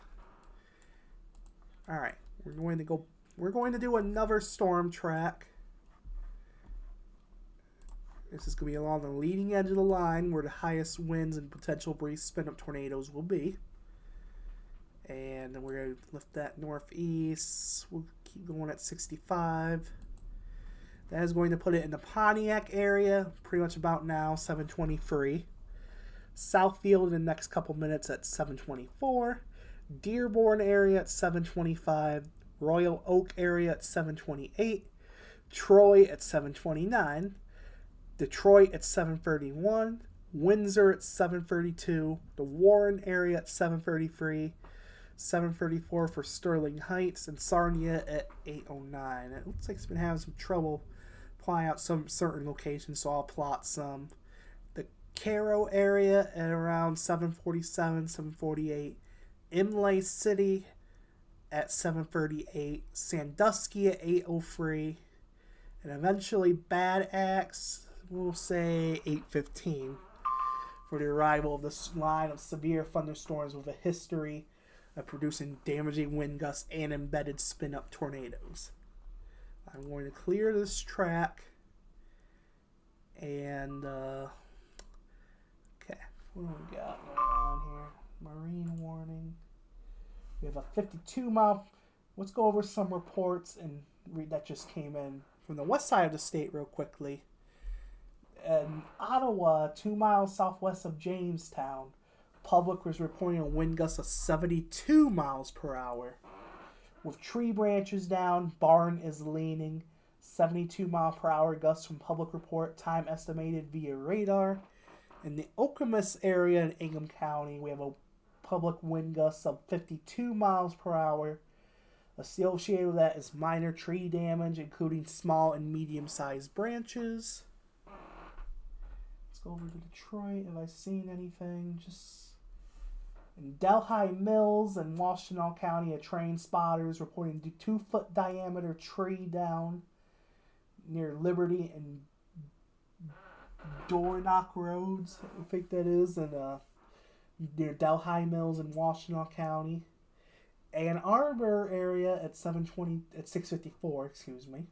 All right, we're going to do another storm track. This is going to be along the leading edge of the line where the highest winds and potential brief spin-up tornadoes will be. And then we're going to lift that northeast. We'll keep going at 65. That is going to put it in the Pontiac area pretty much about now, 7:23. Southfield in the next couple minutes at 7:24. Dearborn area at 7:25. Royal Oak area at 7:28. Troy at 7:29. Detroit at 7:31, Windsor at 7:32, the Warren area at 7:33, 7:34 for Sterling Heights, and Sarnia at 8:09. It looks like it's been having some trouble applying out some certain locations, so I'll plot some. The Cairo area at around 7:47, 7:48, Imlay City at 7:38, Sandusky at 8:03, and eventually Bad Axe, we'll say 8:15 for the arrival of this line of severe thunderstorms with a history of producing damaging wind gusts and embedded spin-up tornadoes. I'm going to clear this track and okay, what do we got going on here? Marine warning. We have a 52 mile. Let's go over some reports and read that just came in from the west side of the state real quickly. In Ottawa, 2 miles southwest of Jamestown, public was reporting a wind gust of 72 miles per hour. With tree branches down, barn is leaning. 72 mile per hour gusts from public report, time estimated via radar. In the Okemos area in Ingham County, we have a public wind gust of 52 miles per hour. Associated with that is minor tree damage, including small and medium-sized branches. Let's go over to Detroit. Have I seen anything? Just in Delhi Mills and Washtenaw County, a train spotter is reporting a 2-foot diameter tree down near Liberty and Dornock Roads, I think that is, and near Delhi Mills in Washtenaw County. Ann Arbor area at 6:54, excuse me.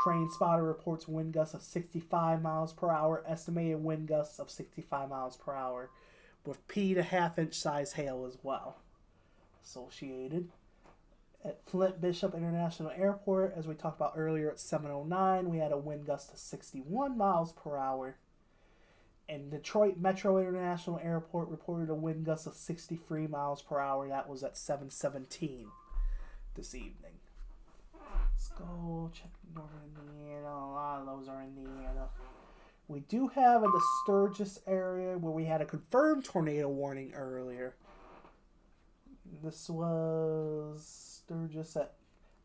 Train spotter reports wind gusts of 65 miles per hour, estimated wind gusts of 65 miles per hour, with pea to half-inch size hail as well associated. At Flint Bishop International Airport, as we talked about earlier, at 7:09, we had a wind gust to 61 miles per hour. And Detroit Metro International Airport reported a wind gust of 63 miles per hour. That was at 7:17 this evening. Let's go check Northern Indiana. A lot of those are Indiana. We do have in the Sturgis area where we had a confirmed tornado warning earlier. This was Sturgis at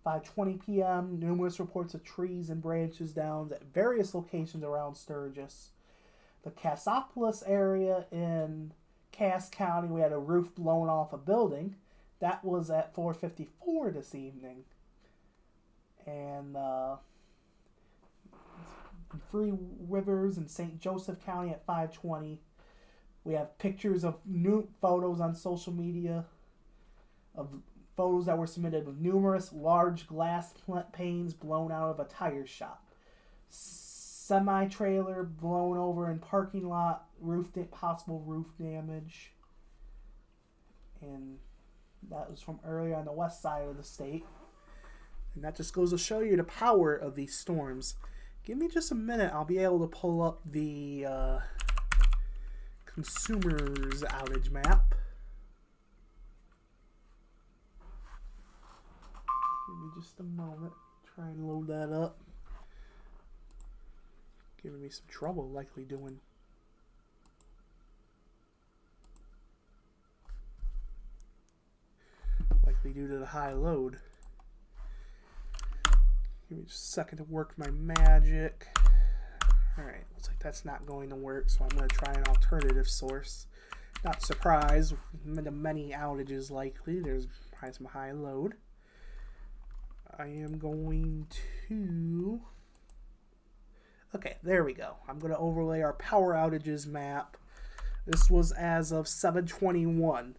5:20 p.m. Numerous reports of trees and branches down at various locations around Sturgis. The Cassopolis area in Cass County, we had a roof blown off a building. That was at 4:54 this evening. And Three Rivers in St. Joseph County at 5:20. We have pictures of new photos on social media of photos that were submitted with numerous large glass panes blown out of a tire shop. Semi-trailer blown over in parking lot, possible roof damage. And that was from earlier on the west side of the state. And that just goes to show you the power of these storms. Give me just a minute. I'll be able to pull up the consumers outage map. Give me just a moment. Try and load that up. Giving me some trouble, likely doing. Likely due to the high load. Give me just a second to work my magic. Alright, looks like that's not going to work, so I'm going to try an alternative source. Not surprised, the many outages likely. There's probably some high load. I am going to... Okay, there we go. I'm going to overlay our power outages map. This was as of 7:21.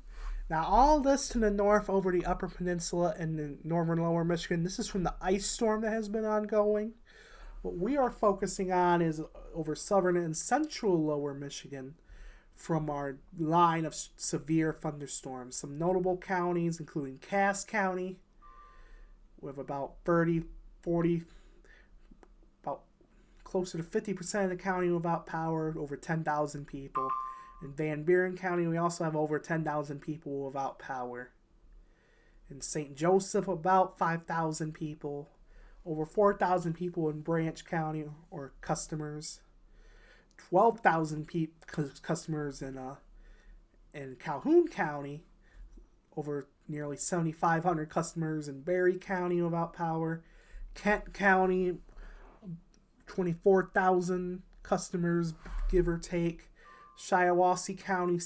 Now, all this to the north over the Upper Peninsula and the northern lower Michigan, this is from the ice storm that has been ongoing. What we are focusing on is over southern and central lower Michigan from our line of severe thunderstorms. Some notable counties, including Cass County, with about 30, 40, about closer to 50% of the county without power, over 10,000 people. In Van Buren County, we also have over 10,000 people without power. In St. Joseph, about 5,000 people. Over 4,000 people in Branch County, or customers. 12,000 customers in Calhoun County. Over nearly 7,500 customers in Berry County without power. Kent County, 24,000 customers, give or take. Shiawassee County,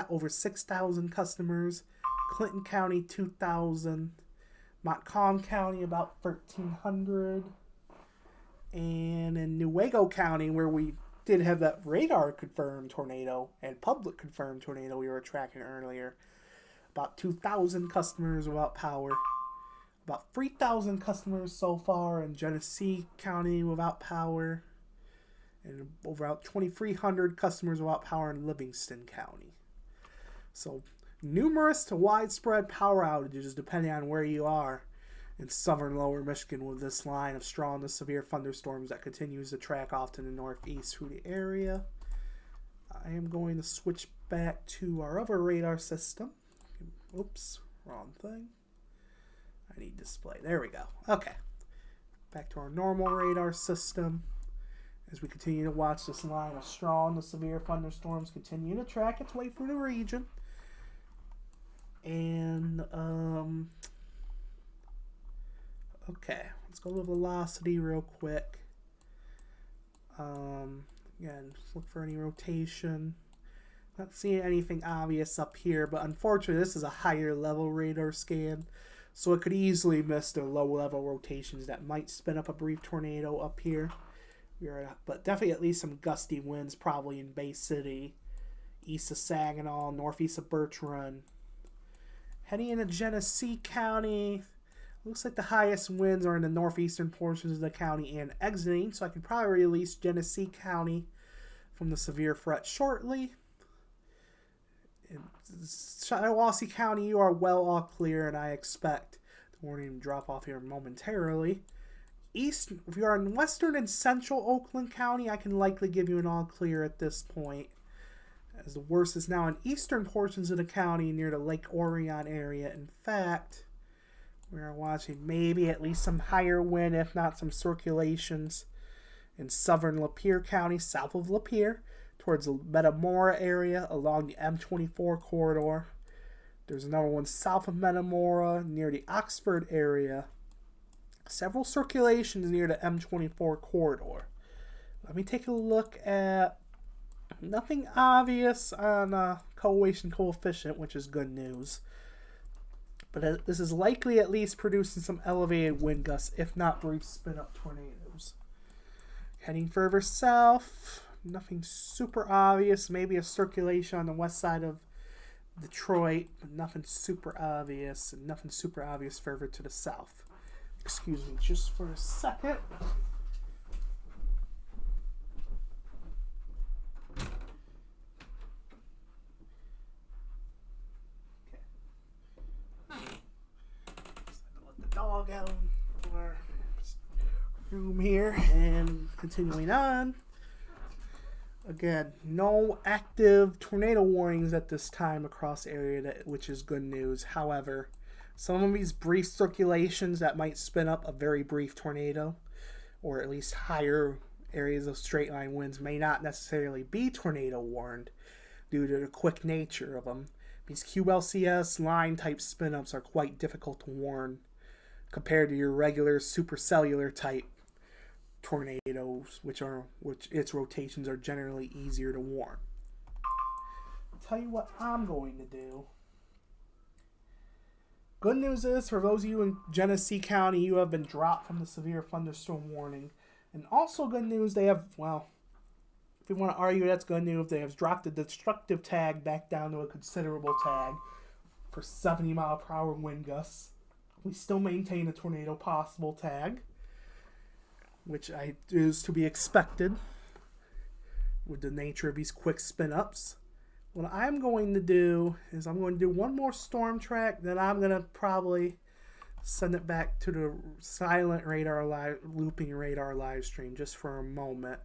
over 6,000 customers. Clinton County, 2,000. Montcalm County, about 1,300. And in Newaygo County, where we did have that radar-confirmed tornado and public-confirmed tornado we were tracking earlier, about 2,000 customers without power. About 3,000 customers so far in Genesee County without power. And over about 2,300 customers without power in Livingston County. So, numerous to widespread power outages depending on where you are in southern lower Michigan with this line of strong to severe thunderstorms that continues to track off to the northeast through the area. I am going to switch back to our other radar system. Oops, wrong thing. I need display. There we go. Okay. Back to our normal radar system. As we continue to watch this line of strong to severe thunderstorms continue to track its way through the region. And, okay, let's go to velocity real quick. Again, just look for any rotation. Not seeing anything obvious up here, but unfortunately this is a higher level radar scan, so it could easily miss the low level rotations that might spin up a brief tornado up here. But definitely at least some gusty winds probably in Bay City, east of Saginaw, northeast of Birch Run. Heading into Genesee County, looks like the highest winds are in the northeastern portions of the county and exiting, so I can probably release Genesee County from the severe threat shortly. In Shiawassee County, you are well all clear, and I expect the warning drop off here momentarily. If you are in western and central Oakland County, I can likely give you an all clear at this point, as the worst is now in eastern portions of the county near the Lake Orion area. In fact, we are watching maybe at least some higher wind, if not some circulations, in southern Lapeer County, south of Lapeer, towards the Metamora area along the M24 corridor. There's another one south of Metamora near the Oxford area. Several circulations near the M24 corridor. Let me take a look at nothing obvious on correlation coefficient, which is good news. But this is likely at least producing some elevated wind gusts, if not brief spin-up tornadoes. Heading further south, nothing super obvious. Maybe a circulation on the west side of Detroit, but nothing super obvious, and nothing super obvious further to the south. Excuse me just for a second. Let the dog out of our room here, and continuing on. Again, no active tornado warnings at this time across the area, which is good news. However, some of these brief circulations that might spin up a very brief tornado, or at least higher areas of straight line winds, may not necessarily be tornado warned due to the quick nature of them. These QLCS line type spin ups are quite difficult to warn compared to your regular supercellular type tornadoes, which its rotations are generally easier to warn. I'll tell you what I'm going to do. Good news is, for those of you in Genesee County, you have been dropped from the severe thunderstorm warning. And also good news, they have, well, if you want to argue that's good news, they have dropped the destructive tag back down to a considerable tag for 70-mile-per-hour wind gusts. We still maintain a tornado possible tag, which is to be expected with the nature of these quick spin-ups. What I'm going to do is I'm going to do one more storm track, then I'm going to probably send it back to the silent radar looping radar live stream just for a moment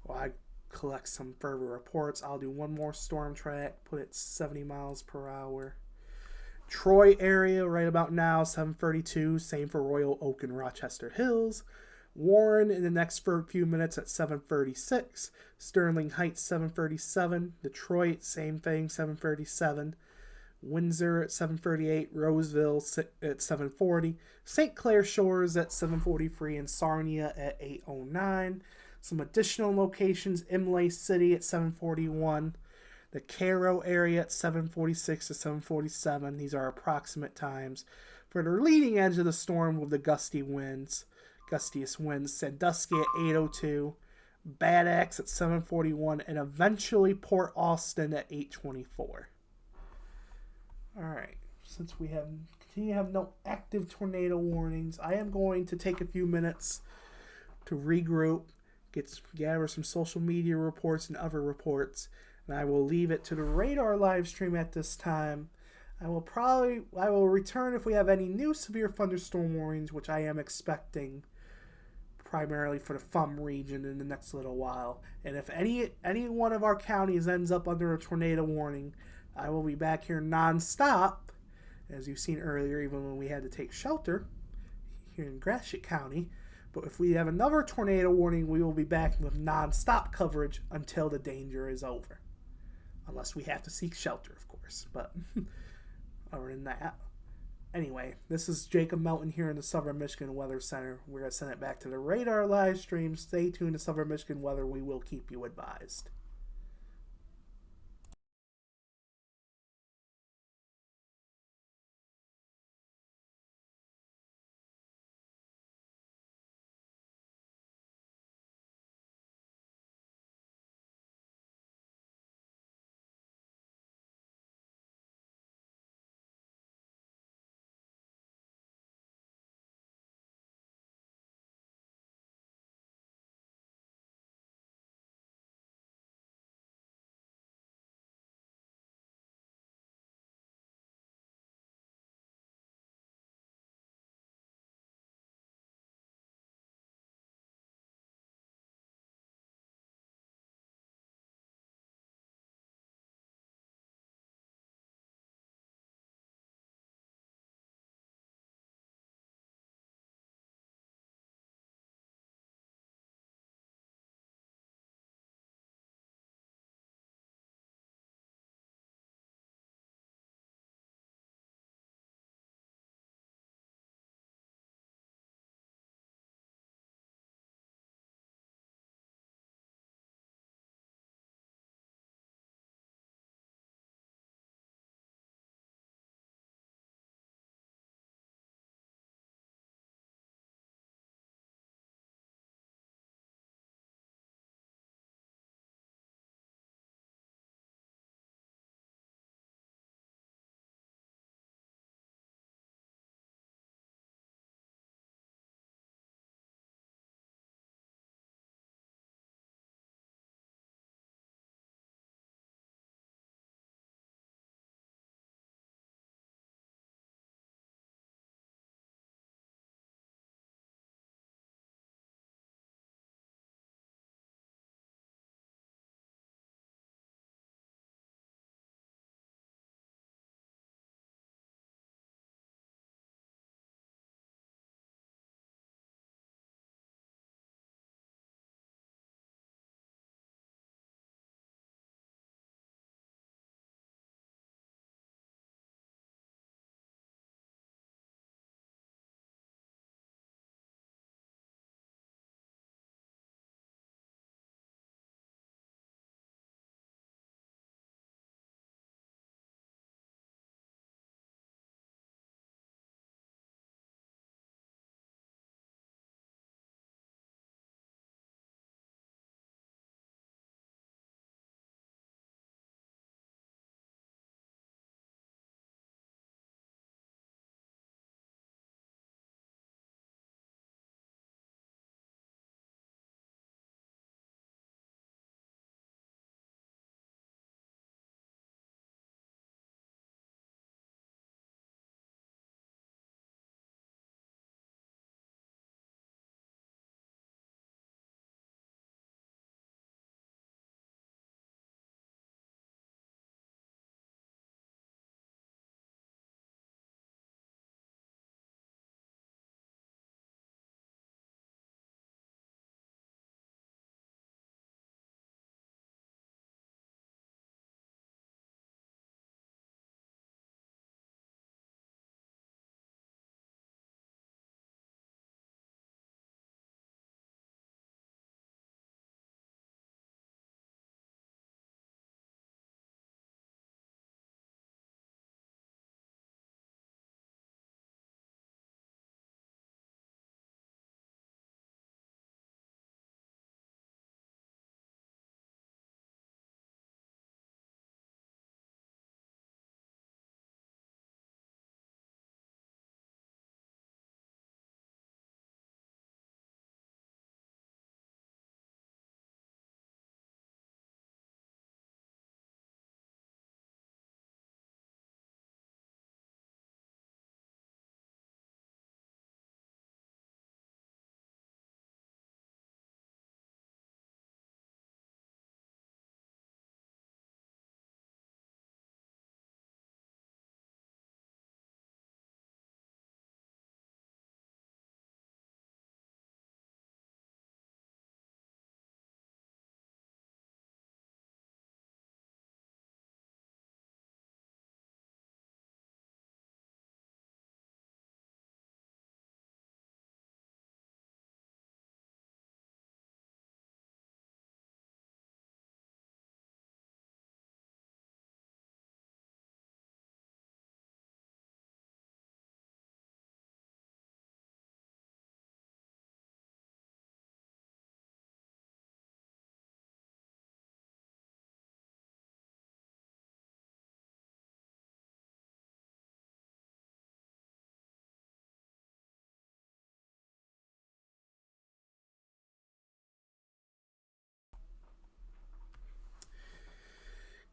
while I collect some further reports. I'll do one more storm track, put it 70 miles per hour. Troy area right about now, 732, same for Royal Oak and Rochester Hills. Warren in the next few minutes at 736. Sterling Heights 737. Detroit, same thing, 737. Windsor at 738. Roseville at 740. St. Clair Shores at 743. And Sarnia at 809. Some additional locations, Imlay City at 741. The Cairo area at 746 to 747. These are approximate times for the leading edge of the storm with the gustiest winds. Sandusky at 802, Bad Axe at 741, and eventually Port Austin at 824. Alright, since we continue to have no active tornado warnings, I am going to take a few minutes to regroup, gather some social media reports and other reports, and I will leave it to the radar live stream at this time. I will return if we have any new severe thunderstorm warnings, which I am expecting primarily for the FUM region in the next little while. And if any one of our counties ends up under a tornado warning, I will be back here non-stop, as you've seen earlier, even when we had to take shelter here in Gratiot County. But if we have another tornado warning, we will be back with non-stop coverage until the danger is over. Unless we have to seek shelter, of course. But other than that. Anyway, this is Jacob Melton here in the Southern Michigan Weather Center. We're going to send it back to the radar live stream. Stay tuned to Southern Michigan Weather. We will keep you advised.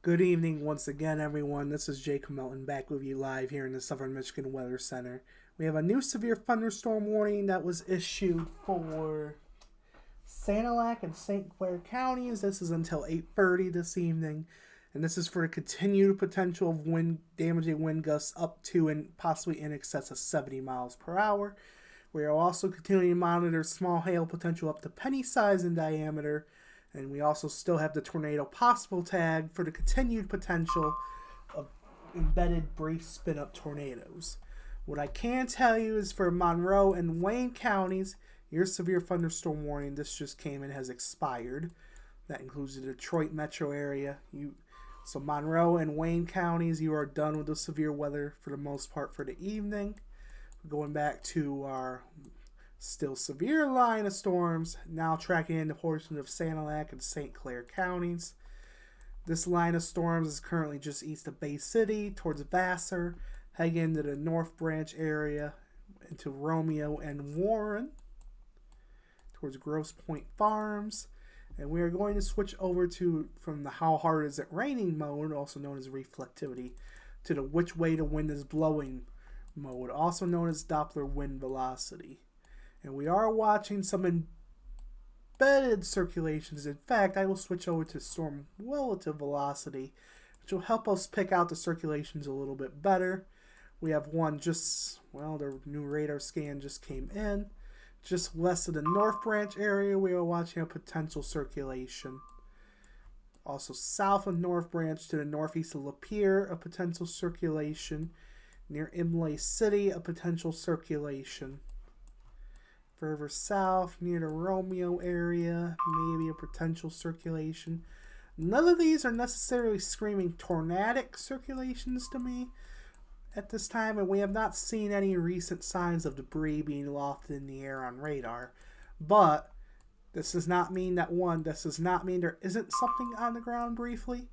Good evening once again, everyone. This is Jake Melton back with you live here in the Southern Michigan Weather Center. We have a new severe thunderstorm warning that was issued for Sanilac and St. Clair counties. This is until 8:30 this evening, and this is for the continued potential of damaging wind gusts up to and possibly in excess of 70 miles per hour. We are also continuing to monitor small hail potential up to penny size in diameter. And we also still have the tornado possible tag for the continued potential of embedded brief spin-up tornadoes. What I can tell you is for Monroe and Wayne counties, your severe thunderstorm warning, this just came and has expired. That includes the Detroit metro area. So Monroe and Wayne counties, you are done with the severe weather for the most part for the evening. Going back to our still severe line of storms, now tracking into portions of Sanilac and St. Clair counties. This line of storms is currently just east of Bay City, towards Vassar, heading into the North Branch area, into Romeo and Warren, towards Grosse Pointe Farms. And we are going to switch over from the how hard is it raining mode, also known as reflectivity, to the which way the wind is blowing mode, also known as Doppler wind velocity. And we are watching some embedded circulations. In fact, I will switch over to storm relative velocity, which will help us pick out the circulations a little bit better. We have one the new radar scan just came in. Just west of the North Branch area, we are watching a potential circulation. Also south of North Branch to the northeast of Lapeer, a potential circulation. Near Imlay City, a potential circulation. Further south, near the Romeo area, maybe a potential circulation. None of these are necessarily screaming tornadic circulations to me at this time, and we have not seen any recent signs of debris being lofted in the air on radar. But this does not mean there isn't something on the ground briefly,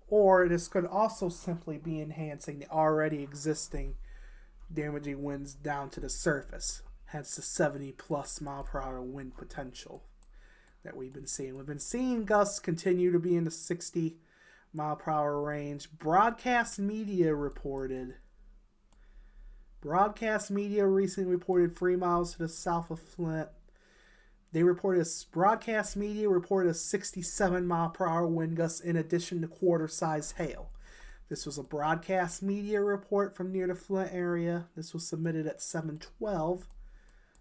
or this could also simply be enhancing the already existing damaging winds down to the surface. Hence the 70 plus mile per hour wind potential that we've been seeing. We've been seeing gusts continue to be in the 60 mile per hour range. Broadcast media recently reported 3 miles to the south of Flint. Broadcast media reported a 67 mile per hour wind gust in addition to quarter-sized hail. This was a broadcast media report from near the Flint area. This was submitted at 7:12.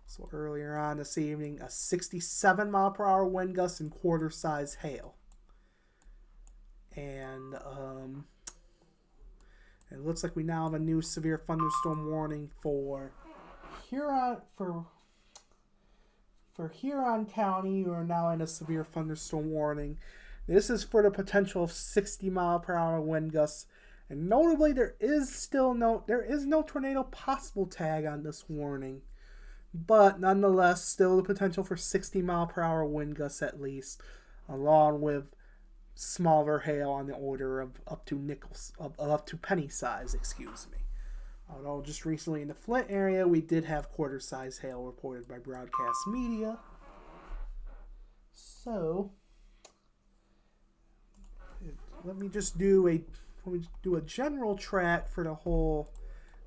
So earlier on this evening, a 67 mile per hour wind gust and quarter-sized hail. And it looks like we now have a new severe thunderstorm warning for Huron County. You are now in a severe thunderstorm warning. This is for the potential of 60 mile per hour wind gusts. And notably, there is no tornado possible tag on this warning. But nonetheless, still the potential for 60 mile per hour wind gusts at least, along with smaller hail on the order of up to penny size, Although just recently in the Flint area, we did have quarter-size hail reported by broadcast media. So, let me do a general track for the whole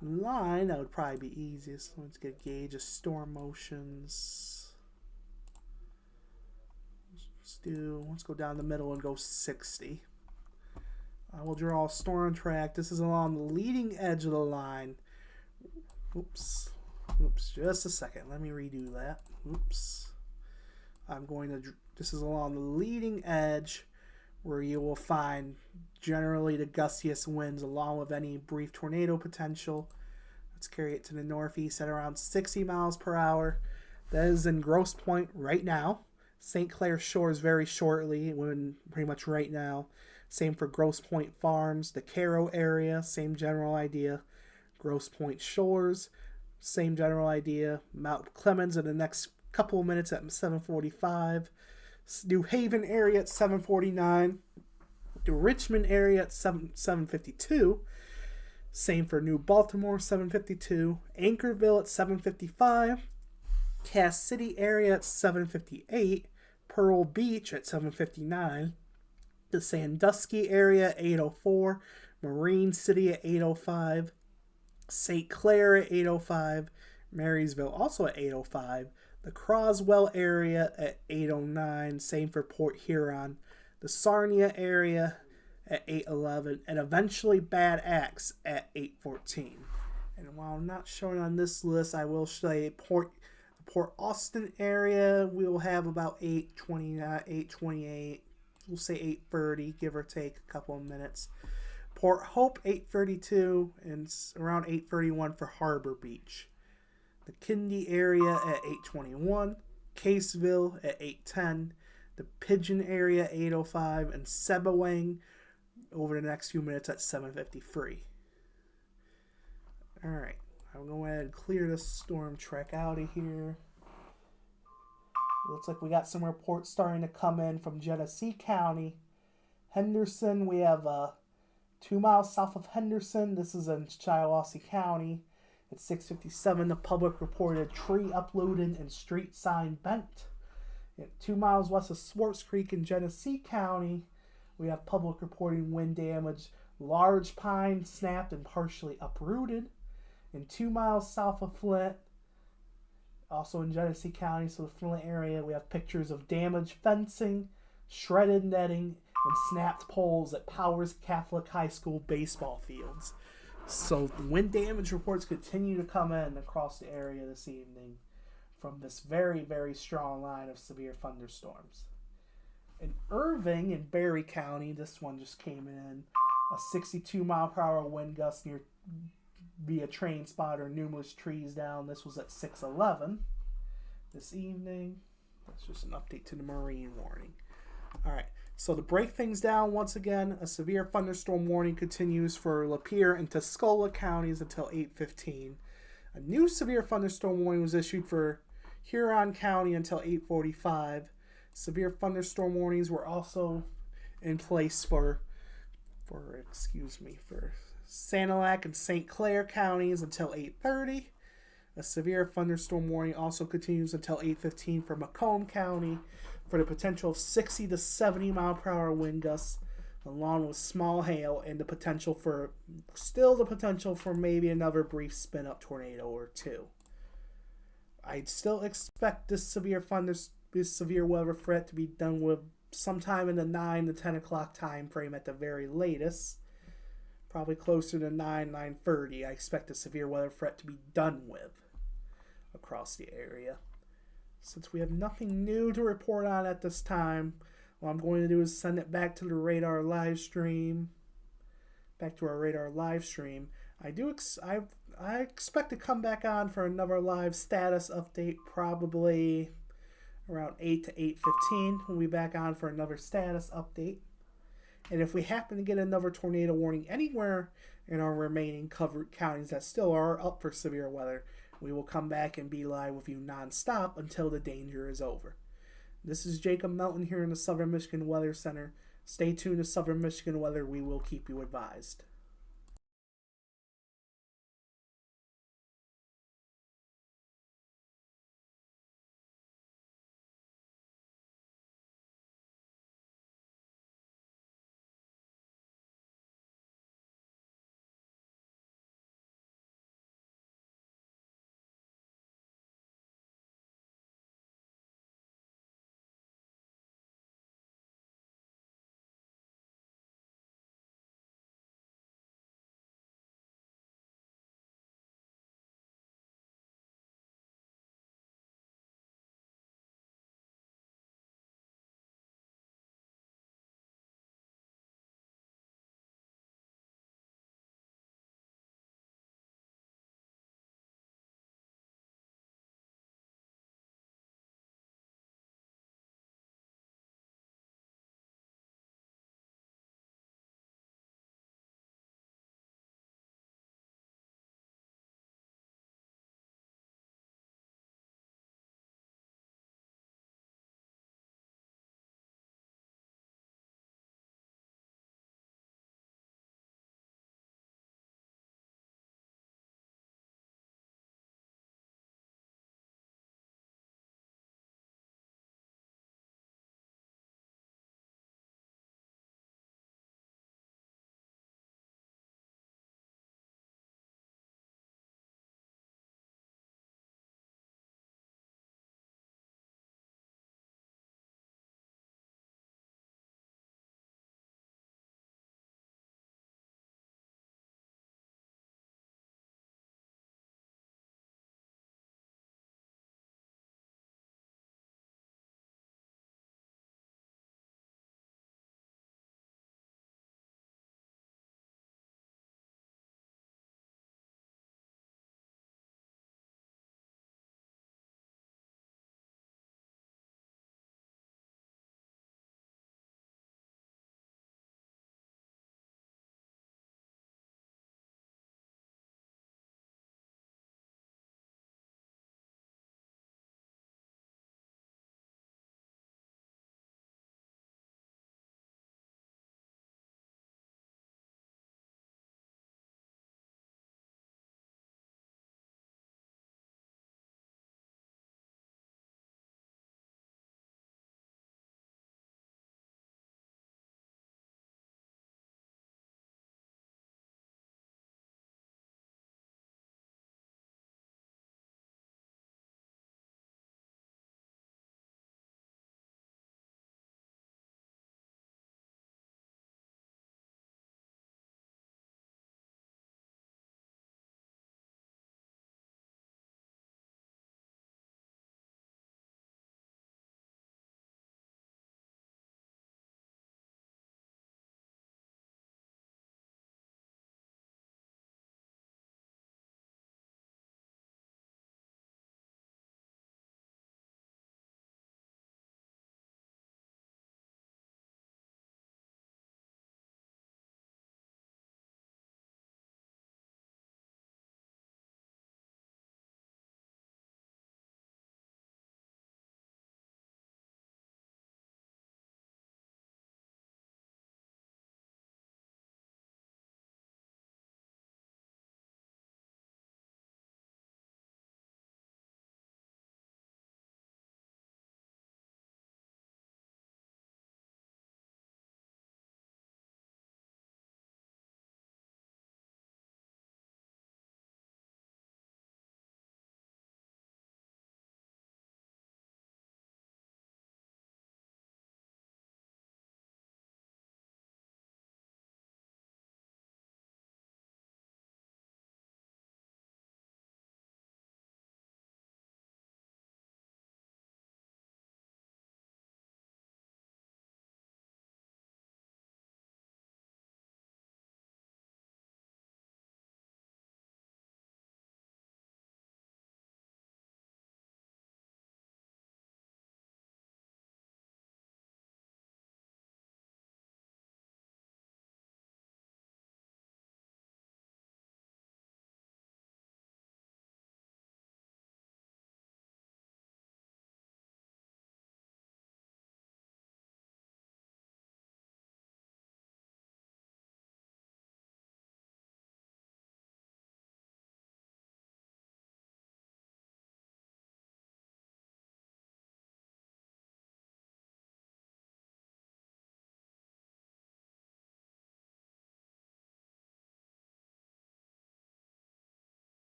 line. That would probably be easiest. Let's get a gauge of storm motions. Let's go down the middle and go 60. I will draw a storm track. This is along the leading edge of the line. Oops, just a second. Let me redo that. This is along the leading edge where you will find generally the gustiest winds along with any brief tornado potential. Let's carry it to the northeast at around 60 miles per hour. That is in Grosse Pointe right now. St. Clair Shores very shortly, pretty much right now. Same for Grosse Pointe Farms, the Caro area, same general idea. Grosse Pointe Shores, same general idea. Mount Clemens in the next couple of minutes at 7:45. New Haven area at 7:49. The Richmond area at 7:52. Same for New Baltimore, 7:52. Anchorville at 7:55. Cass City area at 7:58. Pearl Beach at 7:59. The Sandusky area, 8:04. Marine City at 8:05. St. Clair at 8:05. Marysville also at 8:05. The Croswell area at 8:09. Same for Port Huron. The Sarnia area at 8:11. And eventually Bad Axe at 8:14. And while I'm not showing on this list, I will say Port Austin area, we will have about 8:29, 8:28. We'll say 8:30, give or take a couple of minutes. Port Hope, 8:32, and around 8:31 for Harbor Beach. The Kindy area at 8:21. Caseville at 8:10. The Pigeon area, 8:05. And Sebawang over the next few minutes at 7:53. Alright, I'm going to go ahead and clear this storm track out of here. Looks like we got some reports starting to come in from Genesee County. Henderson, we have 2 miles south of Henderson. This is in Shiawassee County. At 6:57, the public reported tree uprooted and street sign bent. At 2 miles west of Swartz Creek in Genesee County, we have public reporting wind damage. Large pine snapped and partially uprooted. And 2 miles south of Flint, also in Genesee County, so the Flint area, we have pictures of damaged fencing, shredded netting, and snapped poles at Powers Catholic High School baseball fields. So wind damage reports continue to come in across the area this evening from this very, very strong line of severe thunderstorms. In Irving in Berry County, this one just came in. A 62 mile per hour wind gust near via train spotter, numerous trees down. This was at 6:11 this evening. That's just an update to the marine warning. All right, so to break things down once again, a severe thunderstorm warning continues for Lapeer and Tuscola counties until 8:15. A new severe thunderstorm warning was issued for Huron County until 8:45. Severe thunderstorm warnings were also in place for Sanilac and St. Clair counties until 8:30. A severe thunderstorm warning also continues until 8:15 for Macomb County for the potential of 60 to 70 mile per hour wind gusts, along with small hail and the potential for maybe another brief spin up tornado or two. I'd still expect this severe weather threat to be done with sometime in the 9 to 10 o'clock time frame at the very latest. Probably closer to 9:30. I expect the severe weather threat to be done with across the area. Since we have nothing new to report on at this time, what I'm going to do is send it back to the radar live stream. Back to our radar live stream. I expect to come back on for another live status update, probably around 8 to 8:15. We'll be back on for another status update. And if we happen to get another tornado warning anywhere in our remaining covered counties that still are up for severe weather, we will come back and be live with you nonstop until the danger is over. This is Jacob Melton here in the Southern Michigan Weather Center. Stay tuned to Southern Michigan Weather. We will keep you advised.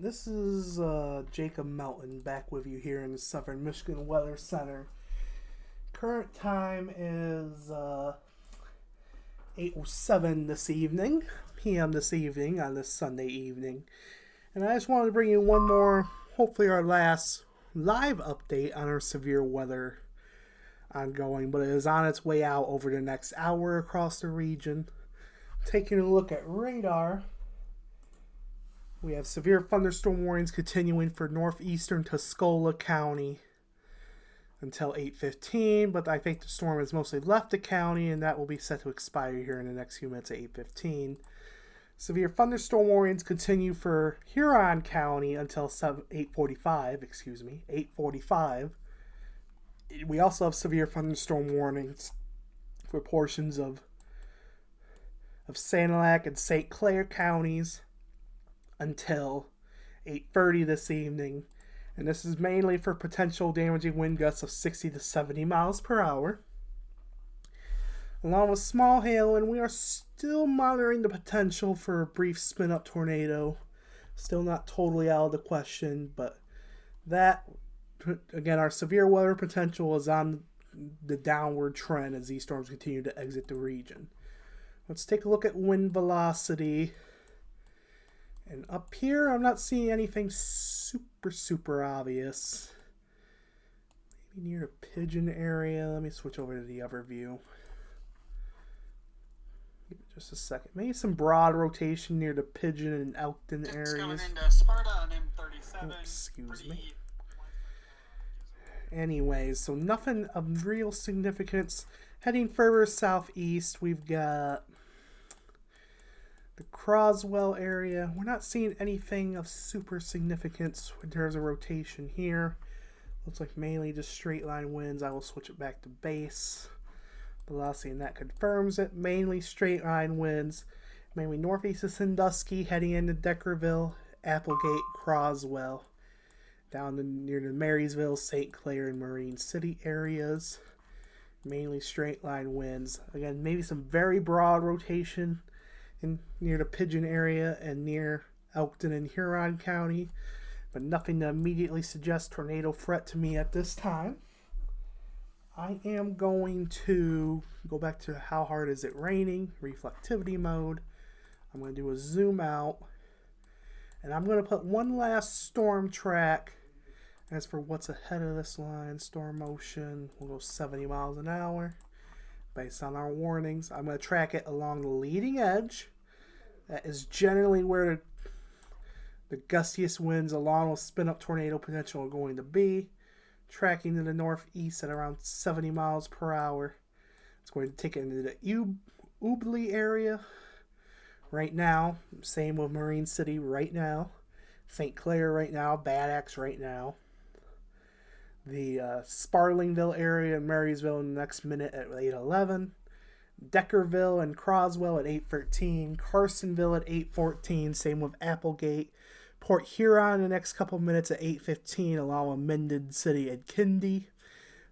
this is Jacob Melton back with you here in the Southern Michigan Weather Center. Current time is 8:07 this evening, p.m. this evening on this Sunday evening. And I just wanted to bring you one more, hopefully our last live update on our severe weather ongoing, but it is on its way out over the next hour across the region. Taking a look at radar, we have severe thunderstorm warnings continuing for northeastern Tuscola County until 8:15, but I think the storm has mostly left the county, and that will be set to expire here in the next few minutes at 8:15. Severe thunderstorm warnings continue for Huron County until 8:45. We also have severe thunderstorm warnings for portions of Sanilac and St. Clair counties until 8:30 this evening. And this is mainly for potential damaging wind gusts of 60 to 70 miles per hour, along with small hail, and we are still monitoring the potential for a brief spin-up tornado. Still not totally out of the question, but that, again, our severe weather potential is on the downward trend as these storms continue to exit the region. Let's take a look at wind velocity. And up here, I'm not seeing anything super obvious. Maybe near the Pigeon area. Let me switch over to the other view. Give it just a second. Maybe some broad rotation near the Pigeon and Elkton areas. Coming into Sparta on M37. Oh, excuse me. Anyways, so nothing of real significance. Heading further southeast, we've got the Croswell area. We're not seeing anything of super significance in terms of rotation here. Looks like mainly just straight line winds. I will switch it back to base velocity, and that confirms it. Mainly straight line winds. Mainly northeast of Sandusky, heading into Deckerville, Applegate, Croswell, down near the Marysville, St. Clair, and Marine City areas. Mainly straight line winds. Again, maybe some very broad rotation near the Pigeon area and near Elkton and Huron County, but nothing to immediately suggest tornado threat to me at this time. I am going to go back to how hard is it raining, reflectivity mode. I'm going to do a zoom out, and I'm going to put one last storm track. As for what's ahead of this line, storm motion, we'll go 70 miles an hour based on our warnings. I'm going to track it along the leading edge. That is generally where the gustiest winds along with spin-up tornado potential are going to be. Tracking to the northeast at around 70 miles per hour. It's going to take it into the Ubly area right now. Same with Marine City right now. St. Clair right now. Bad Axe right now. The Sparlingville area and Marysville in the next minute at 8:11. Deckerville and Croswell at 8:13, Carsonville at 8:14, same with Applegate, Port Huron in the next couple minutes at 8:15, along with Minden City and Kindy,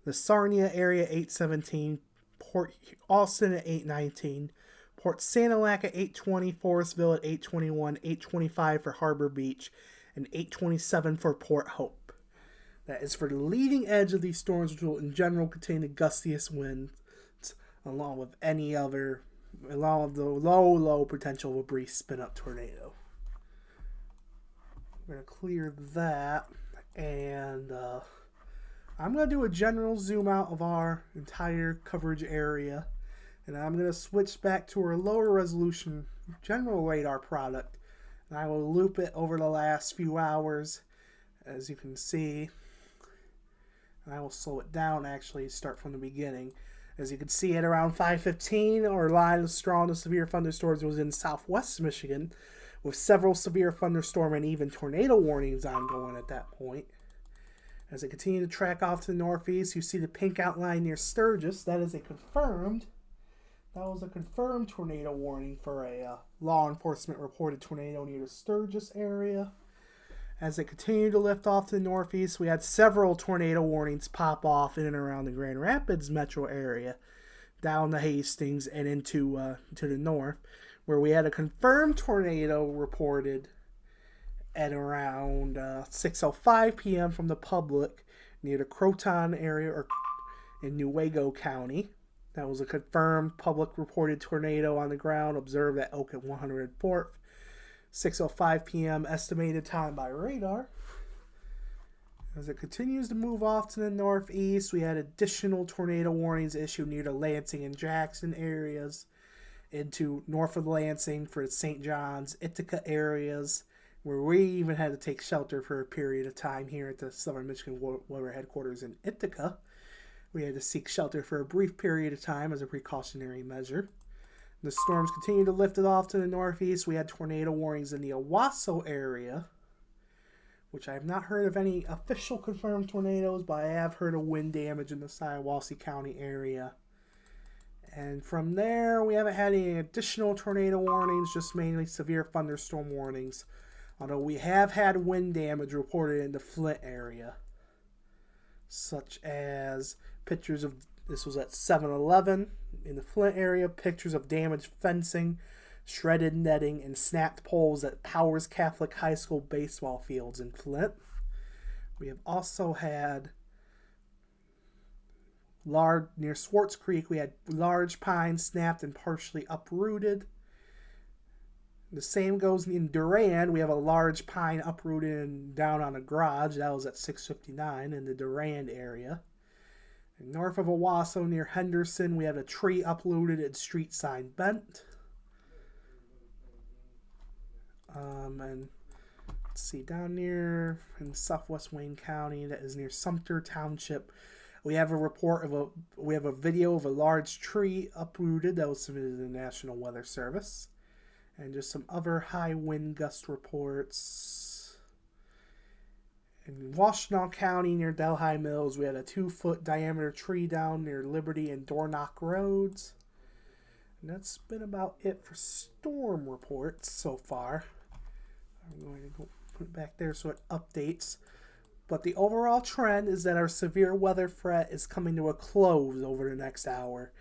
the Sarnia area 8:17, Port Austin at 8:19, Port Sanilac at 8:20, Forestville at 8:21, 8:25 for Harbor Beach, and 8:27 for Port Hope. That is for the leading edge of these storms, which will in general contain the gustiest winds, along with the low potential of a brief spin-up tornado. We're going to clear that, and I'm going to do a general zoom out of our entire coverage area, and I'm going to switch back to our lower resolution general radar product, and I will loop it over the last few hours, as you can see, and I will slow it down, actually, start from the beginning. As you can see, at around 5:15, our line of strong to severe thunderstorms was in southwest Michigan, with several severe thunderstorm and even tornado warnings ongoing at that point. As it continued to track off to the northeast, you see the pink outline near Sturgis. That was a confirmed tornado warning for a law enforcement reported tornado near the Sturgis area. As it continued to lift off to the northeast, we had several tornado warnings pop off in and around the Grand Rapids metro area, down to Hastings and into to the north, where we had a confirmed tornado reported at around 6:05 p.m. from the public near the Croton area or in Newaygo County. That was a confirmed public reported tornado on the ground observed at Oak at 104th. 6:05 p.m. estimated time by radar. As it continues to move off to the northeast, we had additional tornado warnings issued near the Lansing and Jackson areas, into north of Lansing for the St. John's, Ithaca areas, where we even had to take shelter for a period of time here at the Southern Michigan Weather Headquarters in Ithaca. We had to seek shelter for a brief period of time as a precautionary measure. The storms continued to lift it off to the northeast. We had tornado warnings in the Owasso area, which I have not heard of any official confirmed tornadoes, but I have heard of wind damage in the Shiawassee County area. And from there, we haven't had any additional tornado warnings, just mainly severe thunderstorm warnings. Although we have had wind damage reported in the Flint area, such as pictures of, this was at 7-Eleven in the Flint area, pictures of damaged fencing, shredded netting, and snapped poles at Powers Catholic High School baseball fields in Flint. We have also had near Swartz Creek, we had large pines snapped and partially uprooted. The same goes in Durand. We have a large pine uprooted and down on a garage. That was at 6:59 in the Durand area. And north of Owasso near Henderson, we have a tree uprooted and street sign bent. And let's see, down near in southwest Wayne County, that is near Sumter Township, we have a video of a large tree uprooted that was submitted to the National Weather Service, and just some other high wind gust reports. In Washtenaw County near Delhi Mills, we had a 2-foot diameter tree down near Liberty and Dornock Roads. And that's been about it for storm reports so far. I'm going to go put it back there so it updates. But the overall trend is that our severe weather threat is coming to a close over the next hour,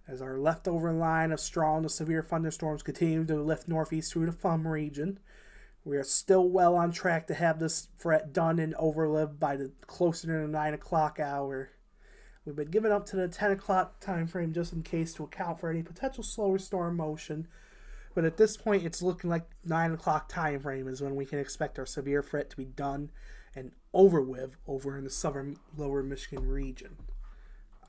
as our leftover line of strong to severe thunderstorms continue to lift northeast through the Thumb region. We are still well on track to have this threat done and overlived by the closer to the 9 o'clock hour. We've been given up to the 10 o'clock time frame just in case to account for any potential slower storm motion. But at this point, it's looking like 9 o'clock time frame is when we can expect our severe threat to be done and over with over in the southern lower Michigan region.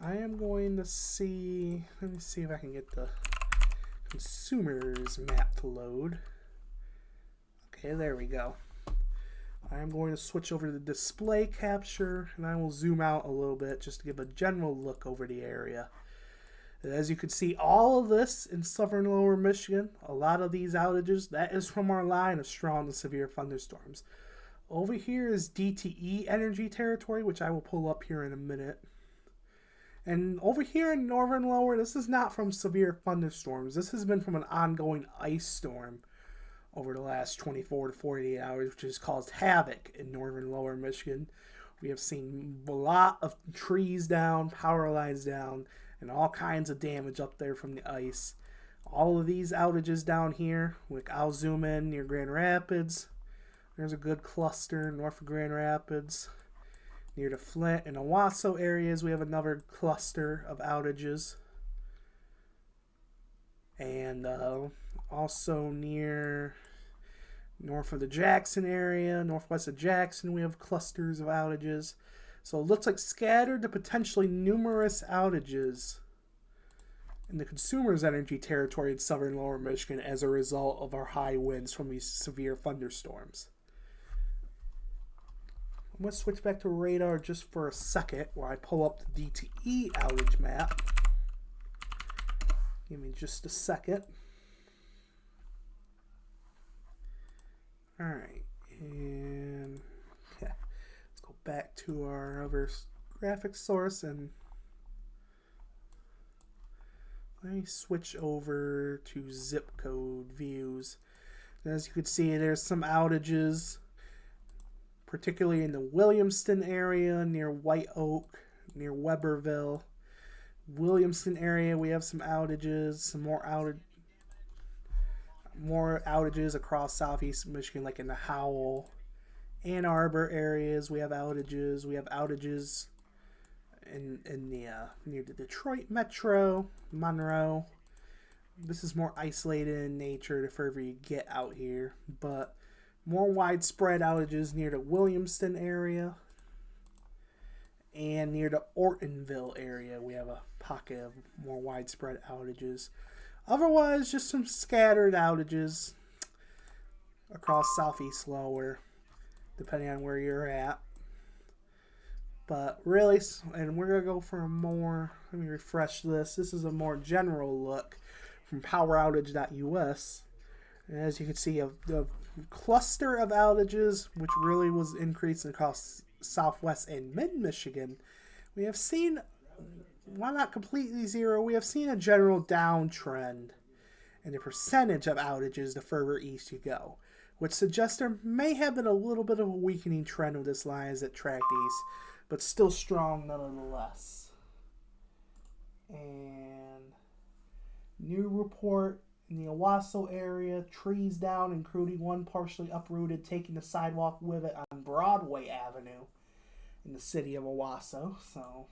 I am going to see, let me see if I can get the consumers map to load. Okay, there we go. I am going to switch over to the display capture, and I will zoom out a little bit just to give a general look over the area. And as you can see, all of this in southern lower Michigan, a lot of these outages, that is from our line of strong to severe thunderstorms. Over here is DTE energy territory, which I will pull up here in a minute. And over here in northern lower, this is not from severe thunderstorms. This has been from an ongoing ice storm over the last 24 to 48 hours, which has caused havoc in northern lower Michigan. We have seen a lot of trees down, power lines down, and all kinds of damage up there from the ice. All of these outages down here, like I'll zoom in near Grand Rapids. There's a good cluster north of Grand Rapids. Near the Flint and Owasso areas, we have another cluster of outages. And also north of the Jackson area, northwest of Jackson, we have clusters of outages. So it looks like scattered to potentially numerous outages in the consumer's energy territory in southern lower Michigan as a result of our high winds from these severe thunderstorms. I'm going to switch back to radar just for a second where I pull up the DTE outage map. Give me just a second. Alright, and yeah, let's go back to our other graphic source and let me switch over to zip code views. And as you can see, there's some outages, particularly in the Williamston area, near White Oak, near Weberville. Williamston area, we have some outages, some more outage. more outages across southeast Michigan, like in the Howell, Ann Arbor areas. We have outages. We have outages in the near the Detroit metro, Monroe. This is more isolated in nature the further you get out here, but more widespread outages near the Williamston area and near the Ortonville area. We have a pocket of more widespread outages. Otherwise, just some scattered outages across southeast lower, depending on where you're at. But really, and we're going to go for a more, let me refresh this. This is a more general look from poweroutage.us. And as you can see, the cluster of outages, which really was increasing across southwest and mid-Michigan, we have seen, while not completely zero, we have seen a general downtrend in the percentage of outages the further east you go, which suggests there may have been a little bit of a weakening trend with this line as it tracked east, but still strong nonetheless. And new report in the Owasso area, trees down, including one partially uprooted, taking the sidewalk with it on Broadway Avenue in the city of Owasso. So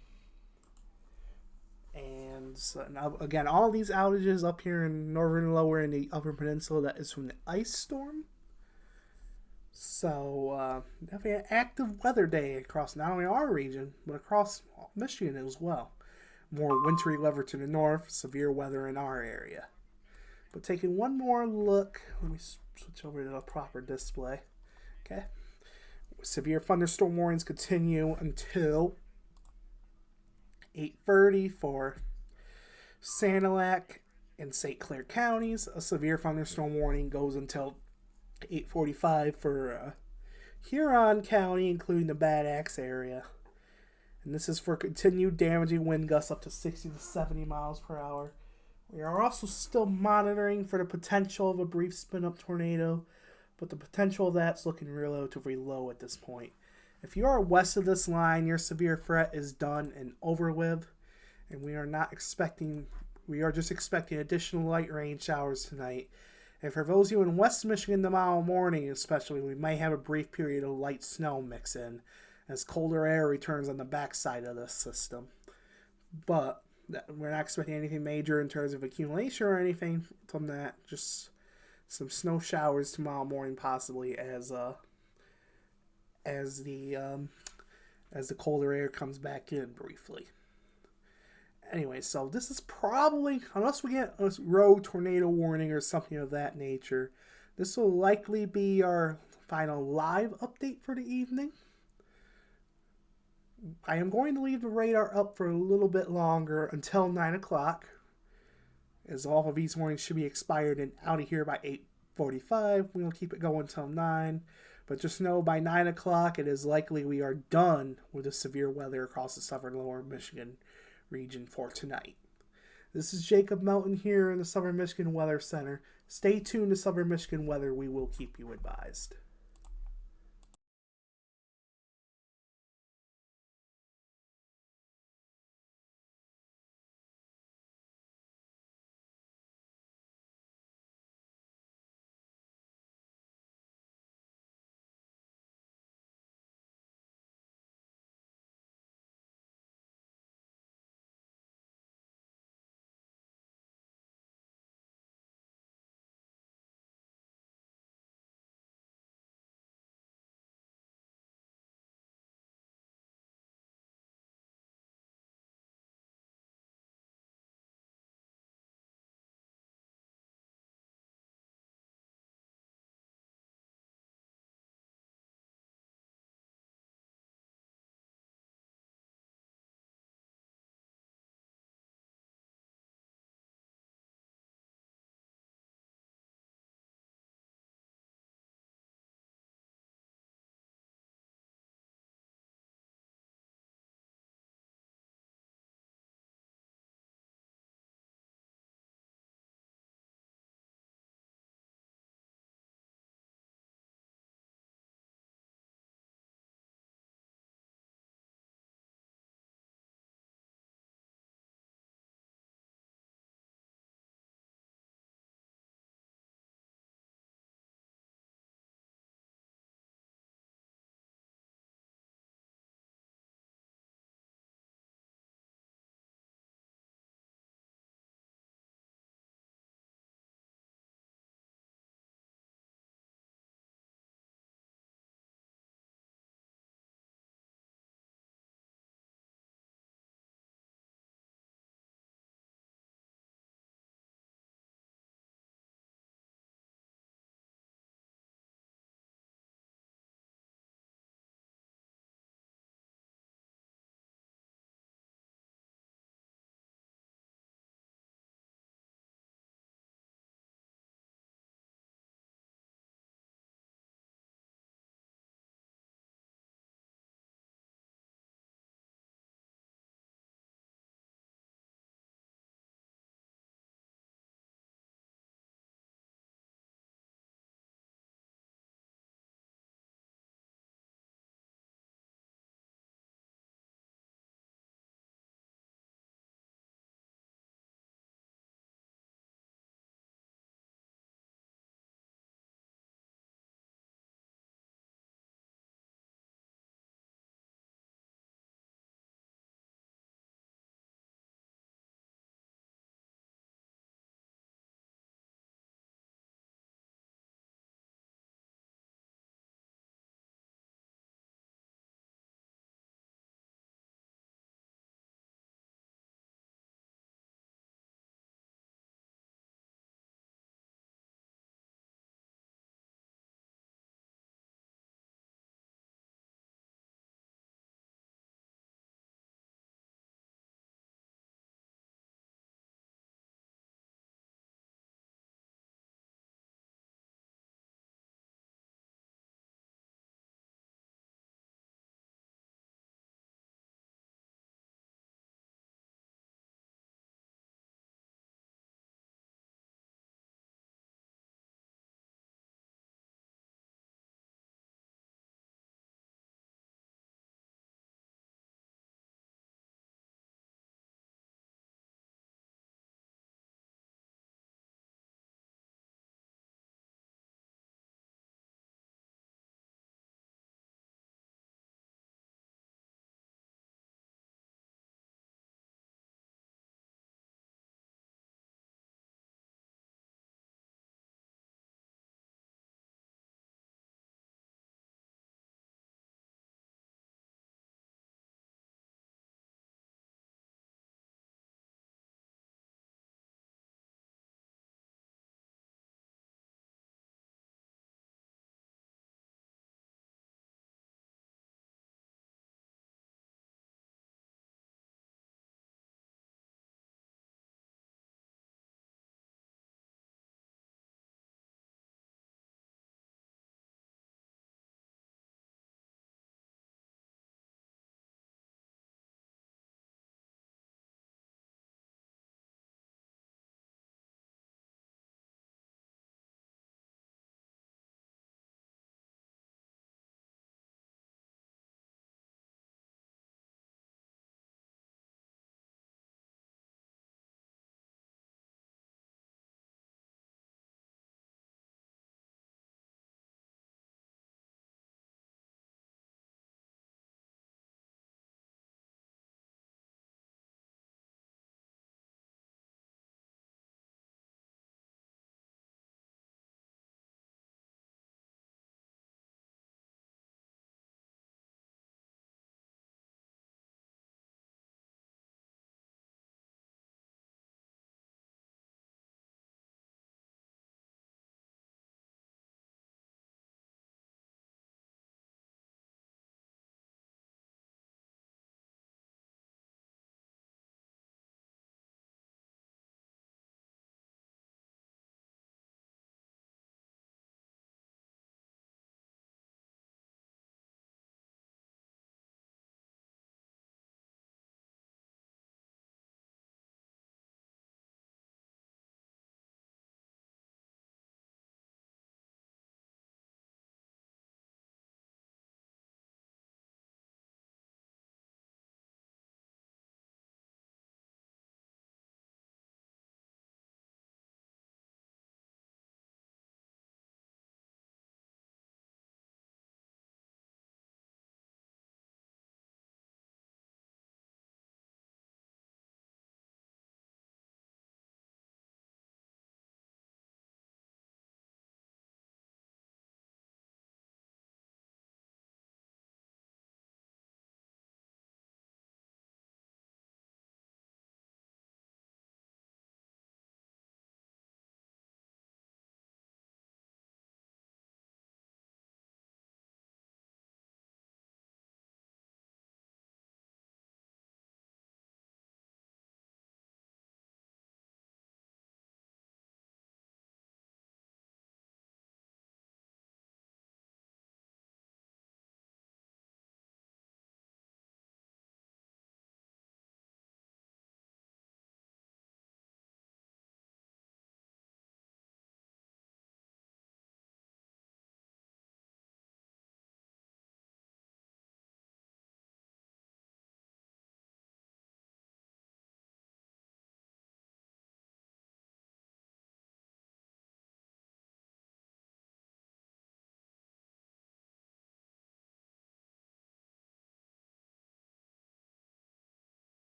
now, again, all these outages up here in northern and lower in the Upper Peninsula, that is from the ice storm. So definitely an active weather day across not only our region, but across Michigan as well. More wintry weather to the north, severe weather in our area. But taking one more look, let me switch over to the proper display. Okay. Severe thunderstorm warnings continue until 8:30 for Sanilac and St. Clair counties. A severe thunderstorm warning goes until 8:45 for Huron County, including the Bad Axe area. And this is for continued damaging wind gusts up to 60 to 70 miles per hour. We are also still monitoring for the potential of a brief spin-up tornado, but the potential of that's looking relatively low at this point. If you are west of this line, your severe threat is done and over with, and we are just expecting additional light rain showers tonight. And for those of you in West Michigan tomorrow morning especially, we might have a brief period of light snow mix in as colder air returns on the backside of this system. But we're not expecting anything major in terms of accumulation or anything from that. Just some snow showers tomorrow morning, possibly as the colder air comes back in briefly. Anyway, so this is probably, unless we get a rogue tornado warning or something of that nature, this will likely be our final live update for the evening. I am going to leave the radar up for a little bit longer until 9 o'clock, as all of these warnings should be expired and out of here by 8:45. We'll keep it going until 9, but just know by 9 o'clock it is likely we are done with the severe weather across the southern lower Michigan region for tonight. This is Jacob Melton here in the Southern Michigan Weather Center. Stay tuned to Southern Michigan Weather. We will keep you advised.